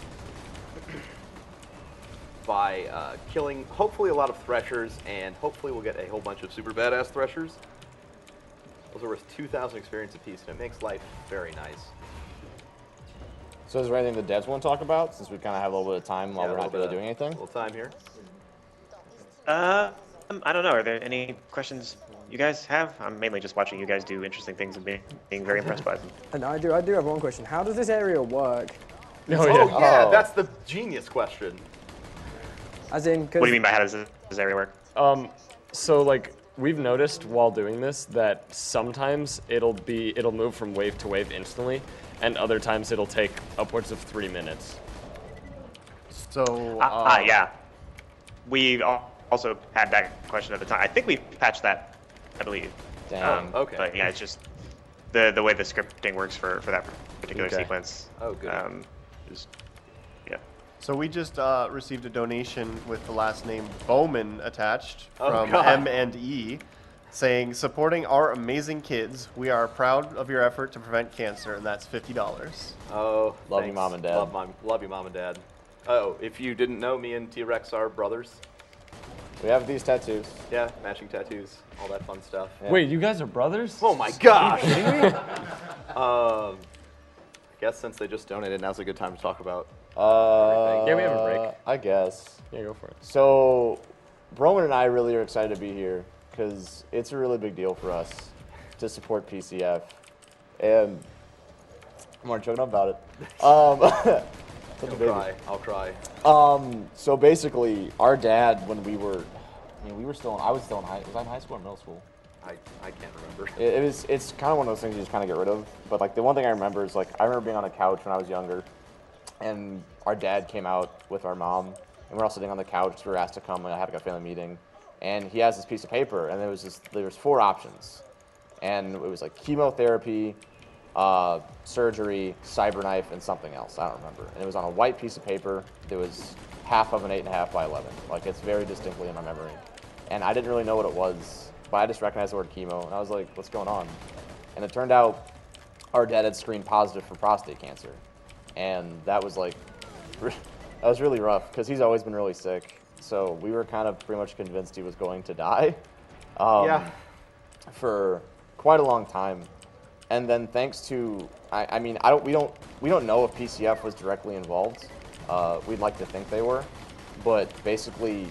by killing hopefully a lot of Threshers, and hopefully we'll get a whole bunch of super badass Threshers. Those are worth 2,000 experience apiece, and it makes life very nice. So is there anything the devs want to talk about, since we kind of have a little bit of time while Yeah, we're a not little really doing anything? A little time here. I don't know. Are there any questions you guys have? I'm mainly just watching you guys do interesting things and being very impressed by them. And I do have one question. How does this area work? Oh, yeah, that's the genius question. As in, What do you mean by how does this area work? So like we've noticed while doing this that sometimes it'll move from wave to wave instantly, and other times it'll take upwards of 3 minutes. So, yeah. We also had that question at the time. I think we patched that, I believe. Damn. Okay. But yeah, it's just the way the scripting works for that particular Okay. sequence. Oh, good. Is, yeah. So we just received a donation with the last name Bowman attached Oh, from God. M&E, saying, supporting our amazing kids. We are proud of your effort to prevent cancer, and that's $50. Oh, Love you, thanks. Mom and Dad. Love you, Mom and Dad. Oh, if you didn't know, me and T-Rex are brothers. We have these tattoos. Yeah, matching tattoos, all that fun stuff. Yeah. Wait, you guys are brothers? Oh my gosh! I guess since they just donated, now's a good time to talk about. Yeah, we have a break. I guess. Yeah, go for it. So, Roman and I really are excited to be here because it's a really big deal for us to support PCF, and I'm already joking about it. I'll cry. So basically, our dad, when we were, I was still in was I in high school or middle school? I can't remember. It's kind of one of those things you just kind of get rid of. But like the one thing I remember is like I remember being on a couch when I was younger, and our dad came out with our mom, and we're all sitting on the couch. We were asked to come and I had like a family meeting, and he has this piece of paper, and there was 4 options, and it was like chemotherapy, surgery, cyberknife, and something else. I don't remember. And it was on a white piece of paper. There was half of an 8.5 by 11. Like it's very distinctly in my memory, and I didn't really know what it was. But I just recognized the word chemo, and I was like, what's going on? And it turned out our dad had screened positive for prostate cancer. And that was like, that was really rough, because he's always been really sick. So we were kind of pretty much convinced he was going to die for quite a long time. And then thanks to, we don't know if PCF was directly involved. We'd like to think they were. But basically,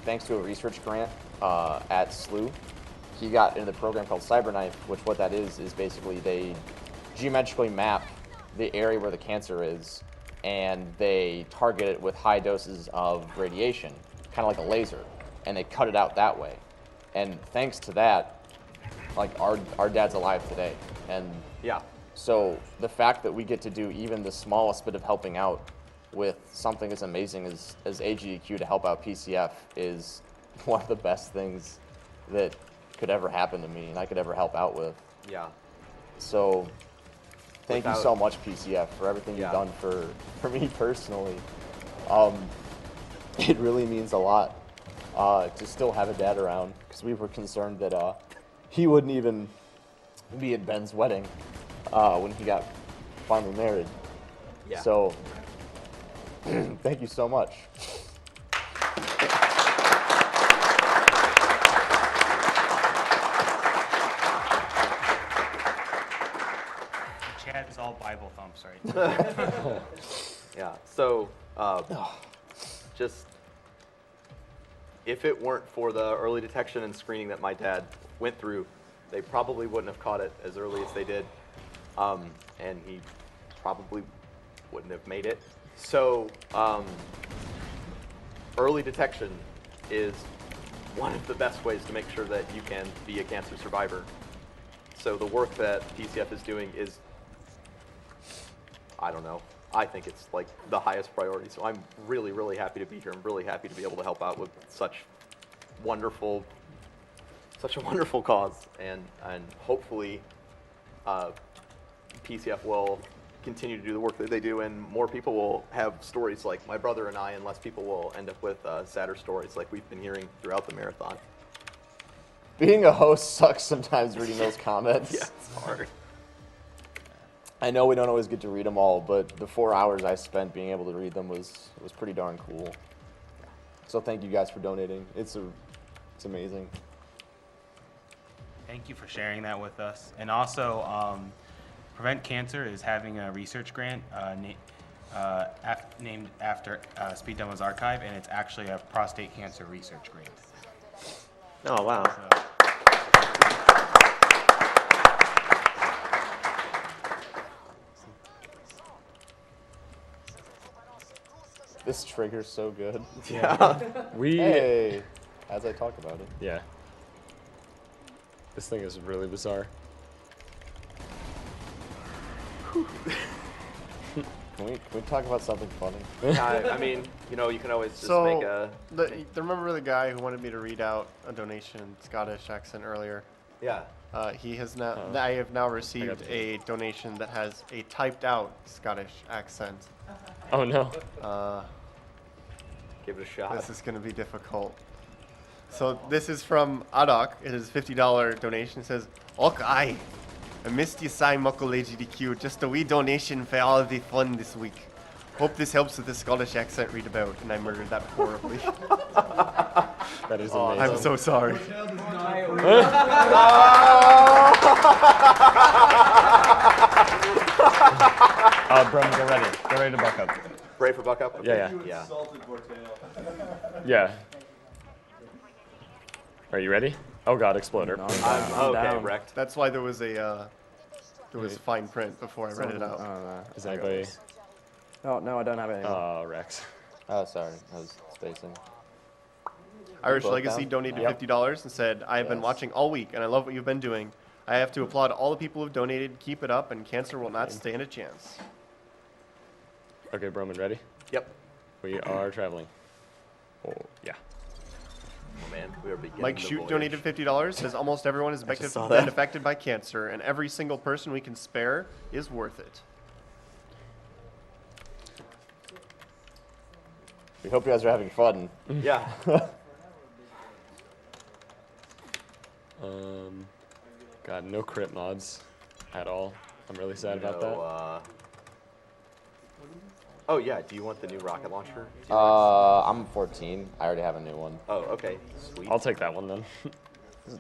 thanks to a research grant at SLU, he got into the program called Cyberknife, which what that is basically they geometrically map the area where the cancer is, and they target it with high doses of radiation, kind of like a laser, and they cut it out that way. And thanks to that, like our dad's alive today. And yeah, so the fact that we get to do even the smallest bit of helping out with something as amazing as AGDQ to help out PCF is one of the best things that could ever happen to me and I could ever help out with. Yeah. So thank you so much, PCF, for everything you've done for me personally. It really means a lot to still have a dad around, because we were concerned that he wouldn't even be at Ben's wedding when he got finally married. Yeah. So thank you so much. Chad is all Bible thumps right Yeah. So just if it weren't for the early detection and screening that my dad went through, they probably wouldn't have caught it as early as they did, and he probably wouldn't have made it. So early detection is one of the best ways to make sure that you can be a cancer survivor. So the work that PCF is doing is, I don't know, I think it's like the highest priority. So I'm really, really happy to be here. I'm really happy to be able to help out with such a wonderful cause, and hopefully PCF will continue to do the work that they do, and more people will have stories like my brother and I, and less people will end up with sadder stories like we've been hearing throughout the marathon. Being a host sucks sometimes, reading those comments. Yeah, it's hard. I know we don't always get to read them all, but the 4 hours I spent being able to read them was pretty darn cool. So thank you guys for donating. It's amazing. Thank you for sharing that with us. And also, Prevent Cancer is having a research grant named after Speed Demo's archive, and it's actually a prostate cancer research grant. Oh, wow. So, This trigger's so good. Yeah. Hey, as I talk about it. Yeah. This thing is really bizarre. Can we talk about something funny? Yeah, I mean, you know, you can always just make a... Remember the guy who wanted me to read out a donation in Scottish accent earlier? Yeah. He has now. I have now received a donation that has a typed-out Scottish accent. Oh no. Give it a shot. This is going to be difficult. So this is from Adok. It is a $50 donation. It says, "Ok, I missed you sign muckle AGDQ. Just a wee donation for all of the fun this week. Hope this helps with the Scottish accent read about." And I murdered that horribly. That is amazing. I'm so sorry. Brum, get ready. Get ready to buck up. Brave for buck up? Okay. Yeah. Yeah. Are you ready? Oh god, exploder. I'm okay, wrecked. That's why there was fine print before I read it out. Is anybody? Oh no, I don't have it anymore. Oh, Rex. Oh, sorry, I was spacing. Irish Both Legacy down? donated Yep. $50 and said, "I have been watching all week and I love what you've been doing. I have to applaud all the people who've donated. Keep it up, and cancer will not stand a chance." Okay, Broman, ready? Yep. We are traveling. Oh, yeah. Oh man, we are beginning Mike the Shoot voyage. donated $50. Says almost everyone has just saw been that. affected by cancer, and every single person we can spare is worth it. We hope you guys are having fun. Yeah. God, no crit mods at all. I'm really sad about that. Oh yeah, do you want the new rocket launcher? I'm 14. I already have a new one. Oh, okay, sweet. I'll take that one then.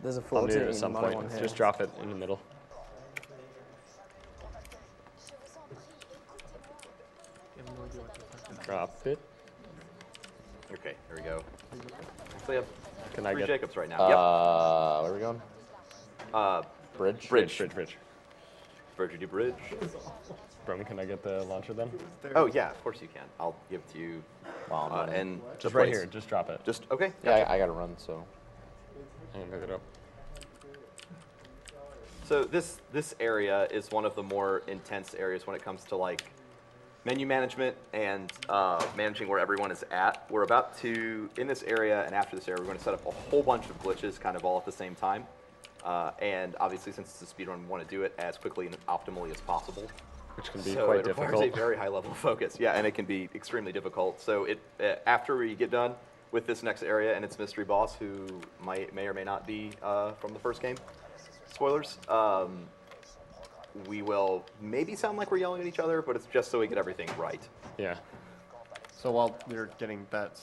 There's a I'll need 14 it at some point. one here. Just drop it in the middle. Drop it. Okay, here we go. Actually, I have Can I 3 get Jacobs right now. Where are we going? Bridge? Bridge. Bridge. Bridge to bridge. Broman, can I get the launcher then? Oh yeah, of course you can. I'll give it to you. And Just the right place. here. Just drop it. Just okay. Yeah, Gotcha. I gotta run, so. I'm gonna pick it up. So this area is one of the more intense areas when it comes to like menu management and managing where everyone is at. We're about to, in this area and after this area, we're going to set up a whole bunch of glitches kind of all at the same time. And obviously, since it's a speedrun, we want to do it as quickly and optimally as possible. Which can be so quite it requires difficult. a very high level of focus. Yeah, and it can be extremely difficult. So after we get done with this next area and its mystery boss, who may or may not be from the first game, spoilers, we will maybe sound like we're yelling at each other, but it's just so we get everything right. Yeah. So while we're getting that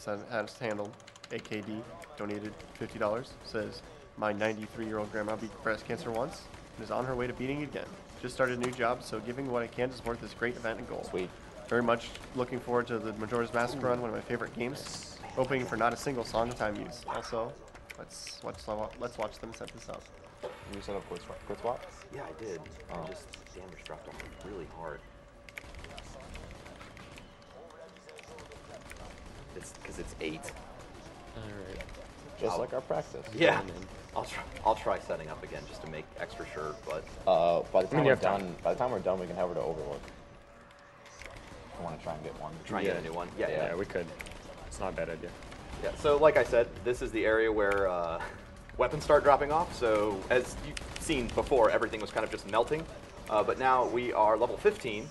handled, AKD donated $50. Says, "My 93-year-old grandma beat breast cancer once and is on her way to beating it again. Just started a new job, so giving what I can to support this great event and goal. Sweet. Very much looking forward to the Majora's Mask run, one of my favorite games. Hoping for not a single song of time use. Also, let's watch them set this up." You set up quick swap? Yeah, I did. Just damage dropped off really hard. It's because it's 8. All right. Just like our practice. Yeah. I'll try setting up again just to make extra sure, but by the time we're done, we can head over to Overlook. I want to try and get one. Try and get a new one. Yeah, Yeah, we could. It's not a bad idea. Yeah, so like I said, this is the area where weapons start dropping off. So as you've seen before, everything was kind of just melting. But now we are level 15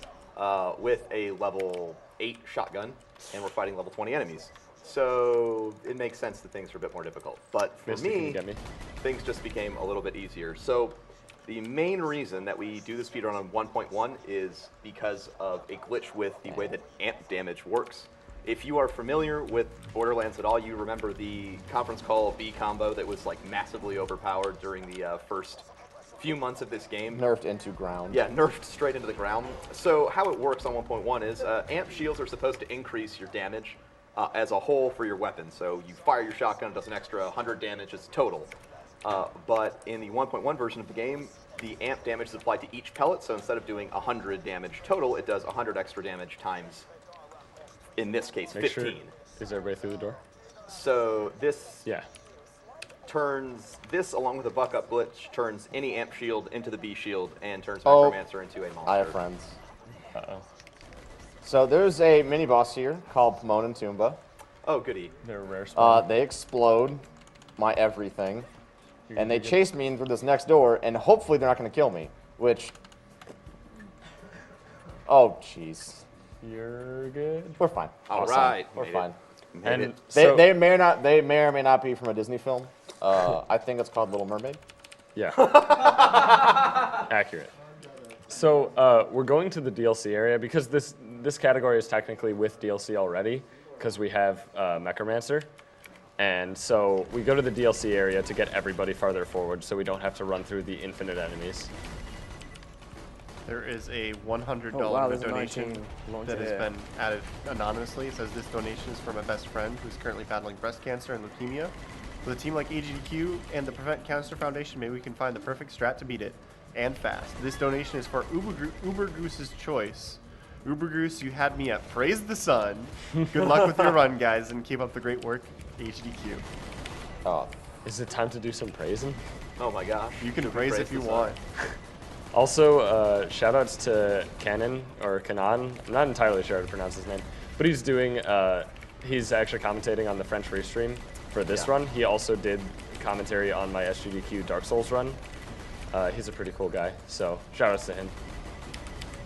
with a level 8 shotgun, and we're fighting level 20 enemies. So it makes sense that things are a bit more difficult. But for Misty, can you me, get me? things just became a little bit easier. So the main reason that we do the speedrun on 1.1 is because of a glitch with the way that amp damage works. If you are familiar with Borderlands at all, you remember the conference call B combo that was like massively overpowered during the first few months of this game. Nerfed into ground. Yeah, nerfed straight into the ground. So how it works on 1.1 is amp shields are supposed to increase your damage as a whole for your weapon. So you fire your shotgun, it does an extra 100 damage as total. But in the 1.1 version of the game, the amp damage is applied to each pellet. So instead of doing 100 damage total, it does 100 extra damage times, in this case, Make 15. Sure. Is everybody through the door? So this Yeah. turns, this along with a buck up glitch, turns any amp shield into the B shield and turns Oh, Necromancer into a monster. I have friends. Uh-oh. So there's a mini boss here called Pomona and Toomba. Oh, goody. They're a rare spot. They explode my everything. and they chase me in through this next door, and hopefully they're not going to kill me, which... Oh, jeez. You're good. We're fine. All right. We're fine. And They may or may not be from a Disney film. I think it's called Little Mermaid. Yeah. Accurate. So we're going to the DLC area because this category is technically with DLC already because we have Mechamancer. And so we go to the DLC area to get everybody farther forward so we don't have to run through the infinite enemies. There is a $100 there's a donation 19 that has launcher, been added anonymously. It says this donation is for my best friend who's currently battling breast cancer and leukemia. With a team like AGDQ and the Prevent Cancer Foundation, maybe we can find the perfect strat to beat it, and fast. This donation is for Uber Goose's choice. Uber Goose, you had me at praise the sun. Good luck with your run, guys, and keep up the great work, AGDQ. Oh. Is it time to do some praising? Oh my gosh. You can praise if you want. Also, shout-outs to Kanan, or Kanan. I'm not entirely sure how to pronounce his name. But he's doing, he's actually commentating on the French restream for this run. He also did commentary on my SGDQ Dark Souls run. He's a pretty cool guy, so shout-outs to him.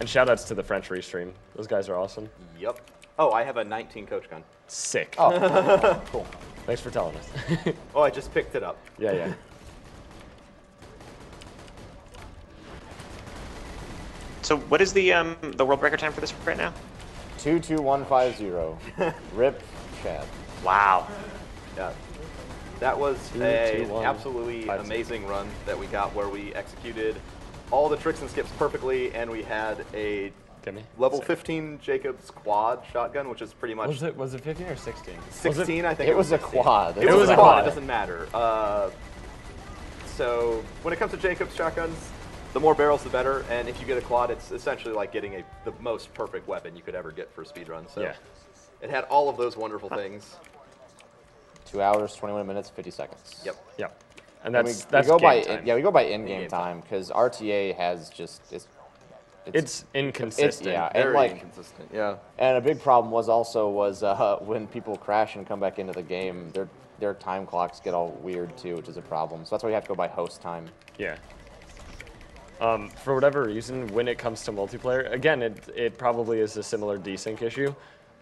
And shout-outs to the French restream. Those guys are awesome. Yep. Oh, I have a 19 coach gun. Sick. Oh, cool. Thanks for telling us. Oh, I just picked it up. Yeah, yeah. So what is the world record time for this right now? 22150. Rip Chad. Wow. Yeah. That was 2, an 2, 1, absolutely 5, amazing run that we got where we executed all the tricks and skips perfectly, and we had a level 15 Jacobs quad shotgun, which is pretty much... Was it 15 or 16? 16, I think. It was a quad. It was a quad. It doesn't matter. So when it comes to Jacobs shotguns, the more barrels, the better. And if you get a quad, it's essentially like getting the most perfect weapon you could ever get for a speedrun. So it had all of those wonderful things. 2 hours, 21 minutes, 50 seconds. Yep. Yep. And we go by in-game time because RTA has just it's inconsistent. Very inconsistent. Yeah. And a big problem was when people crash and come back into the game, their time clocks get all weird too, which is a problem. So that's why you have to go by host time. Yeah. For whatever reason, when it comes to multiplayer, again, it probably is a similar desync issue.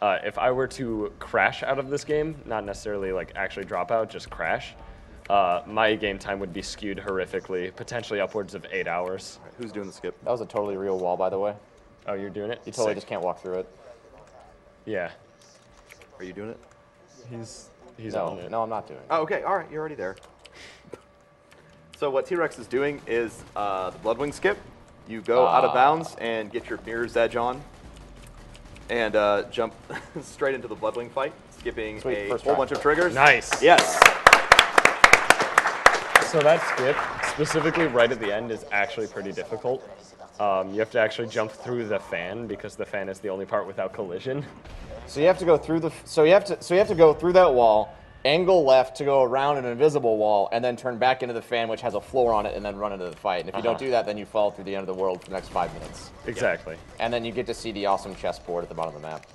If I were to crash out of this game, not necessarily like actually drop out, just crash, my game time would be skewed horrifically, potentially upwards of 8 hours. Right, who's doing the skip? That was a totally real wall, by the way. Oh, you're doing it? You totally just can't walk through it. Yeah. Are you doing it? He's on it. No, I'm not doing it. Oh, okay. All right, you're already there. So what T-Rex is doing is the Bloodwing skip. You go out of bounds and get your Mirror's Edge on and jump straight into the Bloodwing fight, skipping a whole bunch of triggers. Nice. Yes. So that skip, specifically right at the end, is actually pretty difficult. You have to actually jump through the fan because the fan is the only part without collision. So you have to go through you have to go through that wall, angle left to go around an invisible wall, and then turn back into the fan, which has a floor on it, and then run into the fight. And if you don't do that, then you fall through the end of the world for the next 5 minutes. Exactly. And then you get to see the awesome chessboard at the bottom of the map.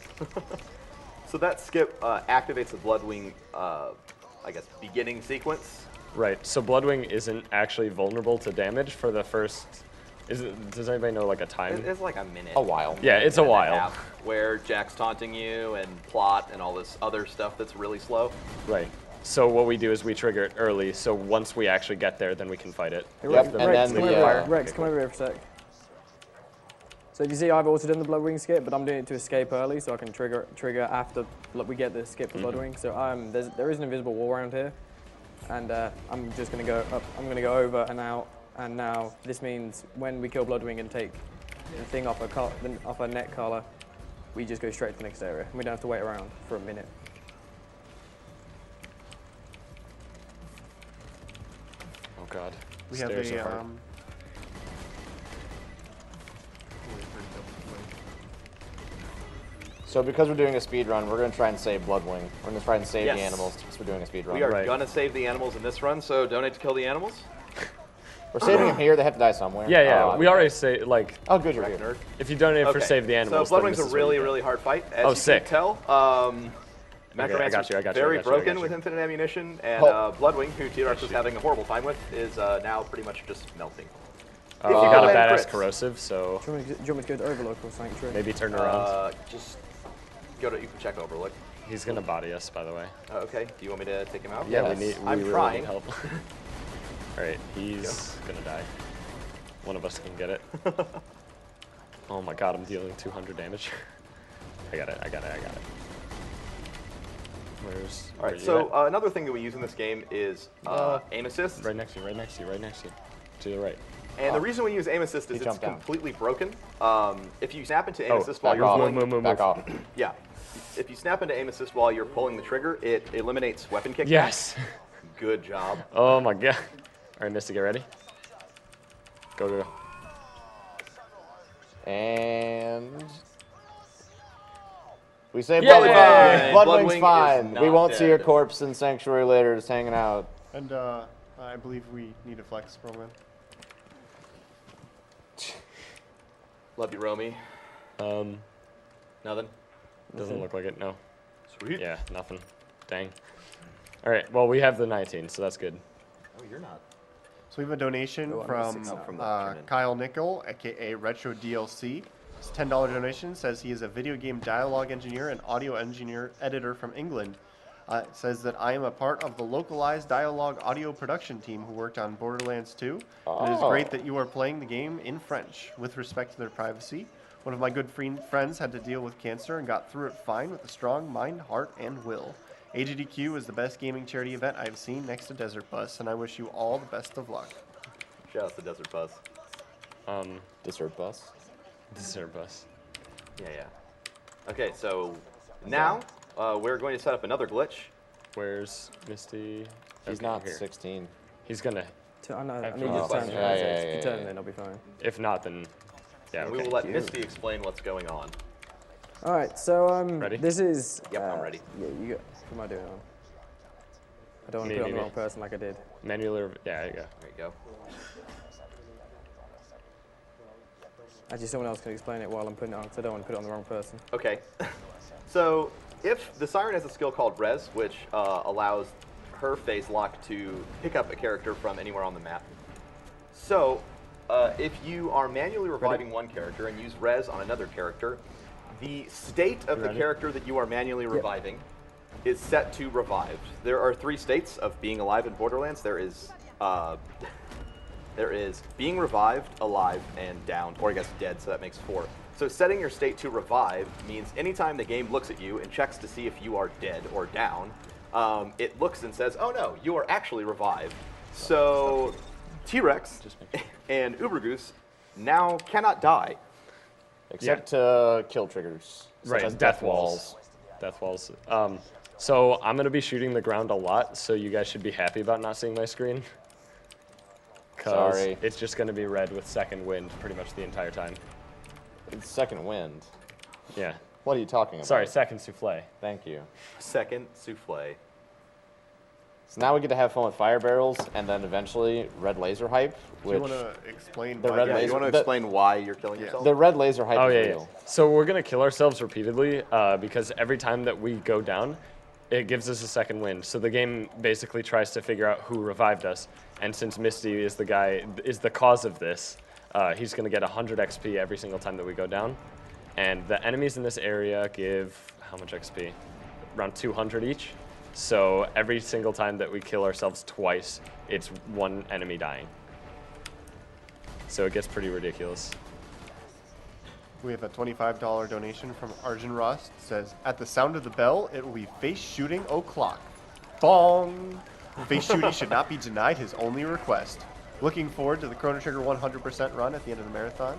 So that skip activates the Bloodwing, I guess, beginning sequence. Right. So Bloodwing isn't actually vulnerable to damage for the first. Does anybody know like a time? It's like a minute. A while. Yeah, it's a while. Where Jack's taunting you and plot and all this other stuff that's really slow. Right. So what we do is we trigger it early. So once we actually get there, then we can fight it. Hey, Rex, come over here for a sec. So if you see, I've also done the Bloodwing skip, but I'm doing it to escape early, so I can trigger after we get the skip for Bloodwing. So there is an invisible wall around here, and I'm just going to go up. I'm going to go over and out, and now this means when we kill Bloodwing and take the thing off her neck collar, we just go straight to the next area. We don't have to wait around for a minute. Oh God. We Stairs have are hard. So because we're doing a speed run, we're going to try and save Bloodwing. We're going to try and save the animals because we're doing a speed run. We are going to save the animals in this run, so donate to kill the animals. We're saving them here. They have to die somewhere. Yeah, yeah. We already say like. Oh, good, you're here. If you donate for save the animals. So Bloodwing's a really, really hard fight. As you can tell, Macromancer's very broken with infinite ammunition, and Bloodwing, who T-Rex was having a horrible time with, is now pretty much just melting. You got a badass corrosive, so... Do you want me to go to Overlook or Sanctuary? Maybe turn around. Just go to, you can check Overlook. He's gonna body us, by the way. Okay, do you want me to take him out? Yeah, Yes. we I'm really trying. need help. Alright, he's gonna die. One of us can get it. Oh my god, I'm dealing 200 damage. I got it. Where's... Alright, so another thing that we use in this game is aim assist. Right next to you. To the right. And the reason we use aim assist is it's completely broken. If you snap into aim assist while you're pulling... Back off. Yeah. If you snap into aim assist while you're pulling the trigger, it eliminates weapon kickback. Yes! Good job. Oh my god. Alright, Misty, get ready. Go. And... we say Bloodwing. Bloodwing's fine. We won't see your dead. corpse in Sanctuary later, just hanging out. And I believe we need a flex program. Love you, Romy. Nothing? Doesn't look like it, no. Sweet. Yeah, nothing. Dang. Alright, well, we have the 19, so that's good. Oh, you're not. So we have a donation from Kyle Nickel, aka Retro DLC. It's a $10 donation. Says he is a video game dialogue engineer and audio engineer editor from England. It says that I am a part of the localized dialogue audio production team who worked on Borderlands 2. It is great that you are playing the game in French with respect to their privacy. One of my good friends had to deal with cancer and got through it fine with a strong mind, heart, and will. AGDQ is the best gaming charity event I have seen next to Desert Bus, and I wish you all the best of luck. Shout out to Desert Bus. Desert Bus? Desert Bus. Yeah. Okay, so now we're going to set up another glitch. Where's Misty? He's not 16. He's gonna... I need After you to this. turn Yeah, If you turn, then I'll be fine. If not, then... Yeah, And okay. we will let Misty explain what's going on. All right, so Ready? this is. Yep, I'm ready. Yeah, you got. What am I doing on? I don't want to put it on the wrong person like I did. Manually... Yeah, there you go. There you go. Actually, someone else can explain it while I'm putting it on, because I don't want to put it on the wrong person. Okay. So if the Siren has a skill called Res, which allows her phase lock to pick up a character from anywhere on the map. So if you are manually reviving one character and use Res on another character, the state of the character that you are manually reviving is set to revived. There are 3 states of being alive in Borderlands. There is being revived, alive, and downed, or I guess dead, so that makes 4. So setting your state to revive means anytime the game looks at you and checks to see if you are dead or down, it looks and says, oh no, you are actually revived. So T-Rex and Ubergoose now cannot die. Except to kill triggers. Right, Such as death walls. Death walls. So I'm going to be shooting the ground a lot, so you guys should be happy about not seeing my screen. Sorry. It's just going to be red with second wind pretty much the entire time. It's second wind. Yeah. What are you talking about? Sorry, second souffle. Thank you. Second souffle. So now we get to have fun with fire barrels, and then eventually red laser hype. Do Which you want to explain the why? red Yeah, laser, you want to explain why you're killing yourself? The red laser hype is Yeah. real. So we're going to kill ourselves repeatedly because every time that we go down, it gives us a second wind. So the game basically tries to figure out who revived us. And since Misty is the cause of this, he's going to get 100 XP every single time that we go down. And the enemies in this area give how much XP? Around 200 each. So every single time that we kill ourselves twice, it's one enemy dying. So it gets pretty ridiculous. We have a $25 donation from Arjun Ross. It says, at the sound of the bell, it will be face shooting o'clock. Bong! Face shooting should not be denied his only request. Looking forward to the Chrono Trigger 100% run at the end of the marathon.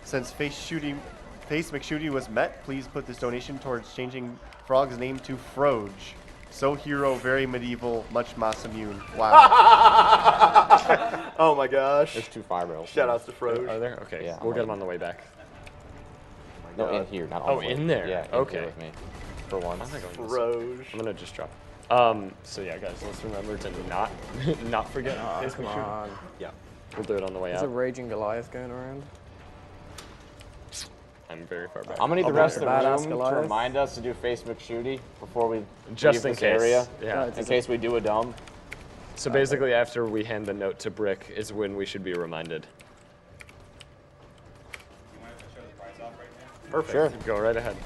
Since Face McShooty was met, please put this donation towards changing Frog's name to Froge. So hero, very medieval, much mass immune. Wow. Oh my gosh. There's 2 fire barrels. Shout outs to Froge. Are there? Okay, Yeah, we'll get them on the way back. No, in here, not on Oh, the way. in there? Yeah, in Okay. here with me. For one. I'm not going this way. Froge. I'm gonna just drop. So yeah, guys, let's remember to not forget. Face Come McShooty. on. Yeah. We'll do it on the way There's a out. raging Goliath going around. I'm very far back. I'm gonna need the I'll be rest of there. the Badass room to Goliath. remind us to do face McShooty before we Just leave in this case. area. Yeah. In case we do a dome. So basically, after we hand the note to Brick is when we should be reminded. Perfect. Sure. Go right ahead.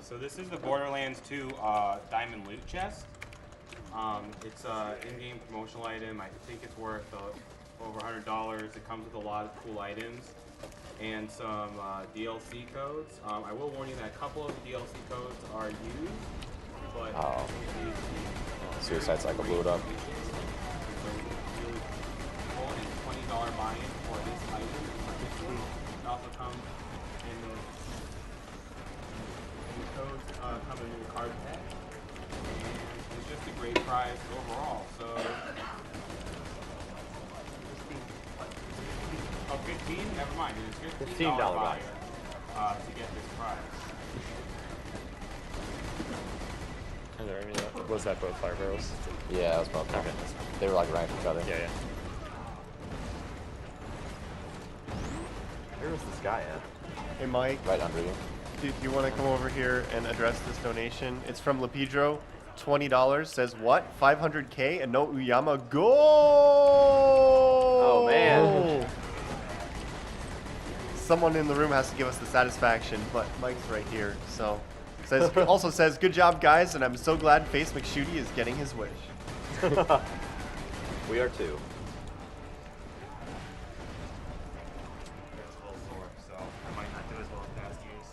So this is the Borderlands 2 Diamond Loot Chest. It's an in-game promotional item. I think it's worth over $100. It comes with a lot of cool items and some DLC codes. I will warn you that a couple of the DLC codes are used, but Suicide Cycle blew it up. $20 buy-in for this item. It also comes in the codes come in the card pack, and it's just a great prize overall. So, oh, 15? Never mind. It's $15 buy-in to get this prize. Are there any? Was that both fire barrels? Yeah, that was both. Okay. They were like right each other. Yeah. Where is this guy at? Hey, Mike. Right under you. Do you want to come over here and address this donation? It's from Lepidro, $20. Says what? 500K and no Uyama. Go! Oh, man. Someone in the room has to give us the satisfaction, but Mike's right here. So says also says, good job, guys, and I'm so glad Face McShooty is getting his wish. We are too. So I might not do as well as past years.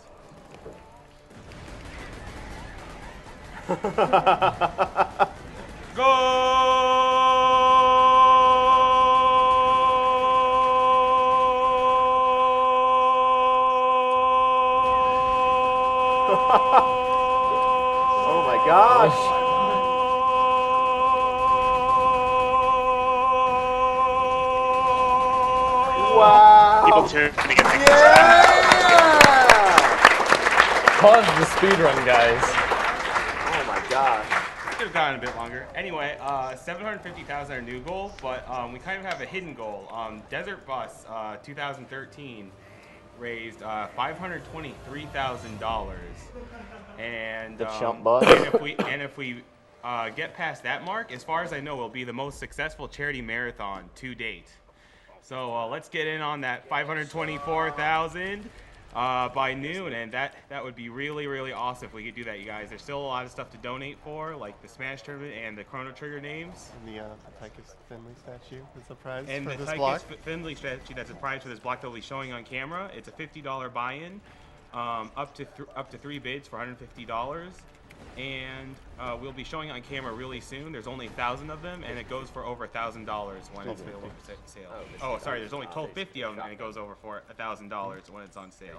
Oh my gosh. Wow. People tuning in. Pause the speed run, guys. Oh my gosh. Could have gotten a bit longer. Anyway, 750,000 our new goal, but we kind of have a hidden goal. Desert Bus 2013 raised $523,000, and The chump bus. and if we get past that mark, as far as I know, will be the most successful charity marathon to date. So let's get in on that 524,000 by noon, and that would be really, really awesome if we could do that, you guys. There's still a lot of stuff to donate for, like the Smash Tournament and the Chrono Trigger names. And the Tychus Finley statue is the prize And for the this Tychus block. Finley statue that's a prize for this block that will be showing on camera. It's a $50 buy-in, up to 3 bids for $150. And we'll be showing on camera really soon. There's only 1,000 of them, and it goes for over $1,000 when it's available for sale. Oh, sorry, there's only 1,250 of them, and it goes over for $1,000 when it's on sale.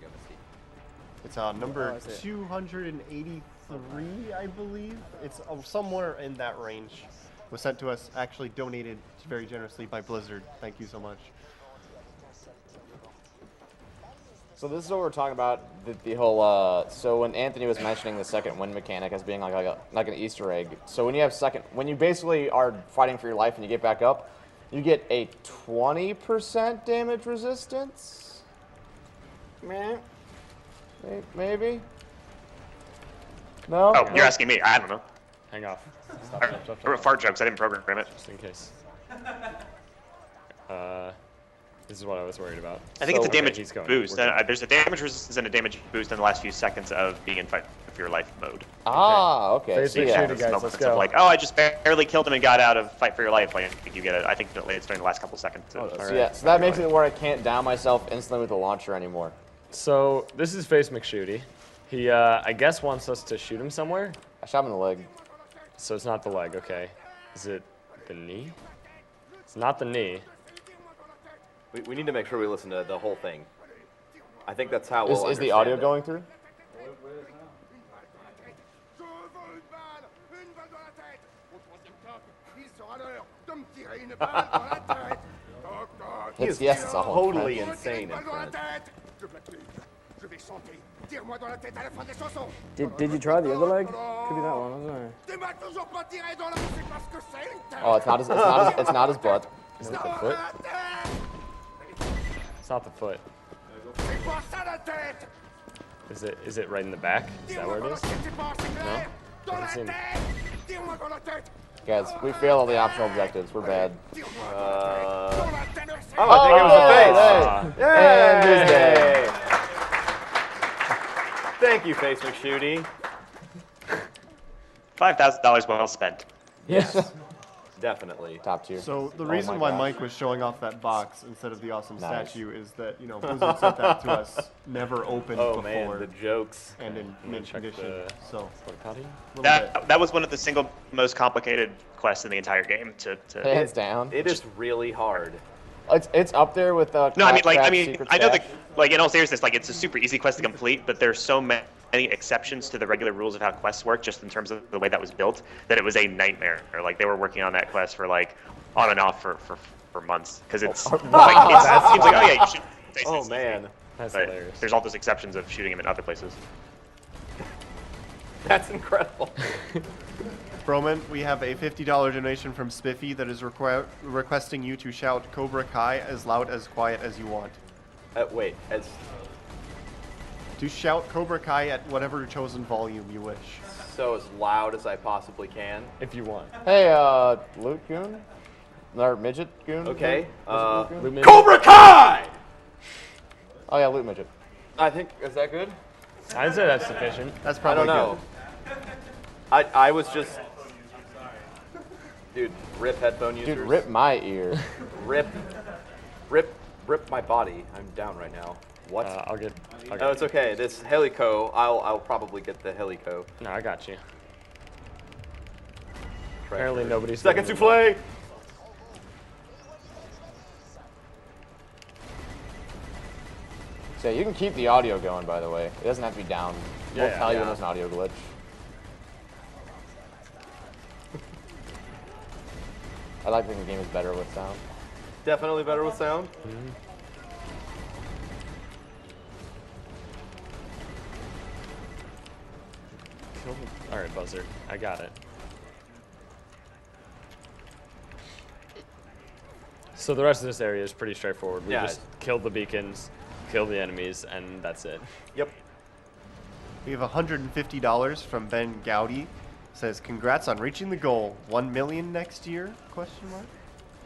It's number 283, I believe. It's somewhere in that range. Was sent to us, actually donated very generously by Blizzard. Thank you so much. So this is what we're talking about, the whole, so when Anthony was mentioning the second wind mechanic as being like an Easter egg, so when you have when you basically are fighting for your life and you get back up, you get a 20% damage resistance? Meh. Maybe? No? Oh, you're asking me. I don't know. Hang off. I wrote fart jokes. I didn't program it. Just in case. This is what I was worried about. I think it's a damage he's going. boost. We're good. There's a damage resistance and a damage boost in the last few seconds of being in fight for your life mode. Ah, okay. Face So McShooty, yeah. guys, Moments let's of go. like, oh, I just barely killed him and got out of fight for your life. Like, I think you get it. I think it's during the last couple seconds. So yeah, so that makes it where I can't down myself instantly with the launcher anymore. So this is Face McShooty. He, I guess, wants us to shoot him somewhere. I shot him in the leg. So it's not the leg, okay. Is it the knee? It's not the knee. We need to make sure we listen to the whole thing. I think that's how we'll Is the audio understand it. going through? He is Yes, it's all totally French. insane in French. Did you try the other leg? Could be that one, wasn't it? Oh, it's not his butt. Is it the foot? It's not the foot. Is it right in the back? Is that where it is? No? Doesn't seem. Guys, we failed all the optional objectives. We're bad. I think it was a face. And he's dead. Thank you, Face McShooty. $5,000 well spent. Yes. Definitely. Top tier. So the Oh reason my why gosh. Mike was showing off that box instead of the awesome Nice. statue is that, you know, Blizzard sent that to us, never opened Oh before. man, the jokes. And in mint condition. So, That was one of the single most complicated quests in the entire game. Hands down. It is really hard. It's up there with No, I mean, Claptrap I Secret know Stash. like in all seriousness, like it's a super easy quest to complete, but there's so many exceptions to the regular rules of how quests work, just in terms of the way that was built, that it was a nightmare. Or like they were working on that quest for like on and off for months, because it's like it seems like, oh yeah, you should. Oh man, that's but hilarious. there's all those exceptions of shooting him in other places. That's incredible. Broman, we have a $50 donation from Spiffy that is requesting you to shout Cobra Kai as loud as quiet as you want. Wait, as To shout Cobra Kai at whatever chosen volume you wish. so as loud as I possibly can. If you want. Hey, Loot Goon? Or Midget Goon? Okay. Was it Loot Goon? Cobra Kai! Oh yeah, Loot Midget. I think, is that good? I'd say that's sufficient. That's I probably don't know. I was just... Dude, rip headphone users. Dude, rip my ear. Rip my body. I'm down right now. What? I'll get. Oh, it's okay. This Helico, I'll probably get the Helico. No, I got you. Apparently nobody's. Second getting souffle! So you can keep the audio going, by the way. It doesn't have to be down. We'll Yeah, tell you yeah. when there's an audio glitch. I like thinking the game is better with sound. Definitely better with sound. All right, Buzzard. I got it. So the rest of this area is pretty straightforward. We Yeah. just killed the beacons, killed the enemies, and that's it. Yep. We have $150 from Ben Gowdy. Says, congrats on reaching the goal. 1 million next year? Question mark.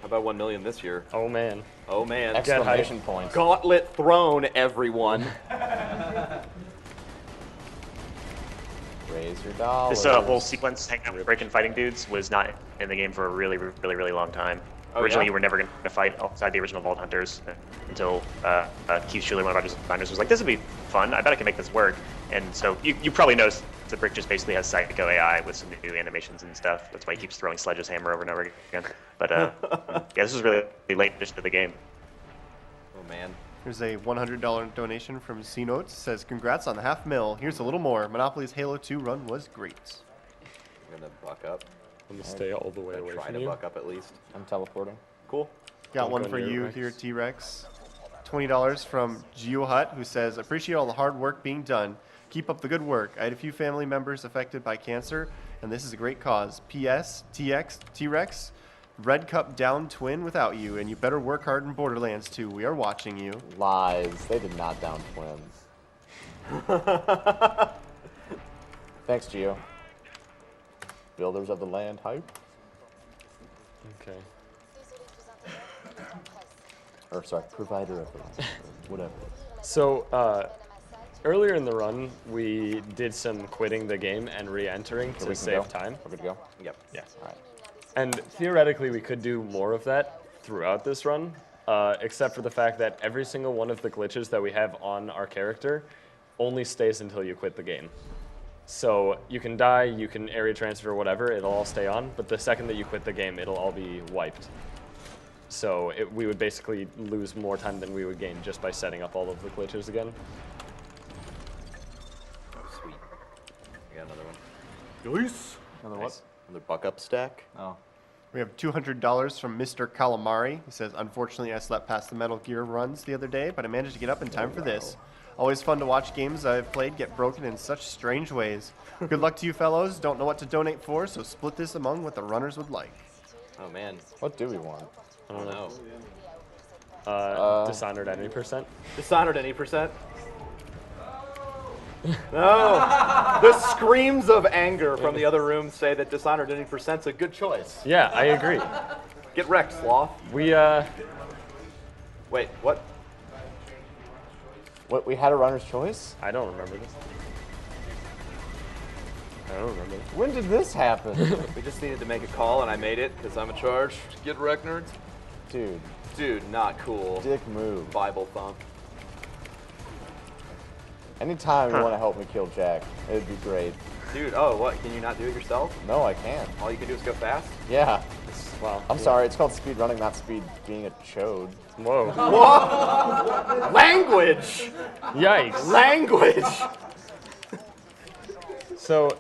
How about 1 million this year? Oh man. Oh man. Exclamation points. Gauntlet thrown, everyone. Raise your dollars. This whole sequence, hanging out with breaking fighting dudes, was not in the game for a really long time. Oh, Originally, yeah? you were never going to fight outside the original Vault Hunters until Keith Schuler, one of our designers, was like, "This would be fun. I bet I can make this work." And so you probably noticed that Brick just basically has Psycho AI with some new animations and stuff. That's why he keeps throwing Sledge's hammer over and over again. But yeah, this was really late addition to the game. Oh man. Here's a $100 donation from C Notes. Says, congrats on the $500,000. Here's a little more. Monopoly's Halo 2 run was great. I'm gonna buck up. I'm gonna stay all the way away Try from to you. buck up at least. I'm teleporting. Cool. Got Don't one go for near you Rex. here, T-Rex. $20 from GeoHut, who says, appreciate all the hard work being done. Keep up the good work. I had a few family members affected by cancer, and this is a great cause. P.S. T-Rex, Red Cup down twin without you, and you better work hard in Borderlands 2. We are watching you. Lies. They did not down twins. Thanks, Geo. Builders of the land hype. Okay. Or sorry, provider of the land. Whatever. So earlier in the run, we did some quitting the game and re-entering So to we can save go? time. We're good to go? Yep. Yeah. All right. And theoretically, we could do more of that throughout this run, except for the fact that every single one of the glitches that we have on our character only stays until you quit the game. So you can die, you can area transfer, whatever, it'll all stay on, but the second that you quit the game, it'll all be wiped. So we would basically lose more time than we would gain just by setting up all of the glitches again. Oh, sweet. I got another one. Nice. Another what? Another buck up stack. Oh. We have $200 from Mr. Calamari. He says, unfortunately, I slept past the Metal Gear runs the other day, but I managed to get up in time for this. Always fun to watch games I've played get broken in such strange ways. Good luck to you fellows. Don't know what to donate for, so split this among what the runners would like. Oh man. What do we want? I don't know. Dishonored any percent. Dishonored any percent? No. The screams of anger from the other room say that Dishonored any percent's a good choice. Yeah, I agree. Get wrecked, Sloth. We Wait, what? What, we had a runner's choice? I don't remember this. I don't remember. When did this happen? We just needed to make a call, and I made it because I'm in charge. Get wrecked, nerds. Dude, not cool. Dick move. Bible thump. Anytime you want to help me kill Jack, it'd be great. Dude, oh, what? Can you not do it yourself? No, I can't. All you can do is go fast? Yeah. Wow. I'm sorry, it's called speed running, not speed being a chode. Whoa. What? Language! Yikes. Language! So,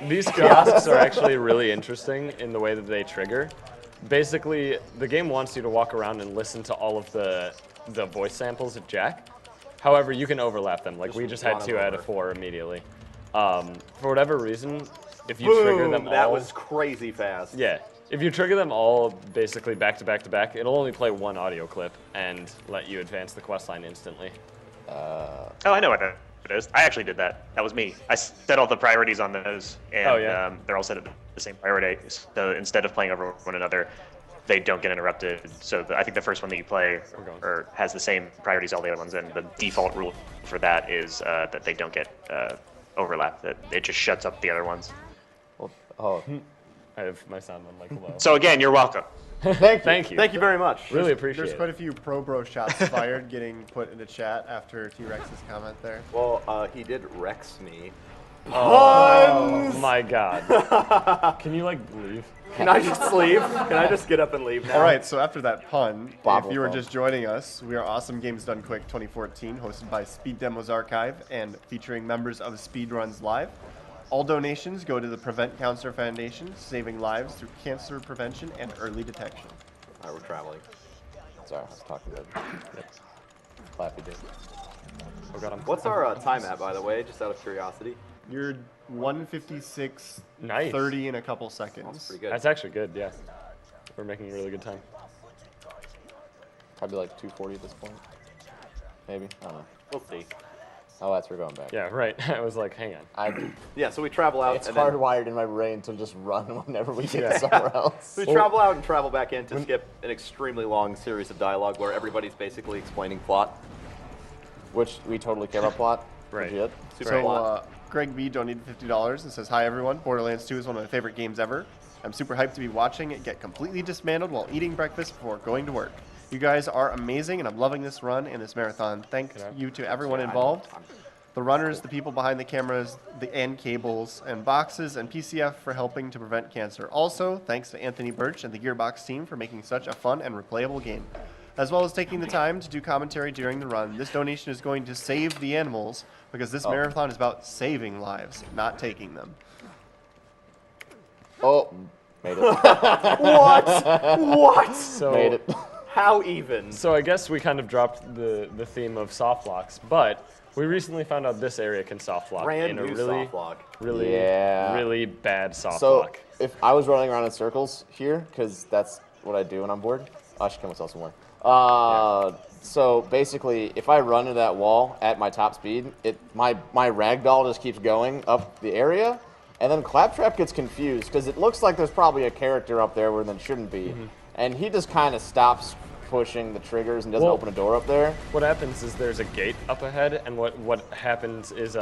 these kiosks are actually really interesting in the way that they trigger. Basically, the game wants you to walk around and listen to all of the voice samples of Jack. However, you can overlap them. Like, we just had 2 out of 4 immediately. For whatever reason, if you trigger them all... That was crazy fast. Yeah. If you trigger them all basically back to back to back, it'll only play 1 audio clip and let you advance the questline instantly. Oh, I know what that is. I actually did that. That was me. I set all the priorities on those, and they're all set at the same priority. So instead of playing over one another, they don't get interrupted. So I think the first one that you play or has the same priorities as all the other ones, and the default rule for that is that they don't get overlap. That it just shuts up the other ones. Well, oh. I have my sound on like low. So again, you're welcome. Thank you. Thank you very much. Really appreciate it. There's quite a few pro bro shots fired getting put into chat after T-Rex's comment there. Well, he did Rex me. Oh my god. Can you like leave? Can I just leave? Can I just get up and leave now? All right, so after that pun, Bobble if you were phone. just joining us, we are Awesome Games Done Quick 2014, hosted by Speed Demos Archive and featuring members of Speedruns Live. All donations go to the Prevent Cancer Foundation, saving lives through cancer prevention and early detection. All right, we're traveling. Sorry, I was talking to Clappy dude. Oh god, What's our time at, by the way, just out of curiosity? You're 156, Nice. 30 in a couple seconds. That's pretty good. That's actually good, yeah. We're making really good time. Probably like 240 at this point. Maybe, I don't know. We'll see. Oh, that's we're going back. Yeah, right. I was like, hang on. Yeah, so we travel out. It's and then hardwired in my brain to just run whenever we get somewhere else. we travel out and travel back in to skip an extremely long series of dialogue where everybody's basically explaining plot. Which we totally care about plot. Right. Legit. Super So, plot. Greg B donated $50 and says, "Hi everyone, Borderlands 2 is one of my favorite games ever. I'm super hyped to be watching it get completely dismantled while eating breakfast before going to work. You guys are amazing, and I'm loving this run and this marathon. Thank you to everyone involved. The runners, the people behind the cameras, the end cables, and boxes, and PCF for helping to prevent cancer. Also, thanks to Anthony Birch and the Gearbox team for making such a fun and replayable game. As well as taking the time to do commentary during the run, this donation is going to save the animals, because this marathon is about saving lives, not taking them." Oh, made it. What? What? So, Made it. How even? So I guess we kind of dropped the theme of soft locks, but we recently found out this area can soft lock Brand in a new really, soft lock. really, Yeah. really bad soft So, lock. if I was running around in circles here, because that's what I do when I'm bored, I should kill myself some more. So basically, if I run to that wall at my top speed, my ragdoll just keeps going up the area, and then Claptrap gets confused because it looks like there's probably a character up there where there shouldn't be, and he just kind of stops pushing the triggers and doesn't open a door up there. What happens is there's a gate up ahead, and what happens is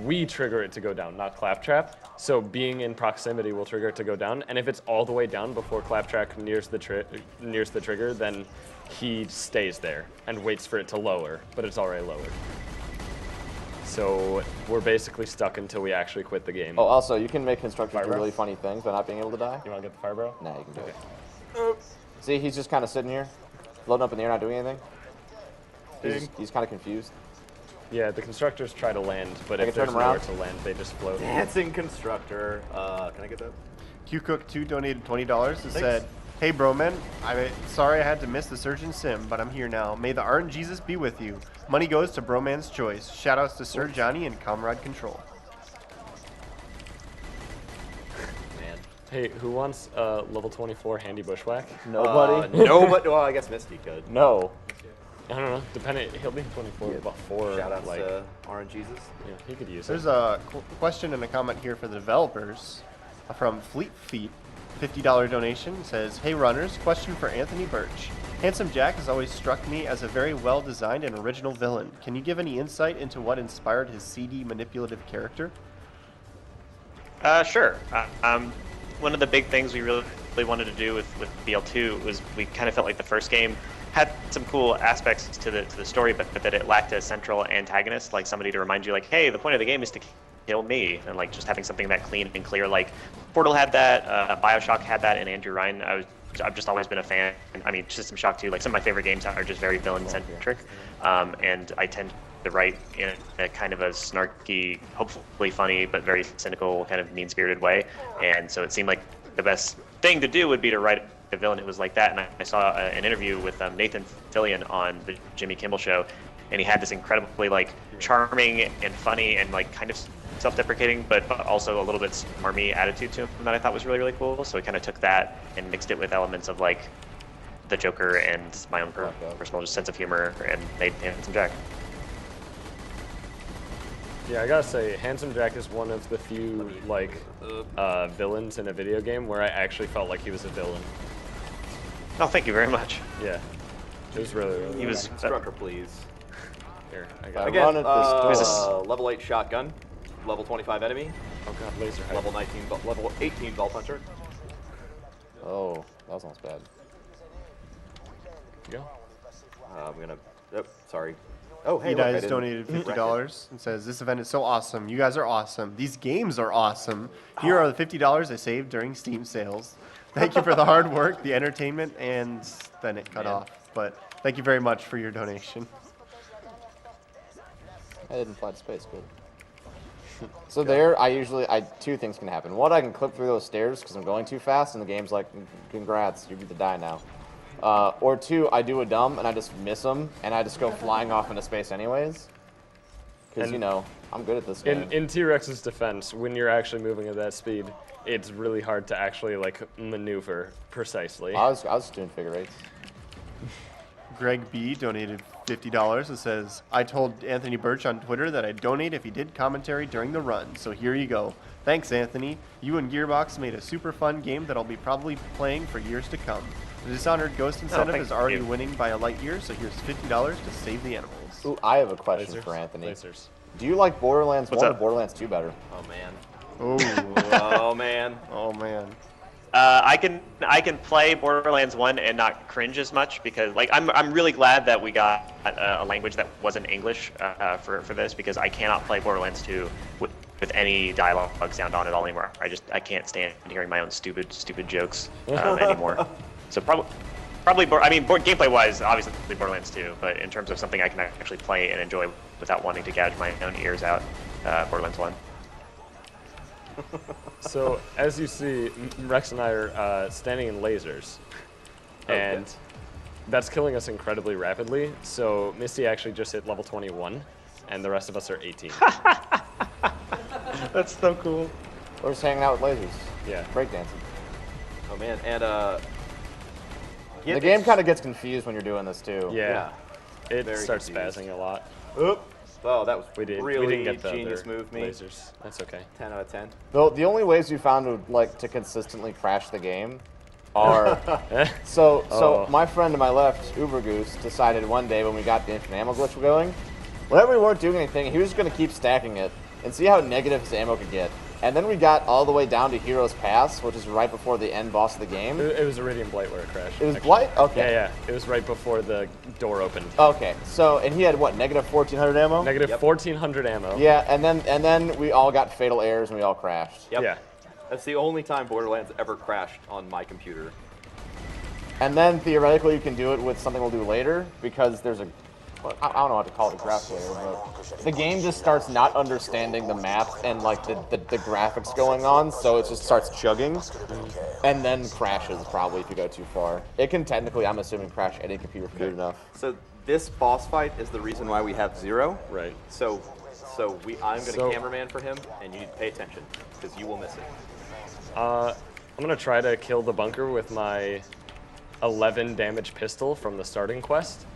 we trigger it to go down, not Claptrap. So being in proximity will trigger it to go down, and if it's all the way down before Claptrap nears the trigger, then he stays there and waits for it to lower, but it's already lowered. So we're basically stuck until we actually quit the game. Oh, also, you can make constructors do Fire really funny things by not being able to die. You want to get the fire barrel? Nah, you can do it. See, he's just kind of sitting here, floating up in the air, not doing anything. He's kind of confused. Yeah, the constructors try to land, but if turn there's them around? nowhere to land, they just float. Dancing constructor. Can I get that? QCook2 donated $20 and said, "Hey bro man, sorry I had to miss the Surgeon Sim, but I'm here now. May the art and Jesus be with you. Money goes to Broman's Choice. Shoutouts to Sir Johnny and Comrade Control." Man. Hey, who wants level 24 handy bushwhack? Nobody? Nobody. Well, I guess Misty could. No. I don't know. Depending, he'll be 24 before. Shout out like, to RNGesus. Yeah, he could use There's it. a question and a comment here for the developers from Fleet Feet. $50 donation says, "Hey runners, question for Anthony Birch. Handsome Jack has always struck me as a very well-designed and original villain. Can you give any insight into what inspired his seedy, manipulative character?" Sure. One of the big things we really wanted to do with BL2 was we kind of felt like the first game had some cool aspects to the story, but that it lacked a central antagonist, like somebody to remind you, like, hey, the point of the game is to kill me, and like just having something that clean and clear. Like Portal had that, Bioshock had that, and Andrew Ryan. I've just always been a fan. I mean, System Shock 2, like some of my favorite games are just very villain-centric, and I tend to write in a kind of a snarky, hopefully funny, but very cynical, kind of mean-spirited way. And so it seemed like the best thing to do would be to write a villain who was like that. And I saw an interview with Nathan Fillion on the Jimmy Kimmel Show, and he had this incredibly like charming and funny and like kind of self-deprecating, but also a little bit smarmy attitude to him that I thought was really, really cool. So I kind of took that and mixed it with elements of like the Joker and my own personal just sense of humor, and made Handsome Jack. Yeah, I gotta say, Handsome Jack is one of the few like villains in a video game where I actually felt like he was a villain. Oh, thank you very much. Yeah, it was really, really. He was Instructor, please. Here, I got Again, it. level 8 shotgun, level 25 enemy. Oh god, laser head. Level 18 Vault Hunter. Oh, that sounds bad. Go. I'm gonna. Oh, sorry. Oh, hey, He look, I Dies didn't donated wreck it. $50 and says, "This event is so awesome. You guys are awesome. These games are awesome. Here are the $50 I saved during Steam sales. Thank you for the hard work, the entertainment," and then it cut off. But thank you very much for your donation. I didn't fly to space, good. So there, two things can happen. One, I can clip through those stairs because I'm going too fast, and the game's like, congrats, you're going to die now. Or two, I do a dumb, and I just miss them, and I just go flying off into space anyways. Because, you know, I'm good at this game. In T-Rex's defense, when you're actually moving at that speed, it's really hard to actually like maneuver precisely. I was doing figure eights. Greg B donated $50 and says, "I told Anthony Birch on Twitter that I'd donate if he did commentary during the run, so here you go. Thanks, Anthony. You and Gearbox made a super fun game that I'll be probably playing for years to come. The Dishonored Ghost incentive is already winning by a light year, so here's $50 to save the animals." Ooh, I have a question for Anthony. Do you like Borderlands 1 or Borderlands 2 better? Oh, man. Oh. Oh, man. Oh, man. I can play Borderlands 1 and not cringe as much because like I'm really glad that we got a language that wasn't English for this, because I cannot play Borderlands 2 with any dialogue sound on it all anymore. I can't stand hearing my own stupid jokes anymore. So probably gameplay wise, obviously Borderlands 2, but in terms of something I can actually play and enjoy without wanting to gouge my own ears out, Borderlands 1. So, as you see, Rex and I are standing in lasers, and that's killing us incredibly rapidly. So, Misty actually just hit level 21, and the rest of us are 18. That's so cool. We're just hanging out with lasers. Yeah. Breakdancing. Oh, man. And, the game kind of gets confused when you're doing this, too. Yeah. It Very starts confused. spazzing a lot. Oop. Oh, that was we really didn't get the genius other move, me. lasers. That's okay. 10 out of 10. The only ways we found to consistently crash the game are so my friend to my left, Uber Goose, decided one day when we got the infinite ammo glitch going, whenever we weren't doing anything, he was just gonna keep stacking it and see how negative his ammo could get. And then we got all the way down to Hero's Pass, which is right before the end boss of the game. It was Iridium Blight where it crashed. It was Blight? Okay. Yeah. It was right before the door opened. Okay. So, and he had what, negative 1,400 ammo? Negative 1,400 ammo. Yeah, and then we all got fatal errors and we all crashed. Yep. Yeah. That's the only time Borderlands ever crashed on my computer. And then theoretically you can do it with something we'll do later, because there's I don't know how to call it a graph layer, but the game just starts not understanding the map and like the graphics going on, so it just starts chugging and then crashes probably if you go too far. It can technically, I'm assuming, crash any computer if you do it enough. So this boss fight is the reason why we have 0. Right. So I'm going to cameraman for him, and you need to pay attention because you will miss it. I'm going to try to kill the bunker with my 11 damage pistol from the starting quest.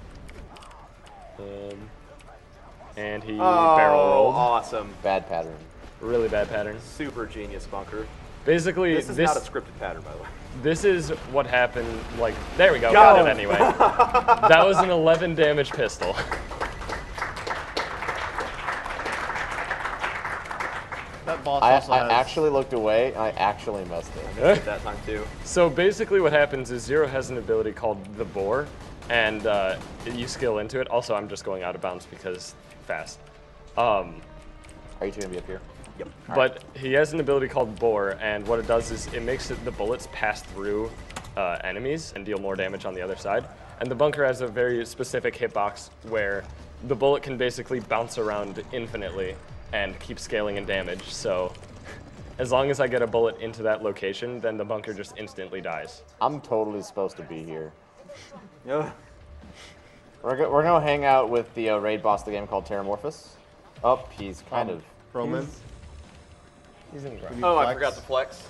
And he barrel rolled. Awesome. Bad pattern. Really bad pattern. Super genius bunker. Basically, this is not a scripted pattern, by the way. This is what happened, like, there we go, got it anyway. That was an 11 damage pistol. That boss I actually looked away, and I actually missed it. That time too. So basically what happens is Zero has an ability called the Boar, and you skill into it. Also, I'm just going out of bounds because fast. Are you two going to be up here? Yep. But he has an ability called Bore, and what it does is it makes the bullets pass through enemies and deal more damage on the other side. And the bunker has a very specific hitbox where the bullet can basically bounce around infinitely and keep scaling in damage. So as long as I get a bullet into that location, then the bunker just instantly dies. I'm totally supposed to be here. Yeah. We're going to hang out with the raid boss of the game called Terramorphous. Oh, he's kind of... Roman. He's in ground. Oh, I forgot to flex.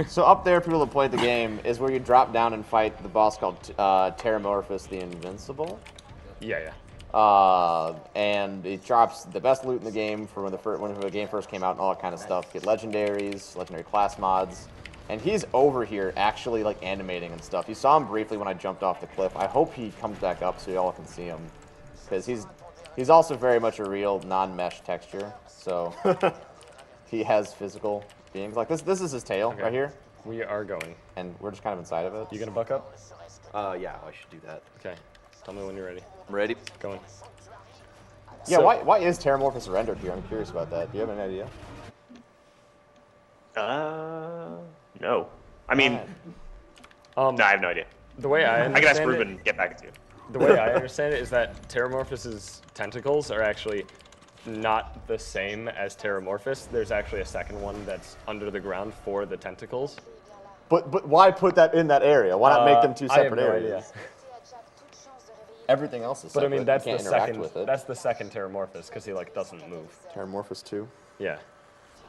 So up there, people that played the game, is where you drop down and fight the boss called Terramorphous the Invincible. Yeah. And it drops the best loot in the game for when the game first came out and all that kind of stuff. Get legendaries, legendary class mods. And he's over here actually like animating and stuff. You saw him briefly when I jumped off the cliff. I hope he comes back up so y'all can see him. Because he's also very much a real non-mesh texture. So he has physical beings. Like this is his tail right here. We are going. And we're just kind of inside of it. You gonna buck up? Yeah, I should do that. Okay. Tell me when you're ready. I'm ready. Going. Yeah, So, why is Terramorphous rendered here? I'm curious about that. Do you have any idea? No. I mean, no, I have no idea. The way I understand I can ask Ruben and get back to you. The way I understand it is that Terramorphous's tentacles are actually not the same as Terramorphous. There's actually a second one that's under the ground for the tentacles. But why put that in that area? Why not make them two separate I have no areas? idea. Everything else is But I separate. mean, that's you the can't interact second. with it. That's the second Terramorphous because he like doesn't move. Terramorphous 2. Yeah.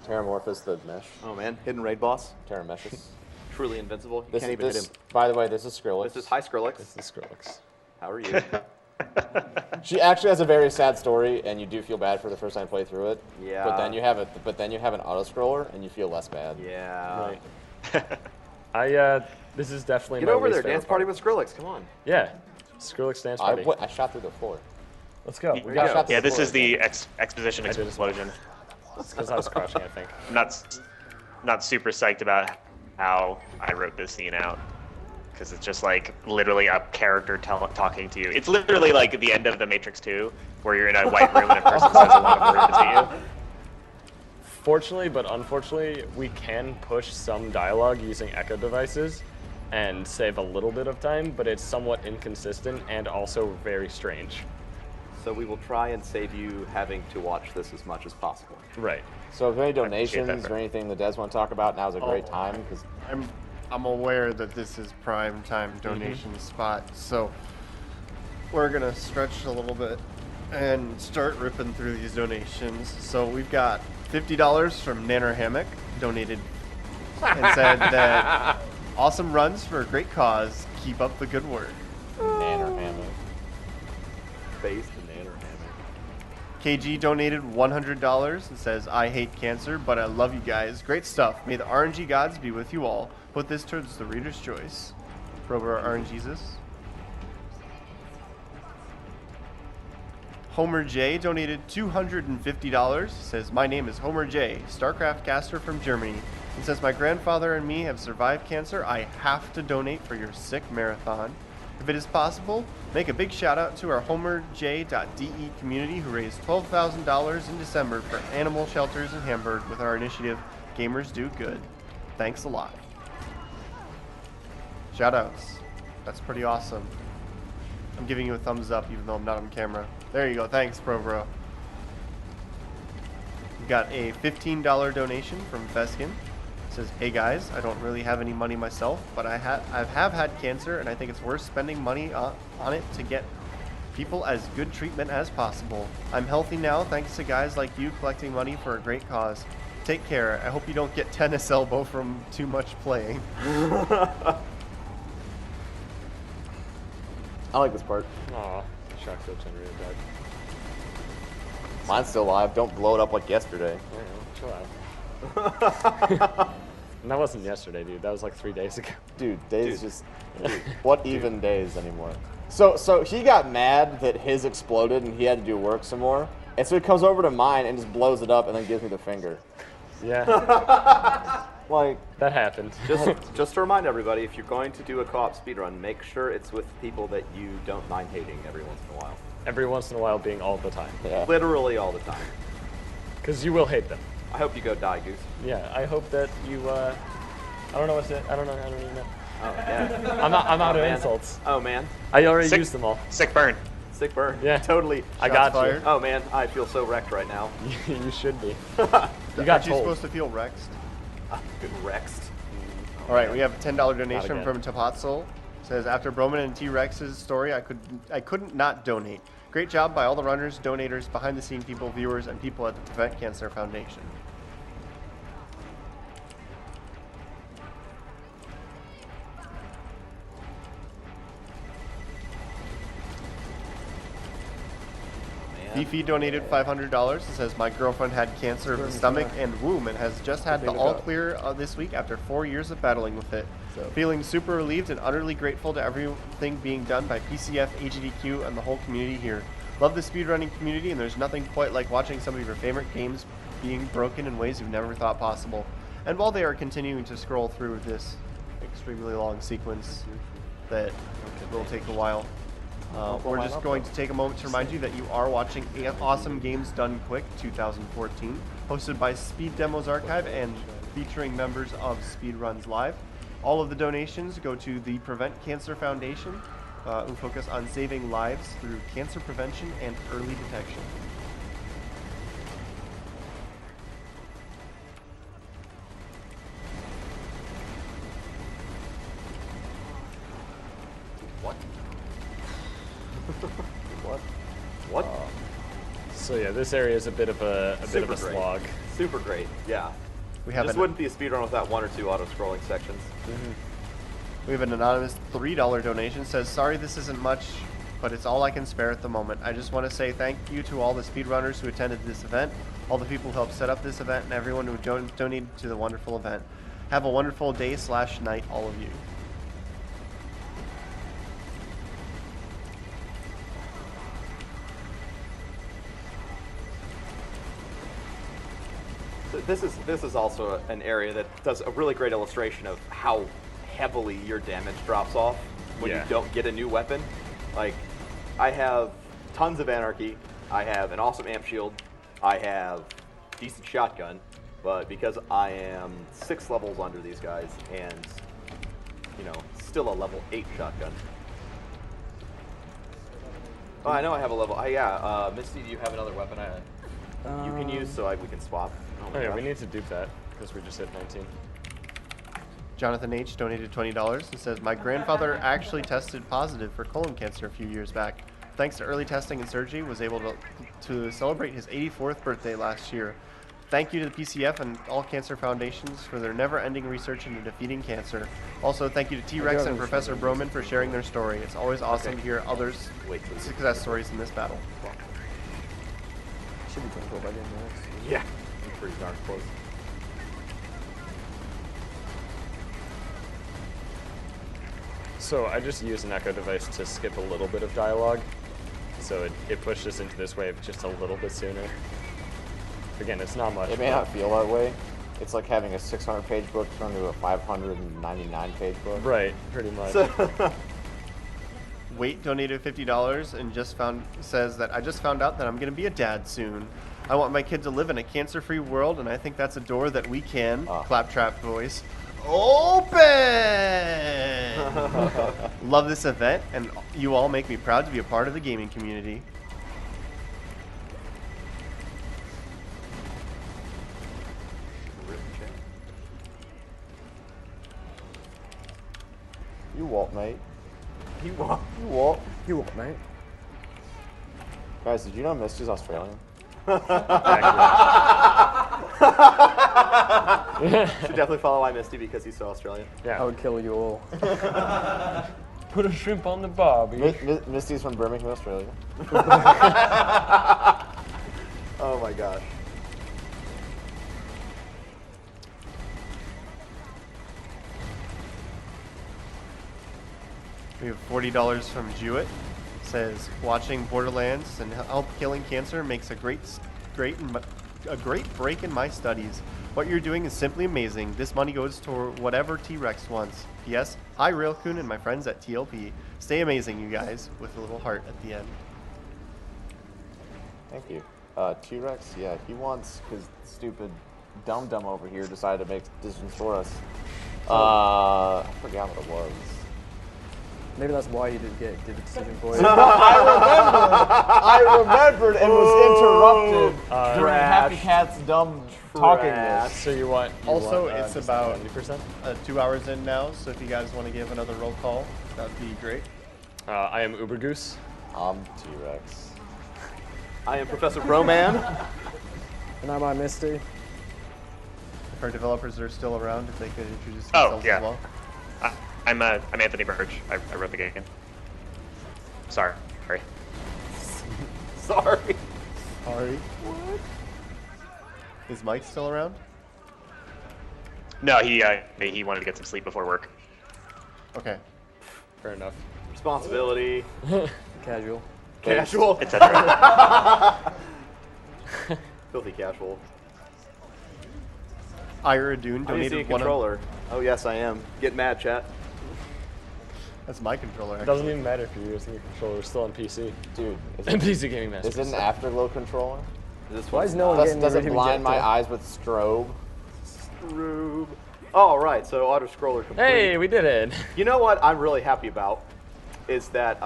Terramorphous the mesh. Oh man, hidden raid boss. Terrameshus. Truly invincible. You can't even hit him. By the way, this is Skrillex. This is hi Skrillex. This is Skrillex. How are you? She actually has a very sad story, and you do feel bad for the first time you play through it. Yeah. But then you have an auto scroller, and you feel less bad. Yeah. Right. This is definitely Get my over least there, favorite dance party part. with Skrillex. Come on. Yeah. Skrillex dance party. I shot through the floor. Let's go. We got shot through Yeah, the this floor is the again. exposition I did as well. explosion. It's because I was crouching, I think. I'm not super psyched about how I wrote this scene out. Because it's just like literally a character talking to you. It's literally like the end of The Matrix 2, where you're in a white room and a person says a lot of words to you. Fortunately, but unfortunately, we can push some dialogue using echo devices and save a little bit of time, but it's somewhat inconsistent and also very strange. So we will try and save you having to watch this as much as possible. Right. So if any appreciate that, donations or anything the Des want to talk about, now's a great time. Because I'm aware that this is prime time donation spot, so we're gonna stretch a little bit and start ripping through these donations. So we've got $50 from Nanner Hammock donated and said that awesome runs for a great cause. Keep up the good work. Nanner Hammock. Based in Nanner Hammock. KG donated $100 and says, I hate cancer, but I love you guys. Great stuff. May the RNG gods be with you all. Put this towards the reader's choice. Rover RNGesus. Homer J donated $250. Says, my name is Homer J, StarCraft caster from Germany. And since my grandfather and me have survived cancer, I have to donate for your sick marathon. If it is possible, make a big shout out to our HomerJ.de community who raised $12,000 in December for animal shelters in Hamburg with our initiative, Gamers Do Good. Thanks a lot. Shout outs. That's pretty awesome. I'm giving you a thumbs up even though I'm not on camera. There you go. Thanks, Bro. We got a $15 donation from Feskin. It says, hey guys, I don't really have any money myself, but I have had cancer and I think it's worth spending money on it to get people as good treatment as possible. I'm healthy now thanks to guys like you collecting money for a great cause. Take care. I hope you don't get tennis elbow from too much playing. I like this part. Aw, shock field generator died. Mine's still live. Don't blow it up like yesterday. Chill out. And that wasn't yesterday, dude. That was like 3 days ago. Dude, days just... Dude, what even days anymore? So he got mad that his exploded and he had to do work some more. And so he comes over to mine and just blows it up and then gives me the finger. Yeah. Like... That happened. Just to remind everybody, if you're going to do a co-op speedrun, make sure it's with people that you don't mind hating every once in a while. Every once in a while being all the time. Yeah. Literally all the time. Because you will hate them. I hope you go die, Goose. Yeah, I hope that you, I don't know what's it. I don't even know. Oh, yeah. I'm out of man. insults. Oh, man. I already used them all. Sick burn. Sick burn. Yeah. Totally. I got fired. you. Oh, man. I feel so wrecked right now. You should be. You got Aren't you told. supposed to feel Rexed? Rexed. All right, we have a $10 donation again. from Tapatzel. Says, after Broman and T-Rex's story, I couldn't not donate. Great job by all the runners, donators, behind-the-scene people, viewers, and people at the Prevent Cancer Foundation. Beefy donated $500. It says, my girlfriend had cancer of the stomach and womb and has just had the all clear this week after 4 years of battling with it. Feeling super relieved and utterly grateful to everything being done by PCF, AGDQ, and the whole community here. Love the speedrunning community, and there's nothing quite like watching some of your favorite games being broken in ways you've never thought possible. And while they are continuing to scroll through this extremely long sequence that will take a while, we're just going to take a moment to remind you that you are watching Awesome Games Done Quick 2014, hosted by Speed Demos Archive and featuring members of Speedruns Live. All of the donations go to the Prevent Cancer Foundation, who focus on saving lives through cancer prevention and early detection. What? What? What? So yeah, this area is a bit of a bit of a great. slog. Super great. Yeah. We have This wouldn't be a speedrun without one or two auto-scrolling sections. We have an anonymous $3 donation. Says, sorry this isn't much, but it's all I can spare at the moment. I just want to say thank you to all the speedrunners who attended this event, all the people who helped set up this event, and everyone who donated to the wonderful event. Have a wonderful day/night, all of you. This is also an area that does a really great illustration of how heavily your damage drops off when you don't get a new weapon. Like, I have tons of anarchy, I have an awesome amp shield, I have decent shotgun, but because I am 6 levels under these guys and, you know, still a level 8 shotgun. Oh, I know I have a level. Misty, do you have another weapon you can use so we can swap? Oh yeah, we need to dupe that because we just hit 19. Jonathan H. donated $20 and says, my grandfather actually tested positive for colon cancer a few years back. Thanks to early testing and surgery, was able to celebrate his 84th birthday last year. Thank you to the PCF and all cancer foundations for their never-ending research into defeating cancer. Also, thank you to T-Rex and Professor Broman for sharing their story. It's always awesome to hear others' success stories in this battle. Should be 24 by the end of this. Yeah, I'm pretty darn close. So I just used an echo device to skip a little bit of dialogue, so it pushed us into this wave just a little bit sooner. Again, it's not much. It may not feel that way. It's like having a 600-page book turned into a 599-page book. Right, pretty much. Wait donated $50 and says that I just found out that I'm going to be a dad soon. I want my kid to live in a cancer-free world, and I think that's a door that we can, claptrap voice, open! Love this event, and you all make me proud to be a part of the gaming community. You what, mate? You what? You what? You what, mate? Guys, did you know Misty's Australian? Should definitely follow iMisty because he's so Australian. Yeah. I would kill you all. Put a shrimp on the barbie. Misty's from Birmingham, Australia. Oh my gosh. We have $40 from Jewett. Says watching Borderlands and help killing cancer makes a great break in my studies. What you're doing is simply amazing. This money goes toward whatever T-Rex wants. P.S. Hi, Railcoon and my friends at TLP. Stay amazing, you guys, with a little heart at the end. Thank you. T-Rex, yeah, he wants his stupid dum-dum over here decided to make decisions for us. I forgot what it was. Maybe that's why he did the decision for you. I remembered and was interrupted during Happy Cat's dumb talkingness. So you want Also, it's about 90%? 2 hours in now, so if you guys want to give another roll call, that would be great. I am Uber Goose. I'm T-Rex. I am Professor Broman. And I'm iMisty. If our developers are still around, if they could introduce Oh, themselves yeah. as well. I'm Anthony Burge. I wrote the game. Sorry. Sorry. Sorry. What? Is Mike still around? No, he wanted to get some sleep before work. Okay. Fair enough. Responsibility. Casual. Casual. Etc. Filthy casual. Ira Dune I need to donated see a one of... controller. Oh yes, I am. Get mad, chat. That's my controller, It actually. doesn't even matter if you're using your controller. It's still on PC. Dude, PC Gaming Master. Is it an Afterglow controller? Why is no one getting Does rid it of blind my ejector? eyes with strobe? Rube. Oh, right. So auto scroller complete. Hey, we did it. You know what I'm really happy about is that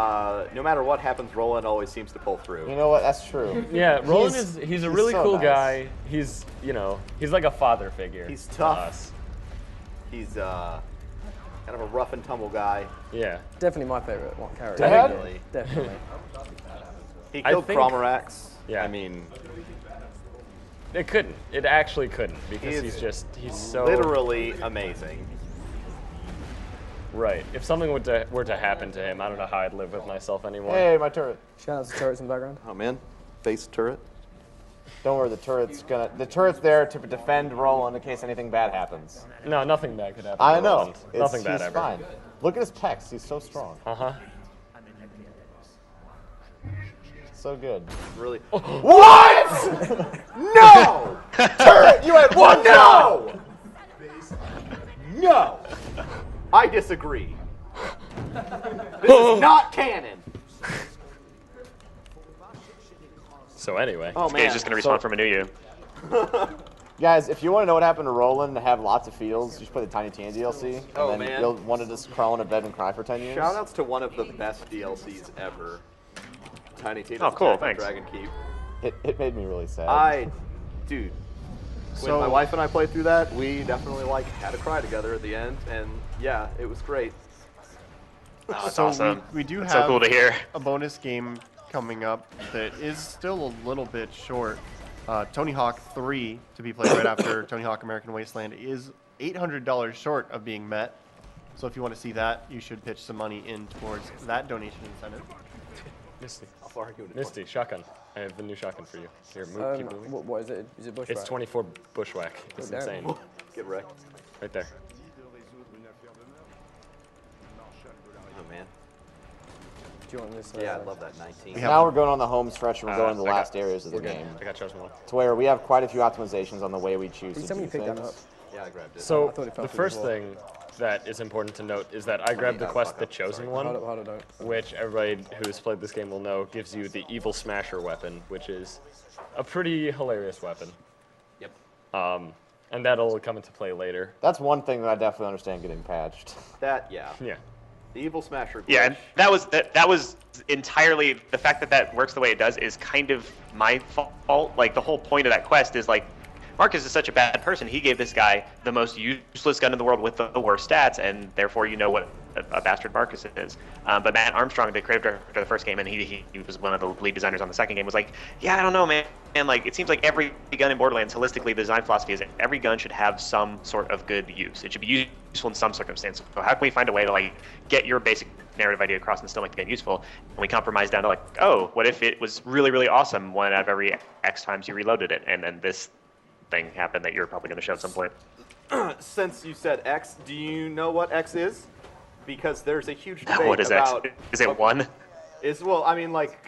no matter what happens, Roland always seems to pull through. You know what? That's true. Yeah, Roland he's a really so cool nice. guy. He's he's like a father figure. He's to tough. us. He's kind of a rough and tumble guy. Yeah. Definitely my favorite one character. Definitely. Definitely. He I killed think- Cromorax. Yeah. I mean, It couldn't. It actually couldn't because He's he's so literally amazing. right. If something were to happen to him, I don't know how I'd live with myself anymore. Hey, my turret. Shout out to turrets in the background. Oh man, face turret. Don't worry, the turret's there to defend Roland in case anything bad happens. No, nothing bad could happen. I to know. Roland. Nothing bad he's ever. fine. Look at his pecs. He's so strong. Uh-huh. So good. Really. What? No! Turret, you had one. No! No. I disagree. This is not canon. So anyway. Oh This man. game's just gonna respawn from a new you. Guys, if you want to know what happened to Roland and have lots of feels, you should play the Tiny Tina DLC. And Oh, then man. you'll want to just crawl in a bed and cry for 10 years. Shoutouts to one of the best DLCs ever. Tiny Tina's Oh, cool, Attack on thanks. Dragon Keep. It made me really sad. Dude. When So- my wife and I played through that, we definitely had a cry together at the end, and yeah, it was great. Oh, that's So awesome. we do That's have so cool to hear. a bonus game coming up that is still a little bit short. Tony Hawk 3, to be played right after Tony Hawk American Wasteland, is $800 short of being met. So if you want to see that, you should pitch some money in towards that donation incentive. Misty. How far are you in it? Misty, shotgun. I have the new shotgun for you. Here, move, keep moving. What is it? Is it bushwhack? It's 24 bushwhack. It's damn. insane. Get wrecked. Right there. Oh man. Do you want this? Yeah, I love that 19. Now we're going on the home stretch and we're going to the I got- last areas of the We're good. game. I got chosen one. To where we have quite a few optimizations on the way we choose Can you to tell me do you picked that things. up? Yeah, I grabbed it. So I thought it fell the through as first well. thing that is important to note is that I grabbed the quest The Chosen One, Hold up, don't. which everybody who's played this game will know gives you the Evil Smasher weapon, which is a pretty hilarious weapon. Yep. And that'll come into play later. That's one thing that I definitely understand getting patched. That, yeah. Yeah. The Evil Smasher. Yeah, and glitch. that was entirely the fact that works the way it does is kind of my fault. Like the whole point of that quest is like Marcus is such a bad person. He gave this guy the most useless gun in the world with the worst stats, and therefore you know what a bastard Marcus is. But Matt Armstrong, the creative director of the first game, and he was one of the lead designers on the second game, was like, yeah, I don't know, man. And like, it seems like every gun in Borderlands, holistically, the design philosophy is every gun should have some sort of good use. It should be useful in some circumstance. So how can we find a way to like get your basic narrative idea across and still make the gun useful? And we compromise down to like, oh, what if it was really, really awesome one out of every X times you reloaded it, and then this thing happened that you're probably going to show at some point. Since you said X, do you know what X is? Because there's a huge debate what is about... X? Is it 1? Well, I mean, like,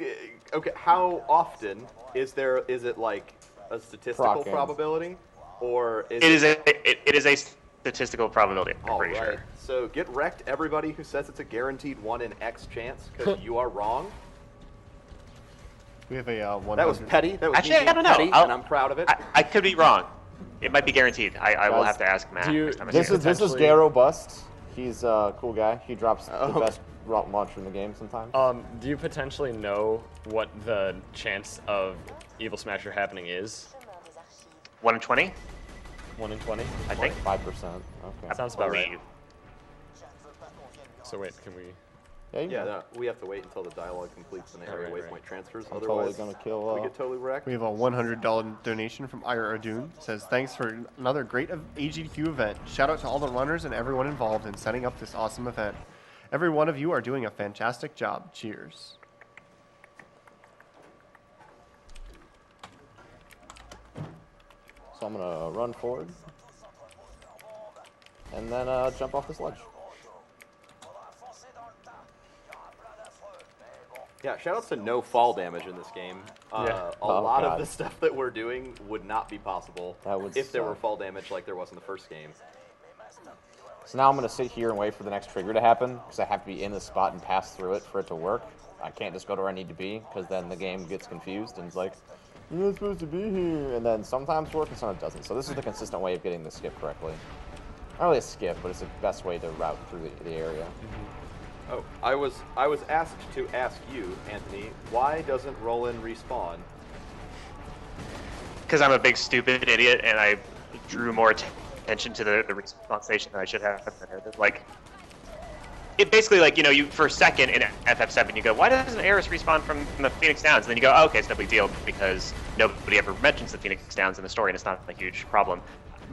okay, how often is it like a statistical probability? Or is it is a statistical probability, I'm pretty sure. So get wrecked, everybody who says it's a guaranteed 1 in X chance, because you are wrong. We have a 100. That was petty. That was Actually, I don't know. petty, and I'm proud of it. I could be wrong. It might be guaranteed. I will have to ask Matt. This is Garo Bust. He's a cool guy. He drops the best launcher in the game sometimes. Do you potentially know what the chance of Evil Smasher happening is? 1 in 20? 1 in 20? I think 5%. Okay. That sounds about right. So wait, can we... Yeah, we have to wait until the dialogue completes and the area waypoint transfers. I'm Otherwise, totally gonna kill, we get totally wrecked. We have a $100 donation from Ira Adun. It says, thanks for another great AGDQ event. Shout out to all the runners and everyone involved in setting up this awesome event. Every one of you are doing a fantastic job. Cheers. So I'm gonna run forward and then jump off this ledge. Yeah, shoutouts to no fall damage in this game. A lot of the stuff that we're doing would not be possible if there were fall damage like there was in the first game. So now I'm going to sit here and wait for the next trigger to happen, because I have to be in the spot and pass through it for it to work. I can't just go to where I need to be, because then the game gets confused and it's like, you're not supposed to be here. And then sometimes works and sometimes doesn't. So this is the consistent way of getting the skip correctly. Not really a skip, but it's the best way to route through the area. Oh, I was asked to ask you, Anthony, why doesn't Roland respawn? Because I'm a big stupid idiot and I drew more attention to the respawn station than I should have. Like, it basically, like, you know, you for a second in FF7 you go, why doesn't Eris respawn from the Phoenix Downs? And then you go, oh, okay, it's no big deal because nobody ever mentions the Phoenix Downs in the story and it's not a huge problem.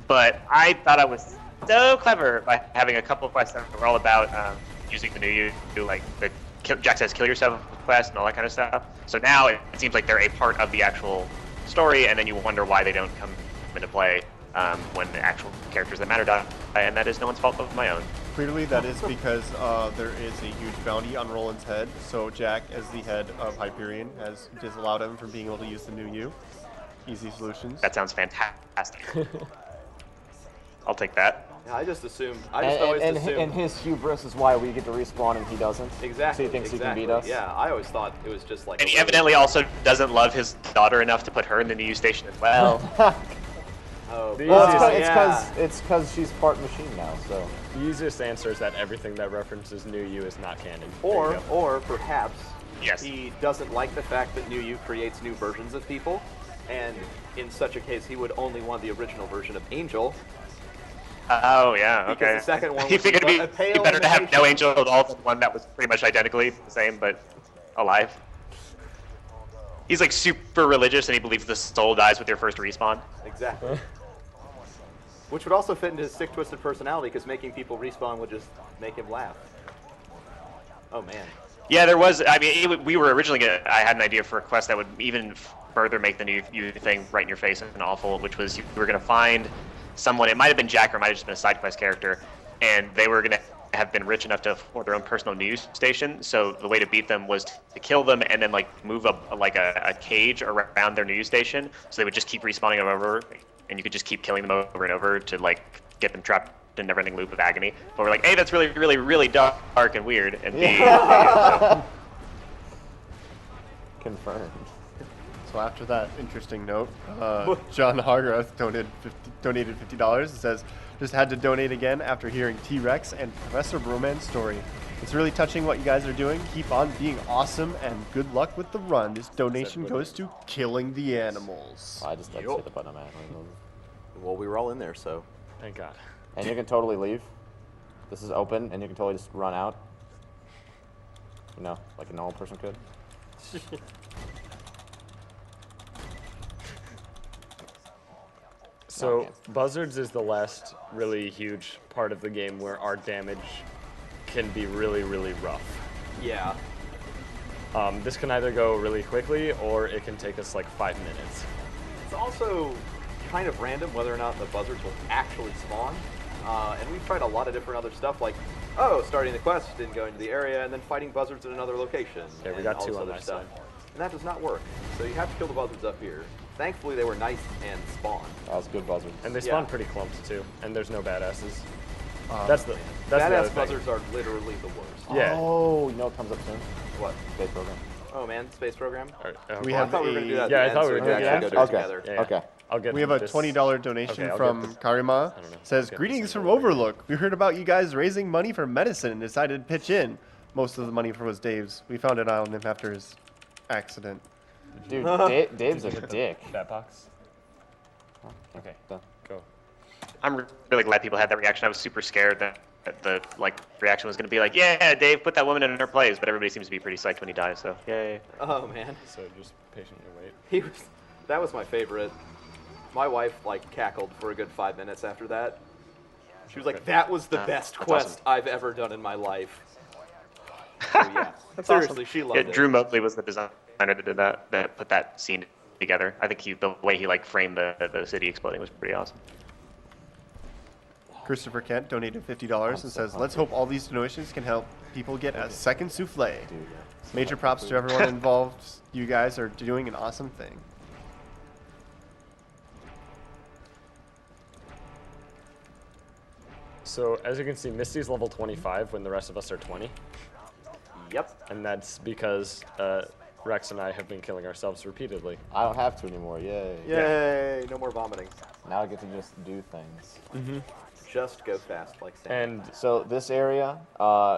But I thought I was so clever by having a couple of quests that were all about using the new like the Jack says kill yourself quest and all that kind of stuff. So now it seems like they're a part of the actual story, and then you wonder why they don't come into play when the actual characters that matter die, and that is no one's fault but my own. Clearly that is because there is a huge bounty on Roland's head, so Jack, as the head of Hyperion, has disallowed him from being able to use the new U. Easy solutions. That sounds fantastic. I'll take that. Yeah, I just always assumed. And his hubris is why we get to respawn and he doesn't. Exactly. So he thinks he can beat us. Yeah, I always thought it was just like. And he evidently also doesn't love his daughter enough to put her in the new station as well. It's because she's part machine now. So the easiest answer is that everything that references New You is not canon. Or perhaps yes, he doesn't like the fact that New You creates new versions of people, and in such a case, he would only want the original version of Angel. Oh yeah, okay. Because the second one he figured it'd be better to have no Angel at all than one that was pretty much identically the same but alive. He's like super religious and he believes the soul dies with your first respawn. Exactly. Which would also fit into his sick, twisted personality, because making people respawn would just make him laugh. Oh man. Yeah, there was. I mean, we were originally I had an idea for a quest that would even further make the new you thing right in your face and awful, which was you were going to find someone, it might have been Jack or it might have just been a side quest character, and they were going to have been rich enough to afford their own personal news station, so the way to beat them was to kill them and then like move a cage around their news station, so they would just keep respawning them over, and you could just keep killing them over and over to like get them trapped in a never-ending loop of agony. But we're like, A, that's really, really, really dark and weird, and B, confirmed. So after that interesting note, John Hargrath donated $50. It says, just had to donate again after hearing T-Rex and Professor Broman's story. It's really touching what you guys are doing. Keep on being awesome and good luck with the run. This donation goes to killing the animals. I just didn't say the button I'm at. Well, we were all in there, so. Thank God. And you can totally leave. This is open, and you can totally just run out. You know, like a normal person could. So buzzards is the last really huge part of the game where our damage can be really, really rough. Yeah. This can either go really quickly or it can take us like 5 minutes. It's also kind of random whether or not the buzzards will actually spawn. And we've tried a lot of different other stuff like, starting the quest and going to the area and then fighting buzzards in another location. Yeah, we and got all 2 this on other my stuff. side. And that does not work. So you have to kill the buzzards up here. Thankfully, they were nice and spawned. That was good buzzards. And they spawn pretty clumped too, and there's no badasses. Badass That's the other thing. buzzards are literally the worst. Yeah. Oh, you know what comes up soon? What? Space program. Oh man, space program. We I have thought we were gonna do that. At Yeah, the I end, thought so we were can doing actually that. go do it Okay. together. Yeah. Okay. I'll get We have a this. $20 donation Okay, I'll from get this. Karima. I don't know. Says, I'll get greetings this from over here. Overlook. We heard about you guys raising money for medicine and decided to pitch in. Most of the money was Dave's. We found it out on him after his accident. Dude, Dave's a dick. That box. Okay, Done. go. I'm really glad people had that reaction. I was super scared that the reaction was going to be like, yeah, Dave, put that woman in her place. But everybody seems to be pretty psyched when he dies, so yay. Oh man. So just patiently wait. That was my favorite. My wife cackled for a good 5 minutes after that. She was like, "That was the best quest awesome. I've ever done in my life." So yeah, seriously, she loved Yeah, it. Drew Motley was the designer that did that put that scene together. I think the way he framed the city exploding was pretty awesome. Christopher Kent donated $50 and says, let's hope all these donations can help people get a second souffle. Major props to everyone involved. You guys are doing an awesome thing. So as you can see, Misty's level 25 when the rest of us are 20. Yep. And that's because Rex and I have been killing ourselves repeatedly. I don't have to anymore. Yay. Yay! No more vomiting. Now I get to just do things. Mm-hmm. Just go fast like Sam. And so this area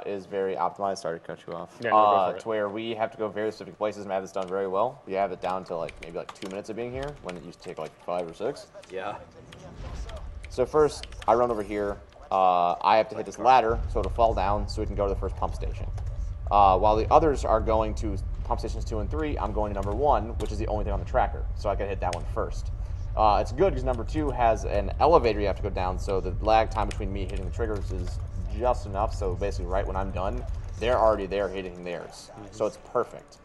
is very optimized. Sorry to cut you off. Yeah, no, go for it. To where we have to go very specific places and have this done very well. We have it down to maybe 2 minutes of being here when it used to take 5 or 6. Yeah. So first, I run over here. I have to hit this ladder so it'll fall down so we can go to the first pump station. While the others are going to pump stations 2 and 3, I'm going to number 1, which is the only thing on the tracker. So I can hit that one first. It's good because number 2 has an elevator you have to go down, so the lag time between me hitting the triggers is just enough. So basically, right when I'm done, they're already there hitting theirs. So it's perfect.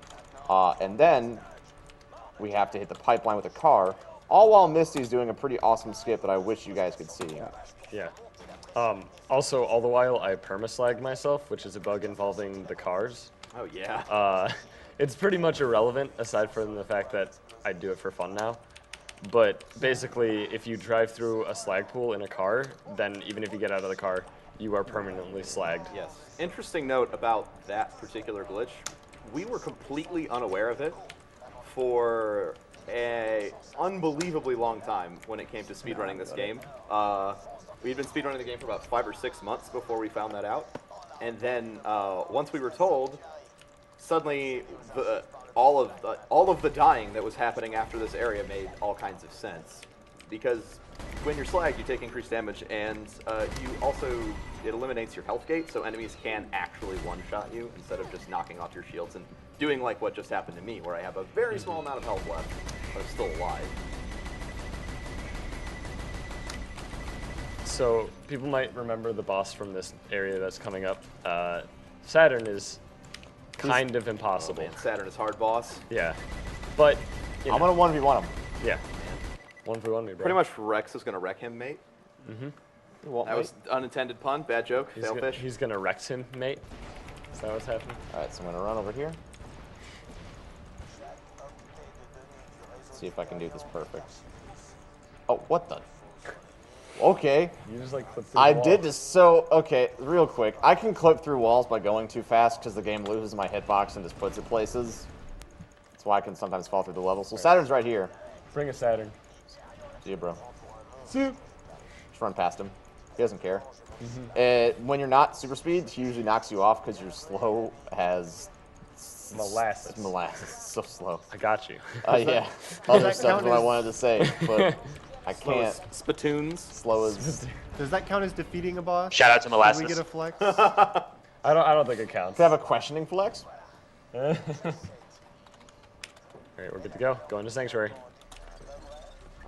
And then we have to hit the pipeline with a car, all while Misty's doing a pretty awesome skip that I wish you guys could see. Yeah. Also, all the while, I permaslagged myself, which is a bug involving the cars. Oh, yeah. It's pretty much irrelevant, aside from the fact that I do it for fun now. But basically, if you drive through a slag pool in a car, then even if you get out of the car, you are permanently slagged. Yes. Interesting note about that particular glitch. We were completely unaware of it for a unbelievably long time when it came to speedrunning this game. We'd been speedrunning the game for about 5 or 6 months before we found that out. And then once we were told, suddenly all of the dying that was happening after this area made all kinds of sense. Because when you're slagged, you take increased damage, and it eliminates your health gate, so enemies can actually one-shot you instead of just knocking off your shields and doing like what just happened to me, where I have a very small amount of health left, but I'm still alive. So people might remember the boss from this area that's coming up. Saturn is kind of impossible. Oh, man. Saturn is hard boss. Yeah, but I'm gonna 1v1 him. Yeah, 1v1 me, bro. Pretty much Rex is gonna wreck him, mate. Mm-hmm. That was unintended pun, bad joke, failfish. He's gonna Rex him, mate. Is that what's happening? All right, so I'm gonna run over here. See if I can do this perfect. Oh, what the? Okay. You just clip through I the did wall. just, so, okay, real quick. I can clip through walls by going too fast because the game loses my hitbox and just puts it places. That's why I can sometimes fall through the level. So Saturn's right here. Bring a Saturn. See you, bro. See you. Just run past him. He doesn't care. When you're not super speed, he usually knocks you off because you're slow as molasses. Molasses. So slow. I got you. Yeah. Other stuff is what I wanted to say, but I can't. Spittoons. Slow as. Does that count as defeating a boss? Shout out to Molasses. Did we get a flex? I don't think it counts. Could I have a questioning flex? All right, we're good to go. Going to Sanctuary.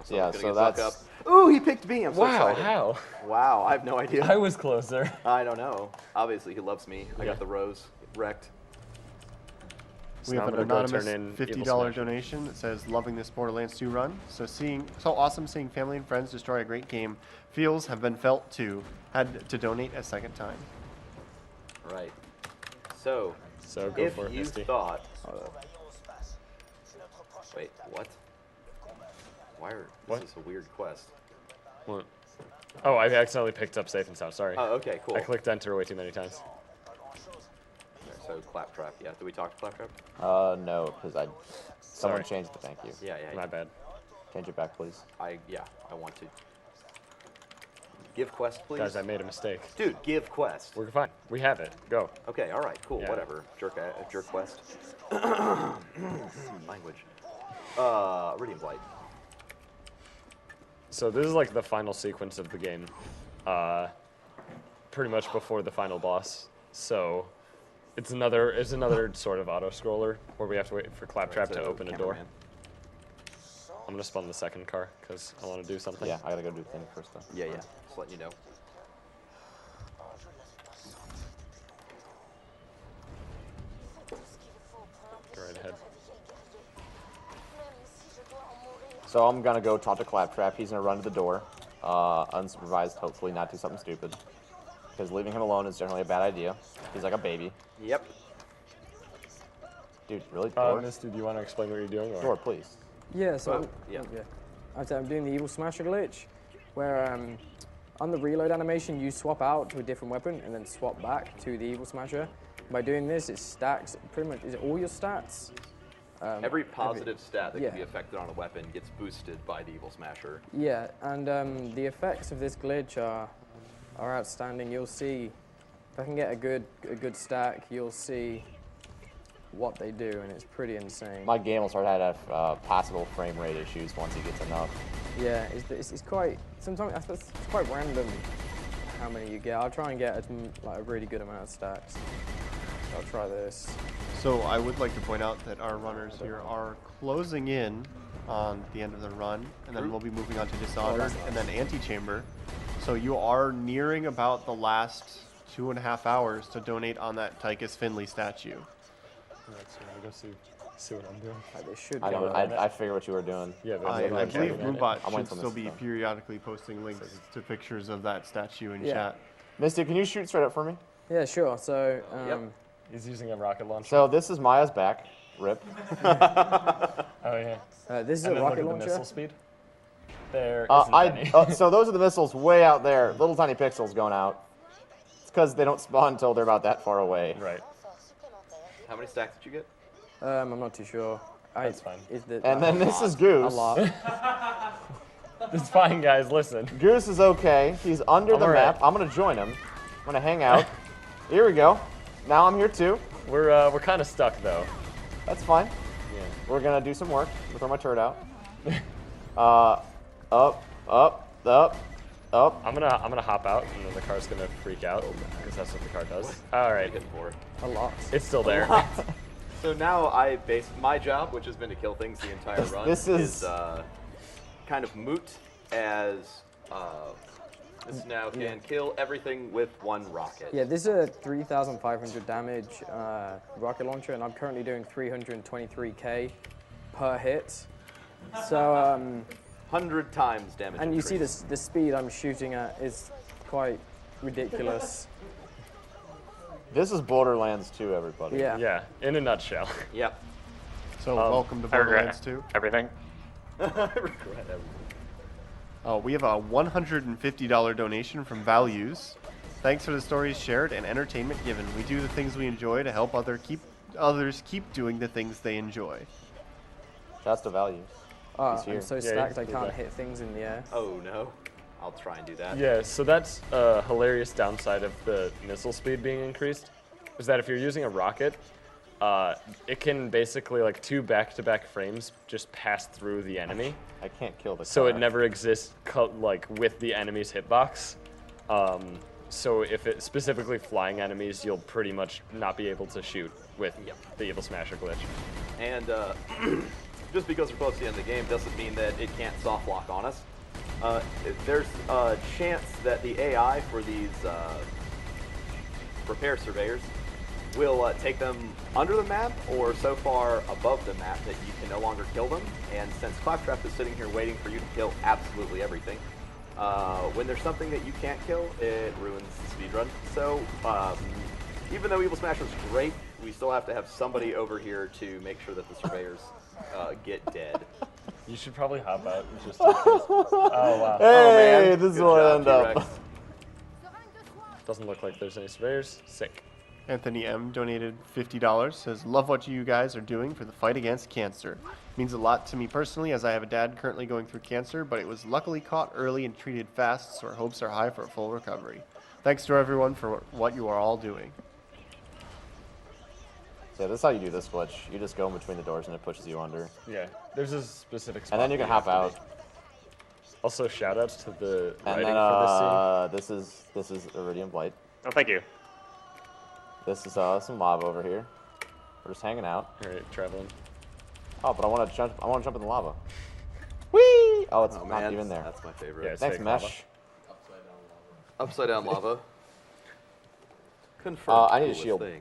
Yeah, so that's. Ooh, he picked me. I'm so Wow, excited. how? Wow, I have no idea. I was closer. I don't know. Obviously, he loves me. I Yeah. got the rose wrecked. We So have now an I'm gonna go anonymous turn in Evil $50 Smasher. donation that says, "Loving this Borderlands 2 run. So awesome seeing family and friends destroy a great game. Feels have been felt too. Had to donate a second time." Right. So go if for it, you Misty. thought. Wait, what? Why are? What? This is a weird quest. What? Oh, I accidentally picked up Safe and Sound. Sorry. Oh, okay, cool. I clicked enter way too many times. Okay, so Claptrap. Yeah. Did we talk to Claptrap? No, because someone Sorry. changed the thank you. Yeah, yeah. My bad. Change it back, please. I want to. Give quest, please. Guys, I made a mistake. Dude, give quest. We're fine. We have it. Go. Okay, all right, cool, Yeah. whatever. Jerk quest. Language. Iridium Blight. So this is like the final sequence of the game, pretty much before the final boss. So it's another sort of auto scroller where we have to wait for Claptrap to open a door. Cameraman. I'm gonna spawn the second car because I want to do something. Yeah, I gotta go do the thing first though. Yeah, yeah. Just letting you know. Go right ahead. So I'm gonna go talk to Claptrap. He's gonna run to the door, unsupervised. Hopefully, not do something stupid. Because leaving him alone is generally a bad idea. He's like a baby. Yep. Dude, really? Door? Misty, do you want to explain what you're doing? Or? Door, please. Yeah, so yeah. I'm doing the Evil Smasher glitch, where on the reload animation you swap out to a different weapon and then swap back to the Evil Smasher. By doing this, it stacks pretty much all your stats. Every positive stat that yeah. can be affected on a weapon gets boosted by the Evil Smasher. Yeah, and the effects of this glitch are outstanding. You'll see, if I can get a good stack, you'll see what they do, and it's pretty insane. My game will start to have possible frame rate issues once he gets enough. Yeah, it's quite, sometimes it's quite random how many you get. I'll try and get a really good amount of stacks. I'll try this. So I would like to point out that our runners here are closing in on the end of the run, and then we'll be moving on to Dishonored and then Antechamber. So you are nearing about the last 2.5 hours to donate on that Tychus Finley statue. Alright, so I'm gonna go see what I'm doing. They should I figured what you were doing. Yeah, I believe Moobot I'm waiting should for still Misty be though. periodically posting links to pictures of that statue in Yeah. chat. Misty, can you shoot straight up for me? Yeah, sure. So, He's using a rocket launcher. So this is Maya's back. Rip. Oh yeah. this is And a then look rocket at the launcher. missile speed. There isn't any. So those are the missiles way out there, little tiny pixels going out. It's because they don't spawn until they're about that far away. Right. How many stacks did you get? I'm not too sure. That's fine. And then this is Goose. A lot. It's fine, guys. Listen. Goose is okay. He's under the alright. map. I'm gonna join him. I'm gonna hang out. Here we go. Now I'm here too. We're kind of stuck though. That's fine. Yeah. We're gonna do some work. We'll throw my turd out. Up. I'm gonna hop out, and then the car's gonna freak out because that's what the car does. All right. A lot. It's still there. So now I base my job, which has been to kill things the entire run, This is kind of moot as this now can kill everything with one rocket. Yeah, this is a 3,500 damage rocket launcher, and I'm currently doing 323k per hit. So, 100 times damage. and you see increase. the speed I'm shooting at is quite ridiculous. This is Borderlands 2, everybody. Yeah. Yeah. In a nutshell. Yep. So welcome to Borderlands 2. Everything. Regret everything. We have a $150 donation from Values. Thanks for the stories shared and entertainment given. We do the things we enjoy to help others keep doing the things they enjoy. Shouts to Values. He's here. I'm so Yeah, stacked I he's can't back. hit things in the air. Oh no. I'll try and do that. Yeah. So that's a hilarious downside of the missile speed being increased, is that if you're using a rocket, it can basically, like, 2 back-to-back frames just pass through the enemy. I can't kill the So car. it never exists, like, with the enemy's hitbox. So if it specifically flying enemies, you'll pretty much not be able to shoot with the Evil Smasher glitch. And just because we're close to the end of the game doesn't mean that it can't soft lock on us. There's a chance that the AI for these repair surveyors will take them under the map or so far above the map that you can no longer kill them. And since Claptrap is sitting here waiting for you to kill absolutely everything, when there's something that you can't kill, it ruins the speedrun. So even though Evil Smasher's great, we still have to have somebody over here to make sure that the surveyors get dead. You should probably hop out and just. Oh wow! Hey, oh, man. this is Good where I job, end up. T-Rex. Doesn't look like there's any surveyors. Sick. Anthony M. donated $50, says, love what you guys are doing for the fight against cancer. Means a lot to me personally as I have a dad currently going through cancer, but it was luckily caught early and treated fast, so our hopes are high for a full recovery. Thanks to everyone for what you are all doing. So this is how you do this glitch. You just go in between the doors and it pushes you under. Yeah, there's a specific spot. And then you can hop out. Also, shout-outs to the And writing then for this scene. this is Iridium Blight. Oh, thank you. This is some lava over here. We're just hanging out. All right, traveling. Oh, but I want to jump. I want to jump in the lava. Whee! Oh, it's Oh, not man, even there. that's my favorite. Yeah, it's Thanks, fake Mesh. lava. Upside down lava. Confirm. I need a coolest shield. Thing.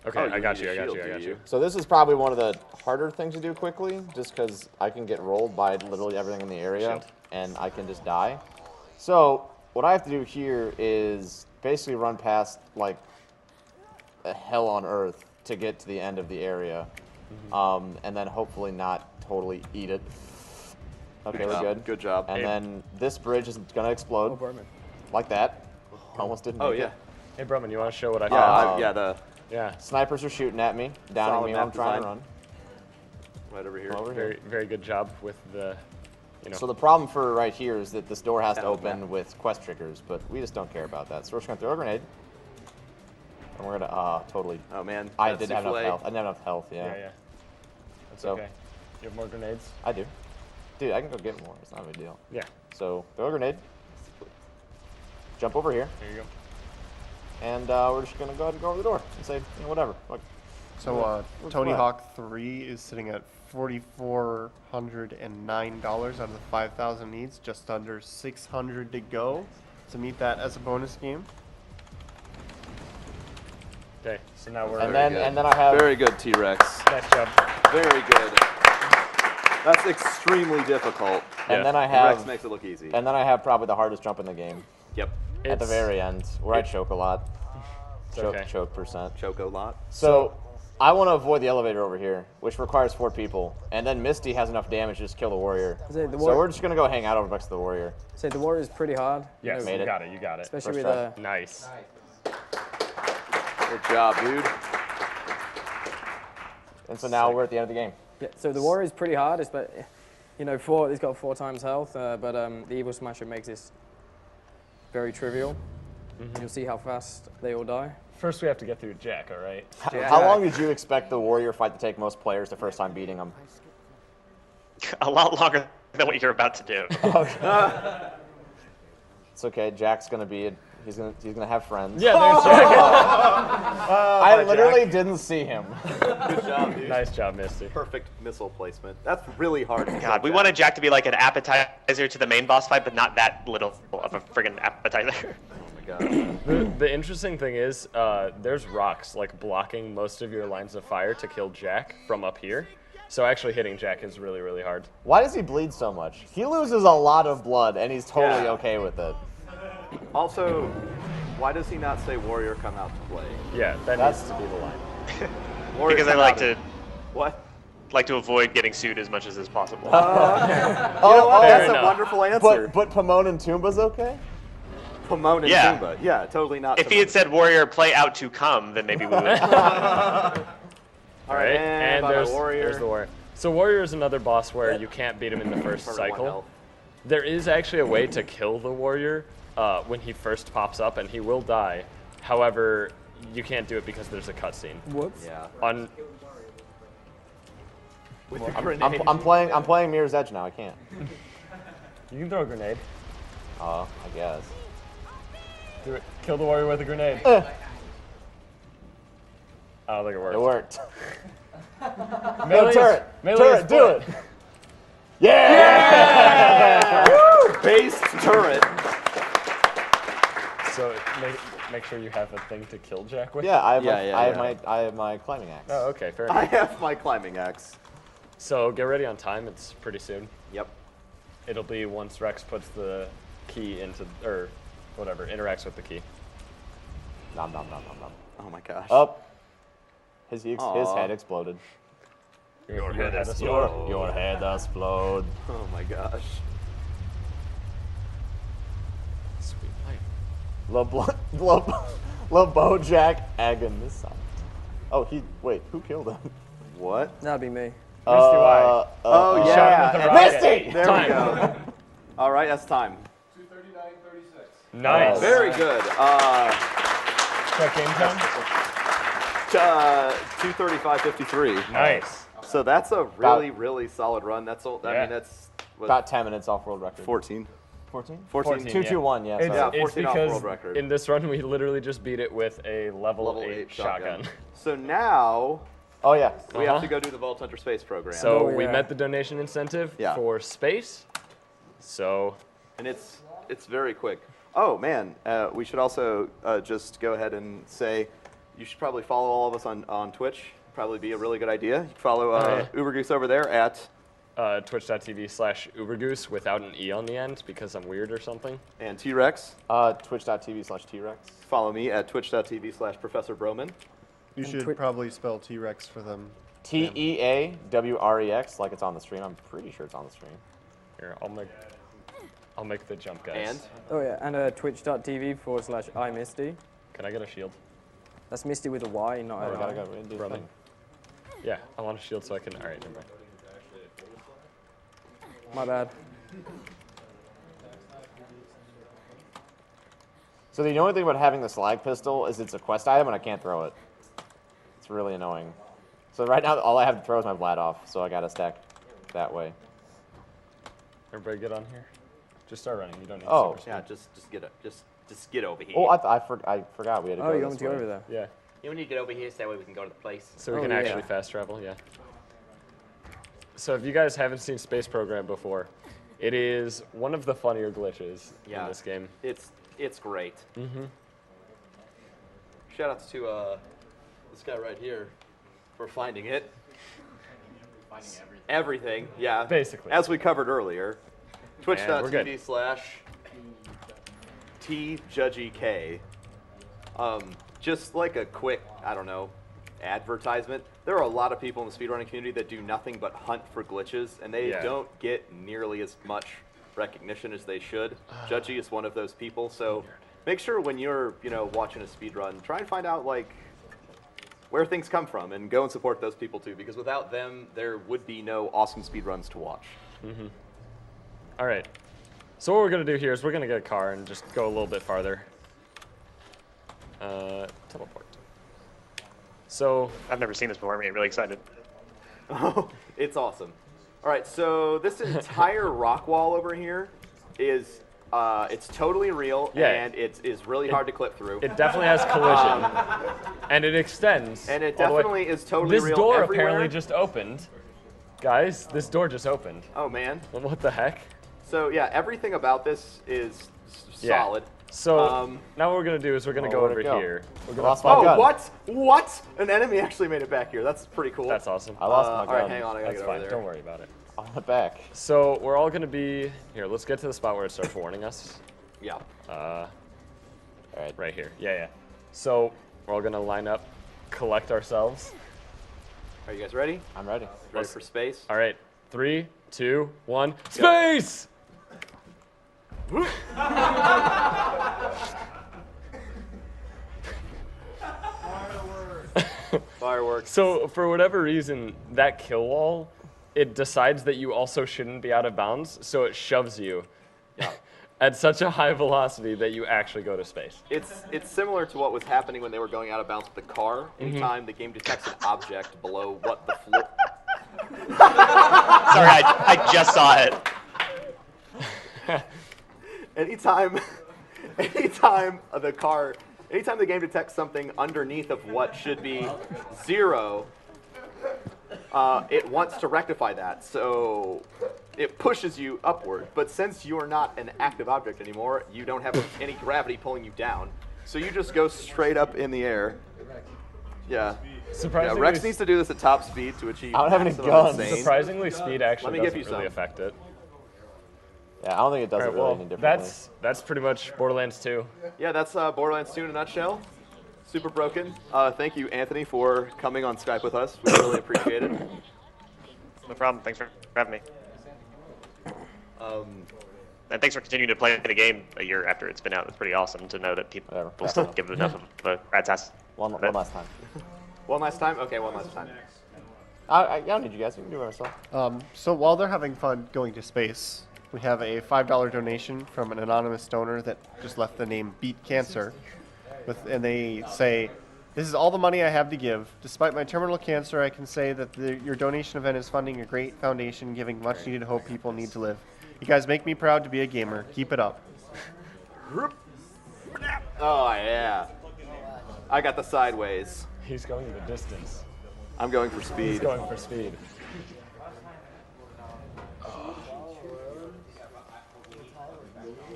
Okay, Oh, I got need you. a I got shield, you. I do got you. So this is probably one of the harder things to do quickly, just because I can get rolled by literally everything in the area, Shield. and I can just die. So what I have to do here is basically run past like a hell on earth to get to the end of the area, and then hopefully not totally eat it. Okay, we're good. Good job. And then this bridge is gonna explode, like that. Almost didn't. Oh make yeah. it. Hey, Broman, you want to show what I found? Yeah. The Yeah. Snipers are shooting at me, downing Solid me while I'm map trying to design. run. right over here. Over Very, here. very good job with the, you know. So the problem for right here is that this door has to Hell, open man. with quest triggers, but we just don't care about that. So we're just gonna throw a grenade, and we're gonna totally. Oh man. I that didn't have enough souffle. health. I didn't have enough health. Yeah. Yeah. That's So- okay. You have more grenades? I do. Dude, I can go get more. It's not a big deal. Yeah. So throw a grenade. Jump over here, There you go. and we're just gonna go ahead and go over the door and say, you know, whatever. Like, So What's Tony that? Hawk 3 is sitting at $4,409 out of the 5,000 needs, just under 600 to go to meet that as a bonus game. Okay, so now we're. and then I have. Very good, T-Rex. Nice job. Very good. That's extremely difficult. And then I T-Rex have. makes it look easy. And then I have probably the hardest jump in the game Yep. at the very end, where I choke a lot. okay. Choke percent. Choco lot. So I want to avoid the elevator over here, which requires 4 people, and then Misty has enough damage to just kill the warrior. Say the So war- we're just gonna go hang out over next to the warrior. Say the war is pretty hard. Yes, Made you it. got it. You got it. Especially First with try. Nice. Good job, dude. And so now we're at the end of the game. yeah, so the war is pretty hard. It's but you know it's got 4 times health, but the Evil Smasher makes this very trivial. You'll see how fast they all die. First, we have to get through Jack. All right. How long did you expect the warrior fight to take most players the first time beating them? A lot longer than what you're about to do. It's okay. Jack's gonna be. He's gonna have friends. Yeah, there's Jack. I literally didn't see him. Good job, dude. Nice job, Misty. Perfect missile placement. That's really hard to God, we kill wanted Jack to be like an appetizer to the main boss fight, but not that little of a friggin' appetizer. Oh my god. The interesting thing is, there's rocks like blocking most of your lines of fire to kill Jack from up here. So actually hitting Jack is really, really hard. Why does he bleed so much? He loses a lot of blood, and he's totally Yeah. okay with it. Also, why does he not say warrior come out to play? Yeah, that That's- needs to be the line. Warrior Because I come like out to and- What? avoid getting sued as much as is possible. You know what? fair That's enough. a wonderful answer. But Pomone and Tumba's okay? Pomone and Yeah. Tumba. Yeah, totally not. If he had said warrior play out to come, then maybe we would. All All right, and bye-bye, there's warrior. the warrior. So warrior is another boss where you can't beat him in the first Turn to 1 cycle. health. There is actually a way to kill the warrior when he first pops up, and he will die. However, you can't do it because there's a cutscene. Whoops. Yeah. With a I'm grenade. I'm playing Mirror's Edge now. I can't. You can throw a grenade. I guess. Do it. Kill the warrior with a grenade. I don't think it worked. It worked. Melee turret. Melee Turret, do it. Yeah! Base turret. So make sure you have a thing to kill Jack with. Yeah, I have my climbing axe. Oh, okay, fair I enough. have my climbing axe. So get ready on time. It's pretty soon. Yep. It'll be once Rex puts the key into, or whatever, interacts with the key. Nom nom nom nom nom. Oh my gosh. Up. His head exploded. Your head explode. Your head explode. Oh my gosh. Sweet life. LeBojack agonist. Oh, wait, who killed him? What? That'd be me. Misty Y. Oh You yeah. shot him with a rocket. Misty! There Time. we go. All right, that's time. 2:39:36. Nice. Very good. Check game time. 2:35:53. Nice. So that's a really solid run. That's all. I Yeah. mean, that's what, About 10 minutes off world record. 14. 14? 14. 221, yeah. It's, sorry. Yeah, it's 14 off because world record. in this run we literally just beat it with a level 8 shotgun. So now Oh, yeah. we have to go do the Vault Hunter Space program. So Oh, we yeah. met the donation incentive Yeah. for space. So and it's very quick. Oh man, we should also just go ahead and say you should probably follow all of us on Twitch. Probably be a really good idea. You can follow yeah. Ubergoose over there at twitch.tv/Ubergoose without an E on the end because I'm weird or something. and T-Rex. Twitch.tv/T-Rex. Follow me at twitch.tv/Professor Broman. You should probably spell T-Rex for them. TEAWREX, like it's on the stream. I'm pretty sure it's on the stream. Here, I'll make the jump, guys. And Oh yeah, and twitch.tv/iMisty. Can I get a shield? That's Misty with a Y, not Oh, a we gotta go do the Roman. thing. Yeah, I want a shield so I can. All right, never mind. My bad. So the only thing about having the slag pistol is it's a quest item and I can't throw it. It's really annoying. So right now all I have to throw is my Vlad off, so I gotta stack that way. Everybody get on here. Just start running. You don't need Oh. super speed. yeah, just get over here. Oh, I forgot we had to go Oh, you this want me to go way. over there? Yeah. You need to get over here so that way we can go to the place. So we Oh, can yeah. actually fast travel, yeah. So if you guys haven't seen Space Program before, it is one of the funnier glitches in this game. It's great. Mm-hmm. Shout outs to this guy right here for finding it. Finding everything. Everything, yeah. Basically. As we covered earlier. we're good. Twitch.tv/TJudgyK. Just like a quick, I don't know, advertisement. There are a lot of people in the speedrunning community that do nothing but hunt for glitches, and they Yeah. don't get nearly as much recognition as they should. Judgy is one of those people, so make sure when you're, watching a speedrun, try and find out, where things come from, and go and support those people too, because without them, there would be no awesome speedruns to watch. Mm-hmm. All right. So what we're going to do here is we're going to get a car and just go a little bit farther. Teleport. So I've never seen this before. I'm getting really excited. Oh, it's awesome. All right, so this entire rock wall over here is it's totally real, Yeah. and it is really hard to clip through. it definitely has collision. And it extends. And it all the way- definitely is totally This real door everywhere. apparently just opened. Guys, this door just opened. Oh man. What the heck? So yeah, everything about this is Yeah. solid. So now what we're going to do is we're going to go where'd over it go? here. We're I gonna lost my Oh, gun. what? What? An enemy actually made it back here. That's pretty cool. That's awesome. I lost my All gun. right, hang on. I gotta That's get fine. over there. Don't worry about it. On the back. So we're all going to be here. Let's get to the spot where it starts warning us. Yeah. Right here. Yeah. So we're all going to line up, collect ourselves. Are you guys ready? I'm ready. Ready for space? All right. 3, 2, 1. Space! Fireworks. So for whatever reason, that kill wall, it decides that you also shouldn't be out of bounds, so it shoves you at such a high velocity that you actually go to space. It's similar to what was happening when they were going out of bounds with the car. Mm-hmm. Anytime the game detects an object below what the floor. Sorry, I just saw it. anytime the game detects something underneath of what should be 0, it wants to rectify that. So it pushes you upward. But since you're not an active object anymore, you don't have any gravity pulling you down. So you just go straight up in the air. Yeah. Surprisingly, Rex needs to do this at top speed to achieve I don't have any maximum guns. insane. Surprisingly, speed actually Let me give doesn't you really some. affect it. Yeah, I don't think it does All it right, really well, any differently. that's pretty much Borderlands 2. Yeah, that's Borderlands 2 in a nutshell. Super broken. Thank you, Anthony, for coming on Skype with us. We really appreciate it. No problem. Thanks for having me. And thanks for continuing to play the game a year after it's been out. It's pretty awesome to know that people still give it enough of a rat's ass. One last time. One last time? Okay, one last time. I don't need you guys. You can do it myself. So while they're having fun going to space, we have a $5 donation from an anonymous donor that just left the name Beat Cancer. And they say, "This is all the money I have to give. Despite my terminal cancer, I can say that your donation event is funding a great foundation giving much needed hope people need to live. You guys make me proud to be a gamer. Keep it up." Oh, yeah. I got the sideways. He's going the distance. I'm going for speed. He's going for speed.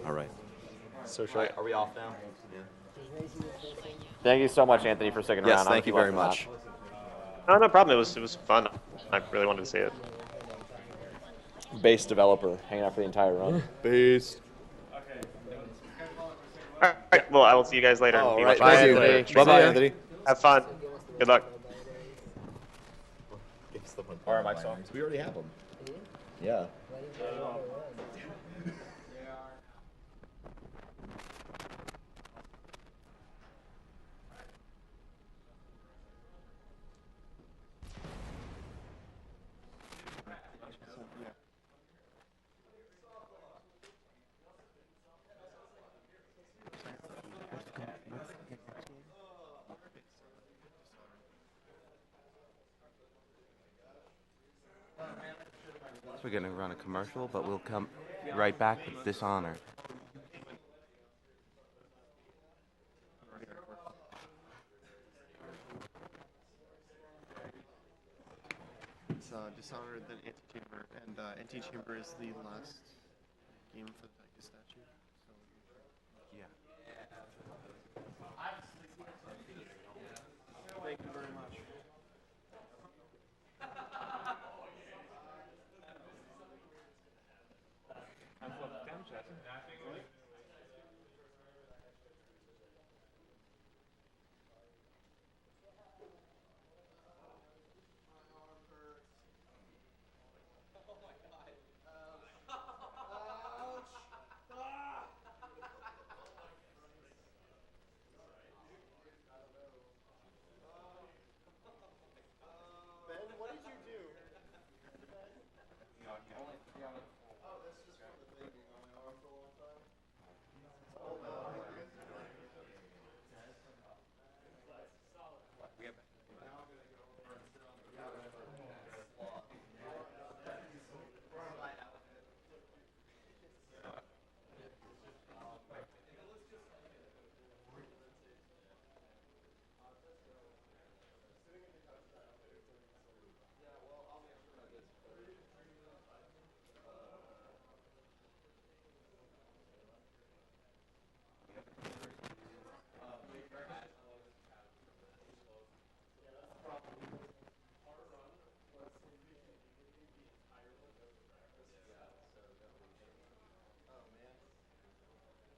All right. So should Are we off now? Thank you so much, Anthony, for sticking Yes, around. thank you very much. No problem. It was fun. I really wanted to see it. Base developer, hanging out for the entire run. Base. All right. Well, I will see you guys later. All Be right. much Thank you. later. Bye-bye, Anthony. Have fun. Good luck. Or am I songs? We already have them. Yeah. We're going to run a commercial, but we'll come right back with Dishonored. It's Dishonored, then Antechamber, and Antechamber is the last game for the Pegasus statue. So, yeah. Thank you very much.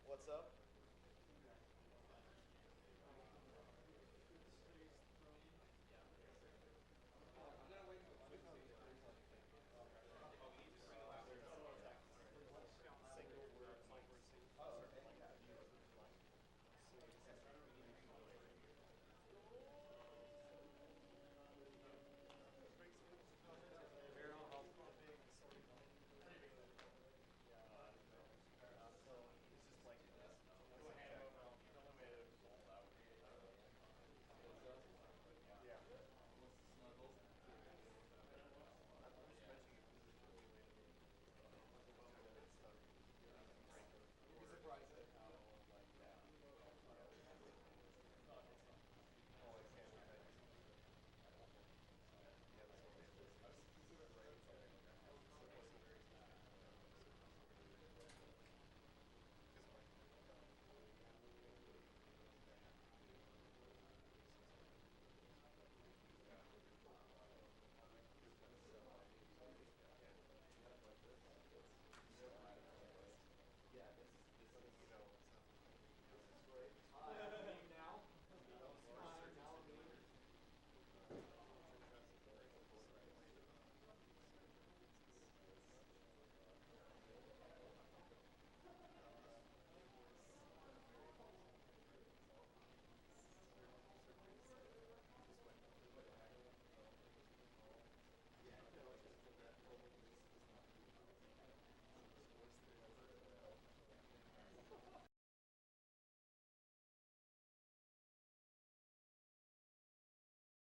What's up?